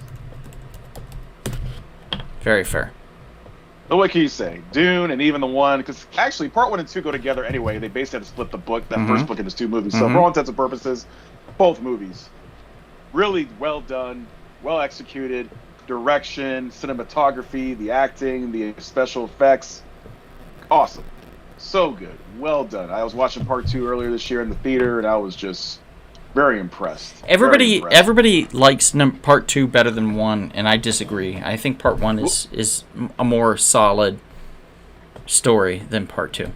Very fair. But what can you say? Dune and even the one, because actually part 1 and 2 go together anyway. They basically had to split the book, that first book, into 2 movies. So for all intents and purposes, both movies. Really well done, well executed, direction, cinematography, the acting, the special effects. Awesome. So good. Well done. I was watching part 2 earlier this year in the theater, and I was just very impressed. Everybody likes part 2 better than 1, and I disagree. I think part 1 is a more solid story than part 2.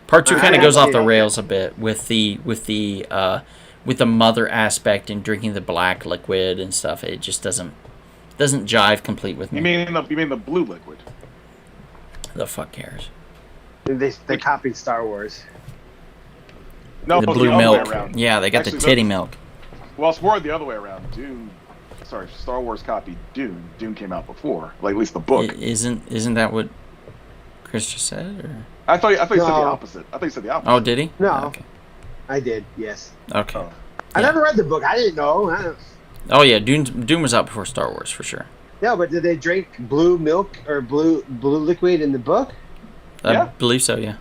Part 2 kind of goes off the rails a bit with the mother aspect and drinking the black liquid and stuff. It just doesn't jive complete with me. You mean the blue liquid? The fuck cares? They copied Star Wars. No, The it's blue other way milk. around. Yeah, they got Actually, the titty milk. Well, it's more the other way around. Star Wars copied Dune. Dune came out before, like at least the book. Isn't that what Chris just said? Or? I thought you said the opposite. I thought you said the opposite. Oh, did he? No. Okay. I did, yes. Okay. Oh. I never read the book. I didn't know. Oh yeah, Dune was out before Star Wars for sure. Yeah, but did they drink blue milk or blue liquid in the book? I believe so. Yeah.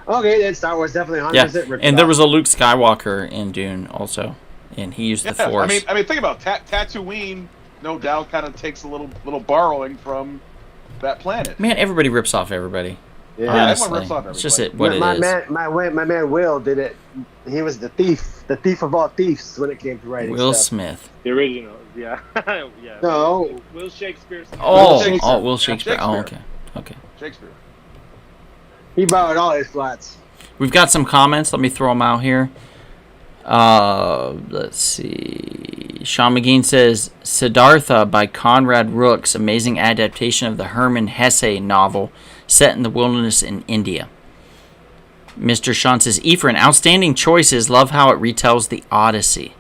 Okay, then Star Wars definitely 100% ripped And it there off. was a Luke Skywalker in Dune also, and he used the Force. I mean, think about Tatooine. No doubt, kind of takes a little borrowing from that planet. Man, everybody rips off everybody. Yeah, Honestly, everyone rips off it's just everybody. what it is. My man Will did it. He was the thief of all thieves when it came to writing Will stuff. Smith. The original, yeah. Yeah. No. Will Shakespeare. Oh, Shakespeare. Will Shakespeare. Yeah, Oh, Shakespeare. okay. Shakespeare. He borrowed all his flats. We've got some comments. Let me throw them out here. Let's see. Sean McGean says, Siddhartha by Conrad Rooks, amazing adaptation of the Hermann Hesse novel set in the wilderness in India. Mr. Sean says, Ephraim, outstanding choices. Love how it retells the Odyssey.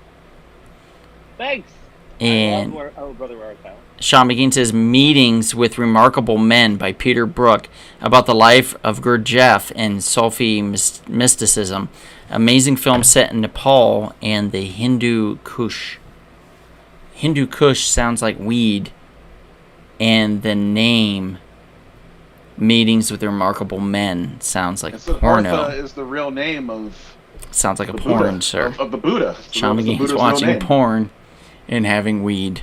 Thanks. And I love Brother Where Art Thou. Sean McGean says, Meetings with Remarkable Men by Peter Brook about the life of Gurdjieff and Sufi mysticism. Amazing film set in Nepal and the Hindu Kush. Hindu Kush sounds like weed. And the name Meetings with Remarkable Men sounds like porno. Siddhartha is the real name of Sounds like a the porn, Buddha, sir. Of the Buddha. Sean It's the McGean's Buddha's real watching name. porn and having weed.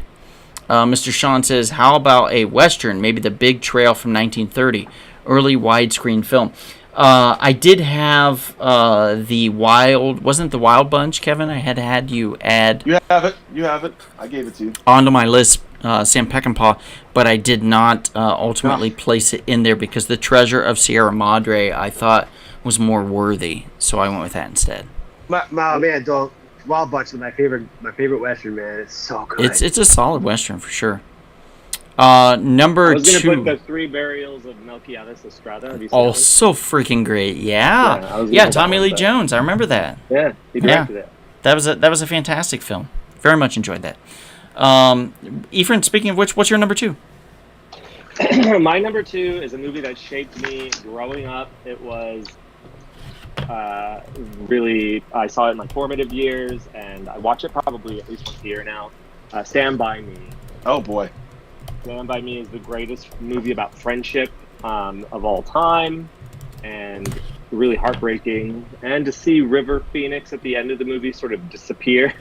Mr. Sean says, how about a Western, maybe The Big Trail from 1930, early widescreen film? I did have the Wild. Wasn't the Wild Bunch, Kevin? I had you add You have it. You have it. I gave it to you. onto my list, Sam Peckinpah, but I did not ultimately place it in there because the Treasure of Sierra Madre I thought was more worthy, so I went with that instead. Man, don't. Wild Bunch is my favorite Western, man. It's so good. It's a solid Western for sure. Number I was going to two. put the 3 Burials of Melquiades Estrada. Have you seen Oh, that one? so freaking great! Yeah, I was Yeah, gonna yeah. put Tommy that Lee one, but- Jones. I remember that. Yeah, he directed it. That was a fantastic film. Very much enjoyed that. Ephraim, speaking of which, what's your number 2? My number 2 is a movie that shaped me growing up. It was really, I saw it in my formative years, and I watch it probably at least once a year now. Stand By Me. Oh boy. Stand By Me is the greatest movie about friendship of all time, and really heartbreaking. And to see River Phoenix at the end of the movie sort of disappear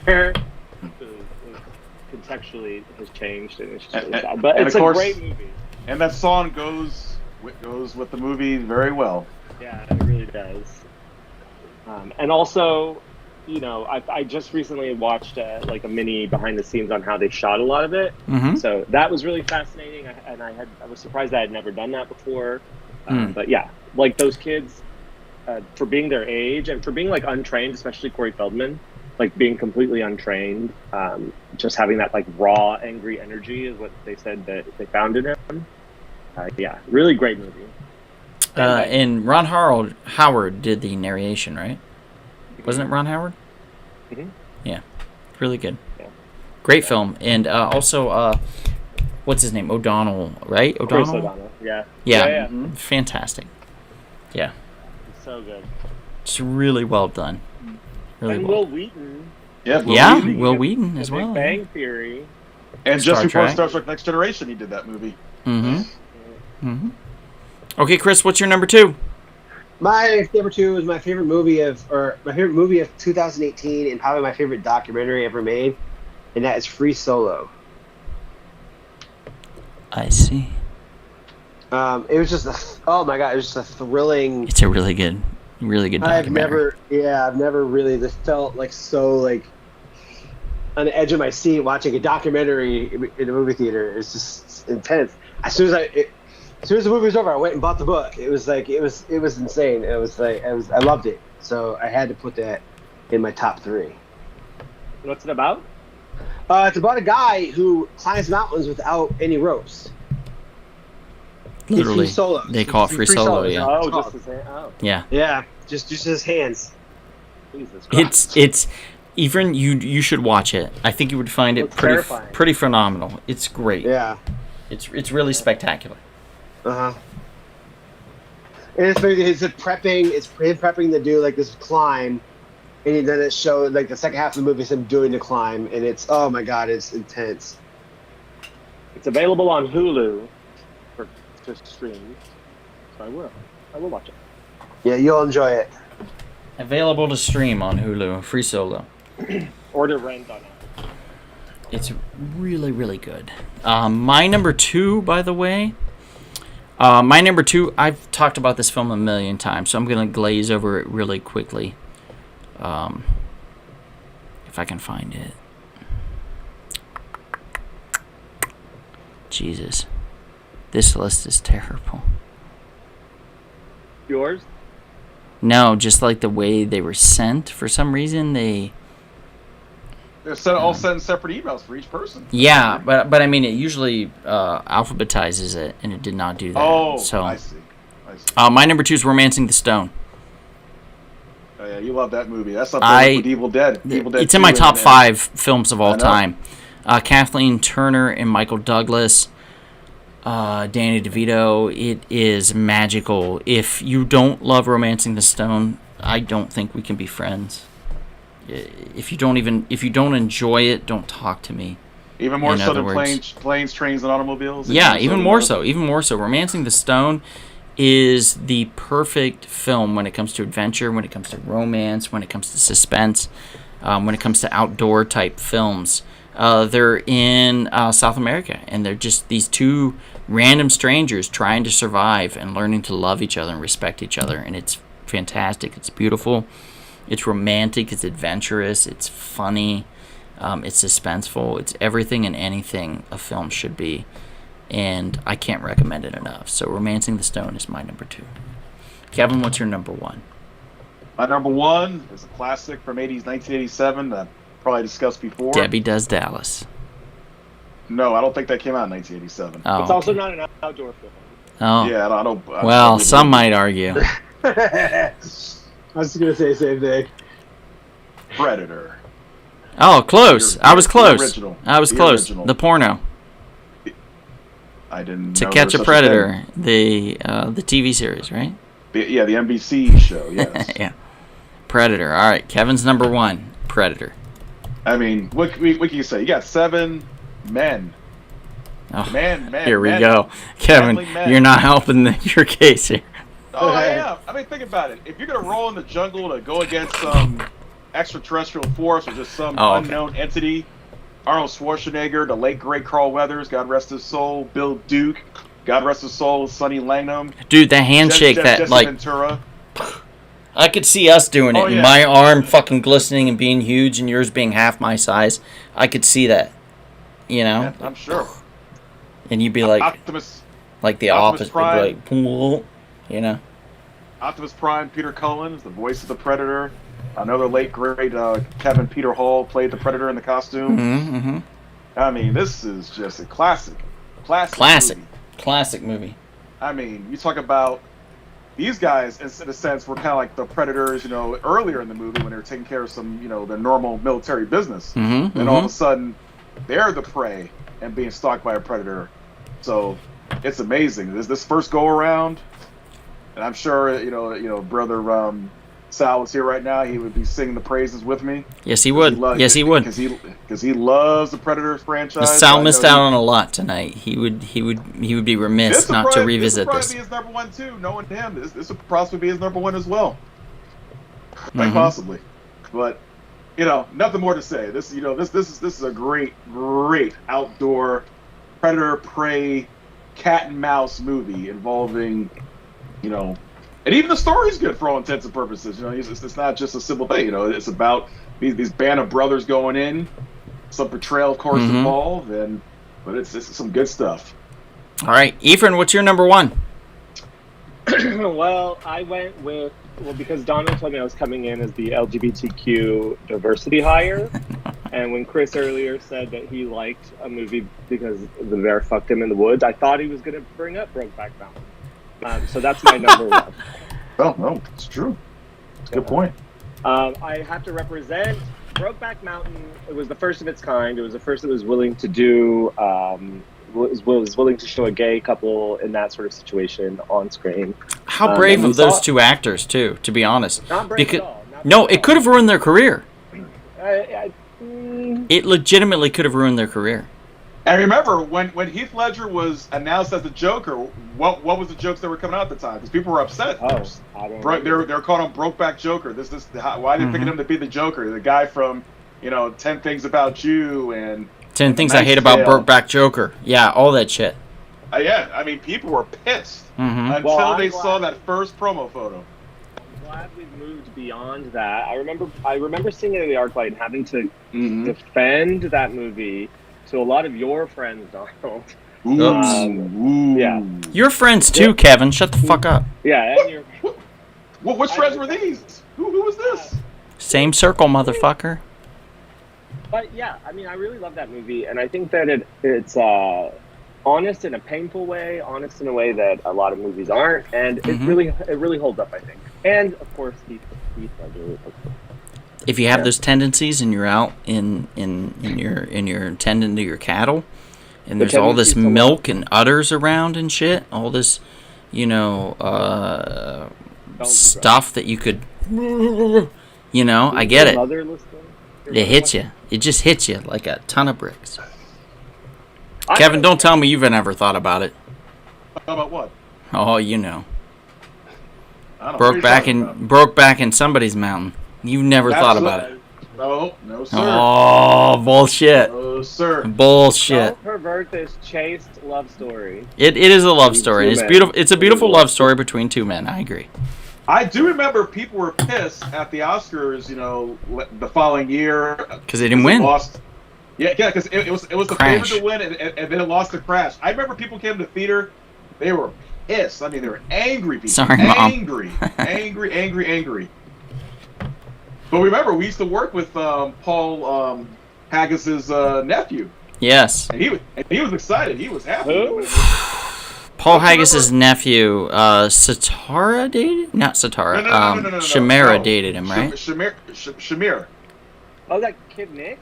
contextually has changed, and it's just really sad. But and it's of course- a great movie. And that song goes with the movie very well. Yeah, it really does. And also, you know, I just recently watched like a mini behind the scenes on how they shot a lot of it. Mm-hmm. So that was really fascinating, and I was surprised I had never done that before. But yeah, like those kids, for being their age and for being like untrained, especially Corey Feldman, like being completely untrained, just having that like raw, angry energy is what they said that they found in him. Yeah, really great movie. And Ron Howard did the narration, right? Wasn't it Ron Howard? Mhm. Yeah, really good. Yeah. Great film, and also, what's his name? O'Donnell, right? Chris O'Donnell. Yeah. Yeah, Mhm. fantastic. Yeah, It's so good. it's really well done. Really And well. Will Wheaton. Yeah. Yeah, Wheaton. Will Wheaton as The well. Big Bang Theory. And Star just before Trek. Star Trek Next Generation, he did that movie. Mm-hmm. Mm-hmm. Okay, Chris, what's your number 2? My number 2 is my favorite movie of 2018, and probably my favorite documentary ever made, and that is Free Solo. I see. It was just oh my god, it was just a thrilling. It's a really good documentary. I've never really just felt like so like on the edge of my seat watching a documentary in a movie theater. It's just intense. As soon as the movie was over, I went and bought the book. It was insane. I loved it. So I had to put that in my top 3. What's it about? It's about a guy who climbs mountains without any ropes. He's Literally, free solo. they call it free solo. solo. Yeah, Oh, Oh. just to say, oh, yeah. Yeah, just his hands. Jesus Christ. It's Ephraim, you should watch it. I think you would find it Looks terrifying. pretty phenomenal. It's great. Yeah. It's really spectacular. And it's him prepping to do like this climb, and then it showed like the second half of the movie is him doing the climb, and it's oh my god, it's intense. It's available on Hulu to stream. So I will watch it. Yeah, you'll enjoy it. Available to stream on Hulu, free solo. Or to rent on it. It's really, really good. My number 2, by the way. My number 2, I've talked about this film a million times, so I'm going to glaze over it really quickly. If I can find it. Jesus. This list is terrible. Yours? No, just like the way they were sent. For some reason, They're all sent separate emails for each person. Yeah, but I mean, it usually alphabetizes it, and it did not do that. Oh, so I see. my number 2 is Romancing the Stone. Oh, yeah, you love that movie. That's up there with Evil Dead. Evil Dead It's in my 2 top and- 5 films of all I know. time. Kathleen Turner and Michael Douglas, Danny DeVito. It is magical. If you don't love Romancing the Stone, I don't think we can be friends. If you don't enjoy it, don't talk to me. Even more In so other than words. planes, trains, and automobiles. Yeah, even more so. Romancing the Stone is the perfect film when it comes to adventure, when it comes to romance, when it comes to suspense, when it comes to outdoor type films. They're in South America, and they're just these two random strangers trying to survive and learning to love each other and respect each other. And it's fantastic. It's beautiful. It's romantic. It's adventurous. It's funny. It's suspenseful. It's everything and anything a film should be. And I can't recommend it enough. So Romancing the Stone is my number 2. Kevin, what's your number 1? My number 1 is a classic from 1987 that I probably discussed before. Debbie Does Dallas. No, I don't think that came out in 1987. Oh, It's also okay. not an outdoor film. Oh. Yeah, I don't. Well, some might argue. I was just gonna say the same thing. Predator. Oh, close. I was The close. original. I was The close. original. The porno. I didn't. To know Catch there a was such thing. Predator, the TV series, right? The NBC show. Yes. Yeah. Predator. All right, Kevin's number 1. Predator. I mean, what can you say? You got 7 men. Oh, Man, here we men. go, Kevin. Manly men. You're not helping your case here. Oh, I am. I mean, think about it. If you're gonna roll in the jungle to go against some extraterrestrial force or just some Oh, okay. unknown entity, Arnold Schwarzenegger, the late great Carl Weathers, God rest his soul, Bill Duke, God rest his soul, Sonny Langham, Dude, that handshake, Jesse that Ventura. I could see us doing it. Oh, and yeah. my arm fucking glistening and being huge, and yours being half my size. I could see that, you know. Yeah, I'm sure. And you'd be like Optimus the Optimus opposite, Prime. you'd be like, you know. Optimus Prime, Peter Cullen is the voice of the Predator. Another late great Kevin Peter Hall played the Predator in the costume. Mm-hmm. I mean, this is just a classic Classic. movie. Classic movie. I mean, you talk about these guys, in a sense, were kind of like the Predators, you know, earlier in the movie when they were taking care of some, you know, their normal military business. Mm-hmm. And all of a sudden, they're the prey and being stalked by a predator. So it's amazing. This first go around, and I'm sure brother Sal is here right now. He would be singing the praises with me. Yes, he would. Yes, he would. Because he loves the Predator franchise. Sal I missed know out on a lot tonight. He would be remiss not to revisit this. this. This would probably be his number 1 too. Knowing him, this would possibly be his number 1 as well. Quite Mhm. possibly, but nothing more to say. This is a great outdoor predator prey cat and mouse movie involving, and even the story's good for all intents and purposes. It's not just a simple thing. It's about these band of brothers going in, some portrayal of course Mhm. involved, but it's some good stuff. All right, Ephraim, what's your number 1? Well, I went with because Donna told me I was coming in as the LGBTQ diversity hire, and when Chris earlier said that he liked a movie because the bear fucked him in the woods, I thought he was going to bring up Brokeback Mountain. So that's my number 1. Oh no, it's true. It's a good point. I have to represent Brokeback Mountain. It was the first of its kind. It was the first that was willing to do. Was willing to show a gay couple in that sort of situation on screen. How brave and of we those saw- 2 actors, too, to be honest. Not brave Because at all. Not no, brave at it could have ruined their career. all. It legitimately could have ruined their career. And remember, when Heath Ledger was announced as the Joker, what was the jokes that were coming out at the time? Because people were upset. Oh, I don't know. They're calling him Brokeback Joker. Why are they picking him to be the Joker? The guy from 10 Things About You and 10 Things I Hate About Brokeback Joker. Yeah, all that shit. yeah. I mean, people were pissed Mm-hmm. until Well, I'm they glad- saw that first promo photo. I'm glad we've moved beyond that. I remember seeing it in the ArcLight and having to defend that movie to a lot of your friends, Donald. Ooh. Yeah. Your friends, too, Kevin. Shut the fuck up. Yeah, and your Which friends were these? Who was this? Same circle, motherfucker. But yeah, I mean, I really love that movie, and I think that it's honest in a painful way, honest in a way that a lot of movies aren't, and it really holds up, I think. And of course, Heath Ledger. If you have those tendencies and you're out in your tending to your cattle, and there's all this tendencies to milk and udders around and shit, all this, stuff that you could, I get it. Mother listening? It hits you. It just hits you like a ton of bricks. I Kevin, don't tell me you've never thought about it. How about what? Oh, you know. I don't know. What are you talking about? Broke back in somebody's mountain. You've never thought about it. No, sir. Oh, bullshit. No, sir. Bullshit. Don't pervert this chaste love story. It is a love Between story. two It's men. beautiful. It's a beautiful love story between two men. I agree. I do remember people were pissed at the Oscars, the following year Because they didn't win. Lost. Yeah, because it was the Crash. favorite to win, and then it lost to Crash. I remember people came to the theater, they were pissed. I mean, they were angry people. Sorry, Mom. Angry. But remember, we used to work with Paul Haggis's nephew, Yes. and he was excited. He was happy. Who? Paul Haggis's nephew, Satara dated? Not Satara. No. Shamira No. dated him, right? Shamir. Oh, that kid Nick?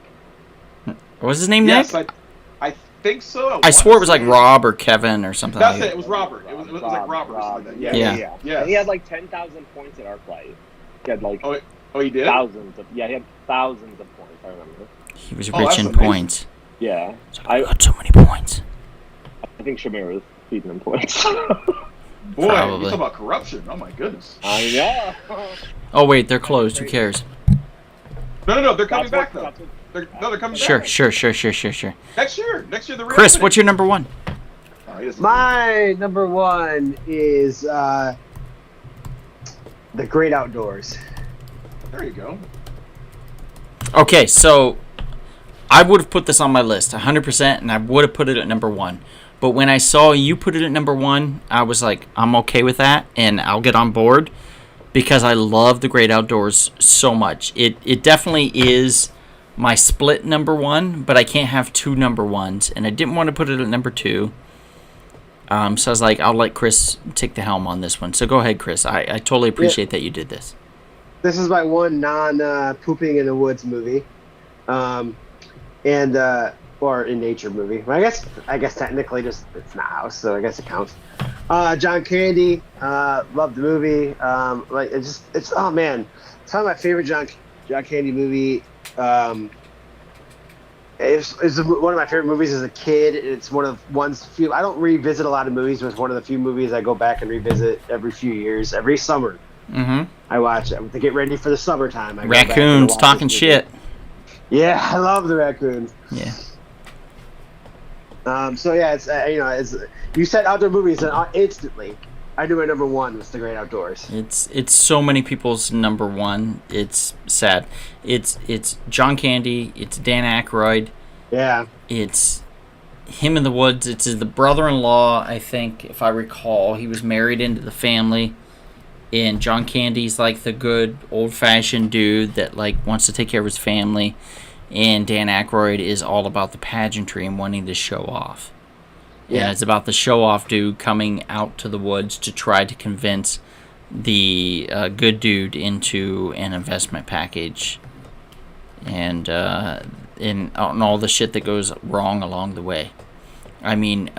What was his name, Yes, Nick? I think so. I swore it was like Rob or Kevin or something That's like it. It was Robert. It was like Robert or something like that. Yeah. Yeah. And he had like 10,000 points at ArcLight. He had like Oh, he did? thousands of. Yeah, he had thousands of points. I remember. He was Oh, rich that's in amazing. points. Yeah, So I got so many points. I think Shamir was feeding him points. Boy, Probably. you talk about corruption. Oh my goodness. I know. Oh, wait, they're closed. Who cares? No, they're coming That's back what- though. that's what- They're coming Sure. back. Sure. Next year, the Chris, what's your number one? Oh, he doesn't- My number one is The Great Outdoors. There you go. Okay, so I would have put this on my list 100%, and I would have put it at number one. But when I saw you put it at number one, I was like, I'm okay with that, and I'll get on board because I love The Great Outdoors so much. It definitely is my split number one, but I can't have two number ones, and I didn't want to put it at number two. So I was like, I'll let Chris take the helm on this one. So go ahead, Chris. I totally appreciate that you did this. This is my one non-pooping in the woods movie, or in nature movie. Well, I guess technically just it's not a house, so I guess it counts. John Candy, loved the movie. It's oh man, it's probably my favorite John Candy movie. It's one of my favorite movies as a kid. It's few. I don't revisit a lot of movies, but it's one of the few movies I go back and revisit every few years. Every summer, Mm-hmm. I watch it to get ready for the summertime. I go back and Raccoons watch talking this movie. shit. Yeah, I love the raccoons. Yeah. So yeah, it's you said outdoor movies, and instantly I knew my number one was The Great Outdoors. It's so many people's number one. It's sad. It's John Candy. It's Dan Aykroyd. Yeah, It's him in the woods. It's the brother-in-law. I think, if I recall, he was married into the family, and John Candy's like the good old-fashioned dude that like wants to take care of his family, and Dan Aykroyd is all about the pageantry and wanting to show off. Yeah. And it's about the show-off dude coming out to the woods to try to convince the good dude into an investment package, and all the shit that goes wrong along the way. I mean,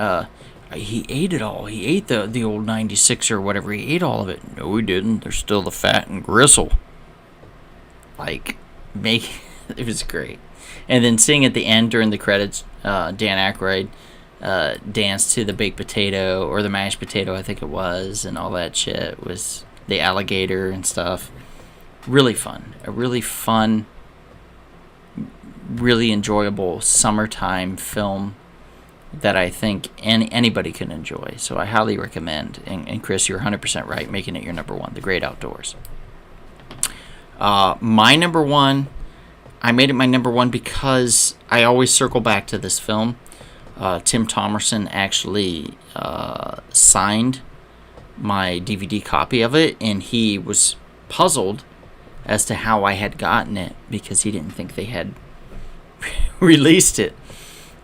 he ate it all. He ate the old 96 or whatever. He ate all of it. No, he didn't. There's still the fat and gristle. It was great. And then seeing at the end during the credits, Dan Aykroyd dance to the baked potato or the mashed potato, I think it was, and all that shit was the alligator and stuff. Really fun. A really fun, really enjoyable summertime film that I think anybody can enjoy. So I highly recommend. And Chris, you're 100% right, making it your number one, The Great Outdoors. My number one, I made it my number one because I always circle back to this film. Tim Thomerson actually signed my DVD copy of it, and he was puzzled as to how I had gotten it because he didn't think they had released it.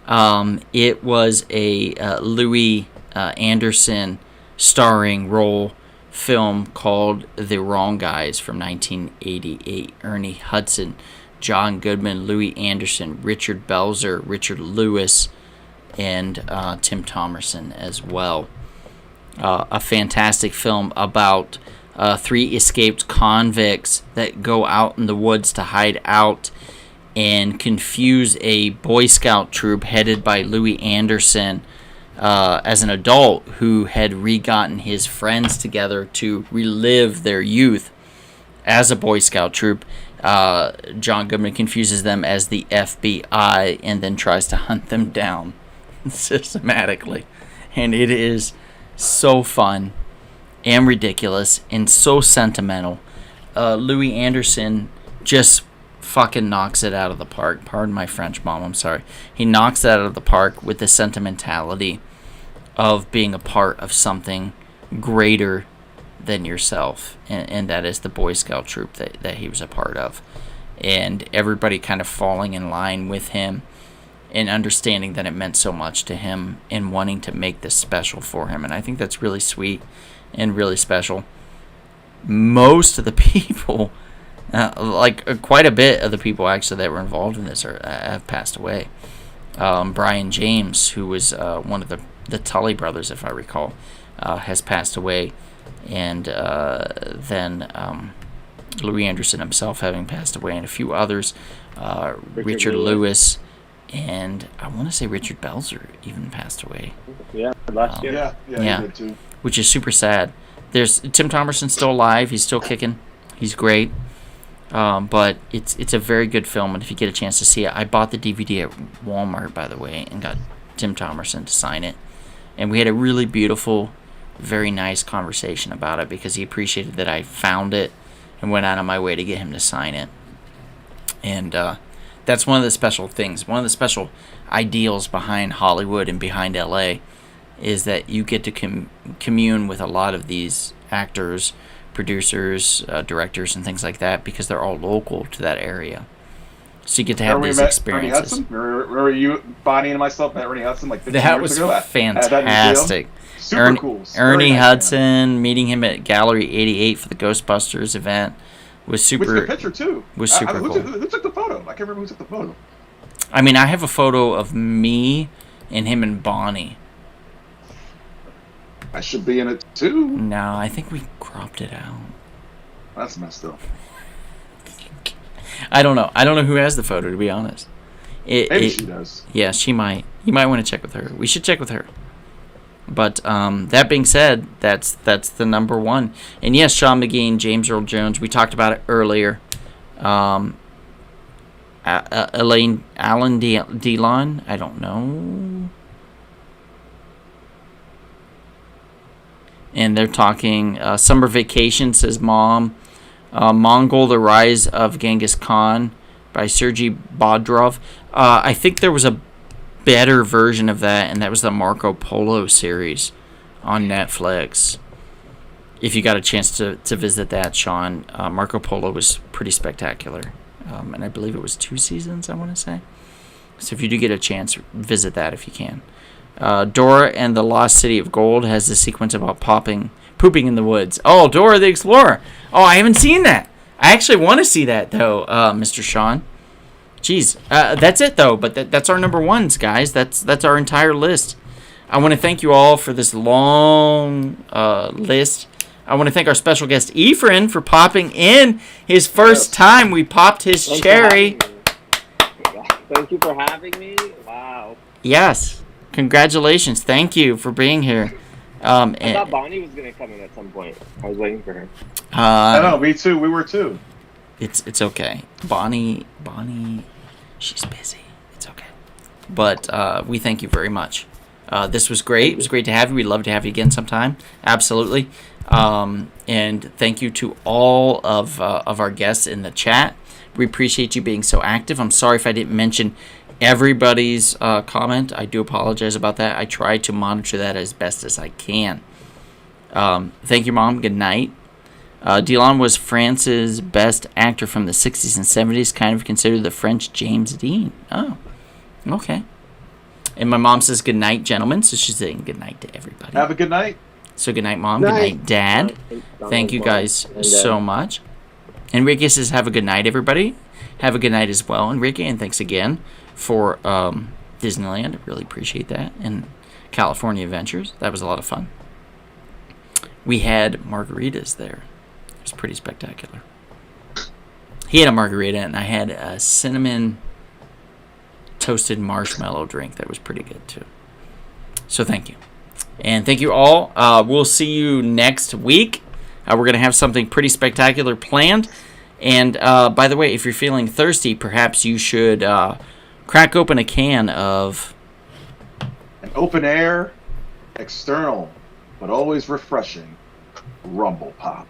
It was a Louis Anderson starring role film called The Wrong Guys from 1988. Ernie Hudson, John Goodman, Louis Anderson, Richard Belzer, Richard Lewis, and Tim Thomerson as well. A fantastic film about 3 escaped convicts that go out in the woods to hide out and confuse a Boy Scout troop headed by Louis Anderson as an adult who had re-gotten his friends together to relive their youth as a Boy Scout troop. John Goodman confuses them as the FBI and then tries to hunt them down systematically. And it is so fun and ridiculous and so sentimental. Louis Anderson just fucking knocks it out of the park. Pardon my French, Mom. I'm sorry. He knocks it out of the park with the sentimentality of being a part of something greater than yourself, and that is the Boy Scout troop that he was a part of, and everybody kind of falling in line with him and understanding that it meant so much to him and wanting to make this special for him. And I think that's really sweet and really special. Most of the people, quite a bit of the people actually that were involved in this have passed away. Brian James, who was one of the Tully brothers, if I recall, has passed away. And then Louis Anderson himself having passed away, and a few others, Richard Lewis, and I want to say Richard Belzer even passed away. Yeah, last year. Yeah, he did too. Which is super sad. There's Tim Thomerson's still alive. He's still kicking. He's great. But it's a very good film, and if you get a chance to see it, I bought the DVD at Walmart, by the way, and got Tim Thomerson to sign it. And we had a really beautiful, very nice conversation about it because he appreciated that I found it and went out of my way to get him to sign it. And that's one of the special things, one of the special ideals behind Hollywood and behind LA is that you get to commune with a lot of these actors, producers, directors, and things like that because they're all local to that area. So you get to have these experiences. Remember you, Bonnie, and myself met Ernie Hudson like 15 that years was ago? fantastic. Super cool. Ernie Very nice Hudson, man. meeting him at Gallery 88 for the Ghostbusters event was super. With the picture too. Was super who cool. Who took the photo? I can't remember who took the photo. I mean, I have a photo of me and him and Bonnie. I should be in it too. No, I think we cropped it out. That's messed up. I don't know. I don't know who has the photo, to be honest. Maybe she does. Yeah, she might. You might want to check with her. We should check with her. But that being said, that's the number one. And yes, Sean McGean, James Earl Jones. We talked about it earlier. Alan Delon. I don't know. And they're talking Summer Vacation, says Mom. Mongol, The Rise of Genghis Khan by Sergei Bodrov. I think there was a better version of that, and that was the Marco Polo series on Netflix. If you got a chance to visit that, Sean, Marco Polo was pretty spectacular. And I believe it was 2 seasons, I want to say. So if you do get a chance, visit that if you can. Dora and the Lost City of Gold has a sequence about pooping in the woods. Oh, Dora the Explorer. Oh, I haven't seen that. I actually want to see that, though, Mr. Sean. Jeez. That's it, though. But that's our number ones, guys. That's our entire list. I want to thank you all for this long list. I want to thank our special guest, Ephraim, for popping in his first time. We popped his cherry. Thank you for having me. Wow. Yes. Congratulations. Thank you for being here. I thought Bonnie was going to come in at some point. I was waiting for her. I know, me too. We were too. It's okay. Bonnie, she's busy. It's okay. But we thank you very much. This was great. It was great to have you. We'd love to have you again sometime. Absolutely. And thank you to all of our guests in the chat. We appreciate you being so active. I'm sorry if I didn't mention everybody's comment. I do apologize about that. I try to monitor that as best as I can. Thank you, Mom. Good night. Delon was France's best actor from the 60s and 70s, kind of considered the French James Dean. Oh, okay. And my mom says good night, gentlemen. So she's saying good night to everybody. Have a good night. So good night, Mom. Good night, Dad. Thank you guys so much. Enrique says have a good night, everybody. Have a good night as well, Enrique. And thanks again for Disneyland. I really appreciate that. And California Adventures. That was a lot of fun. We had margaritas there. It was pretty spectacular. He had a margarita, and I had a cinnamon toasted marshmallow drink that was pretty good, too. So thank you. And thank you all. We'll see you next week. We're going to have something pretty spectacular planned. And by the way, if you're feeling thirsty, perhaps you should crack open a can of An open air, external, but always refreshing Rumble Pop.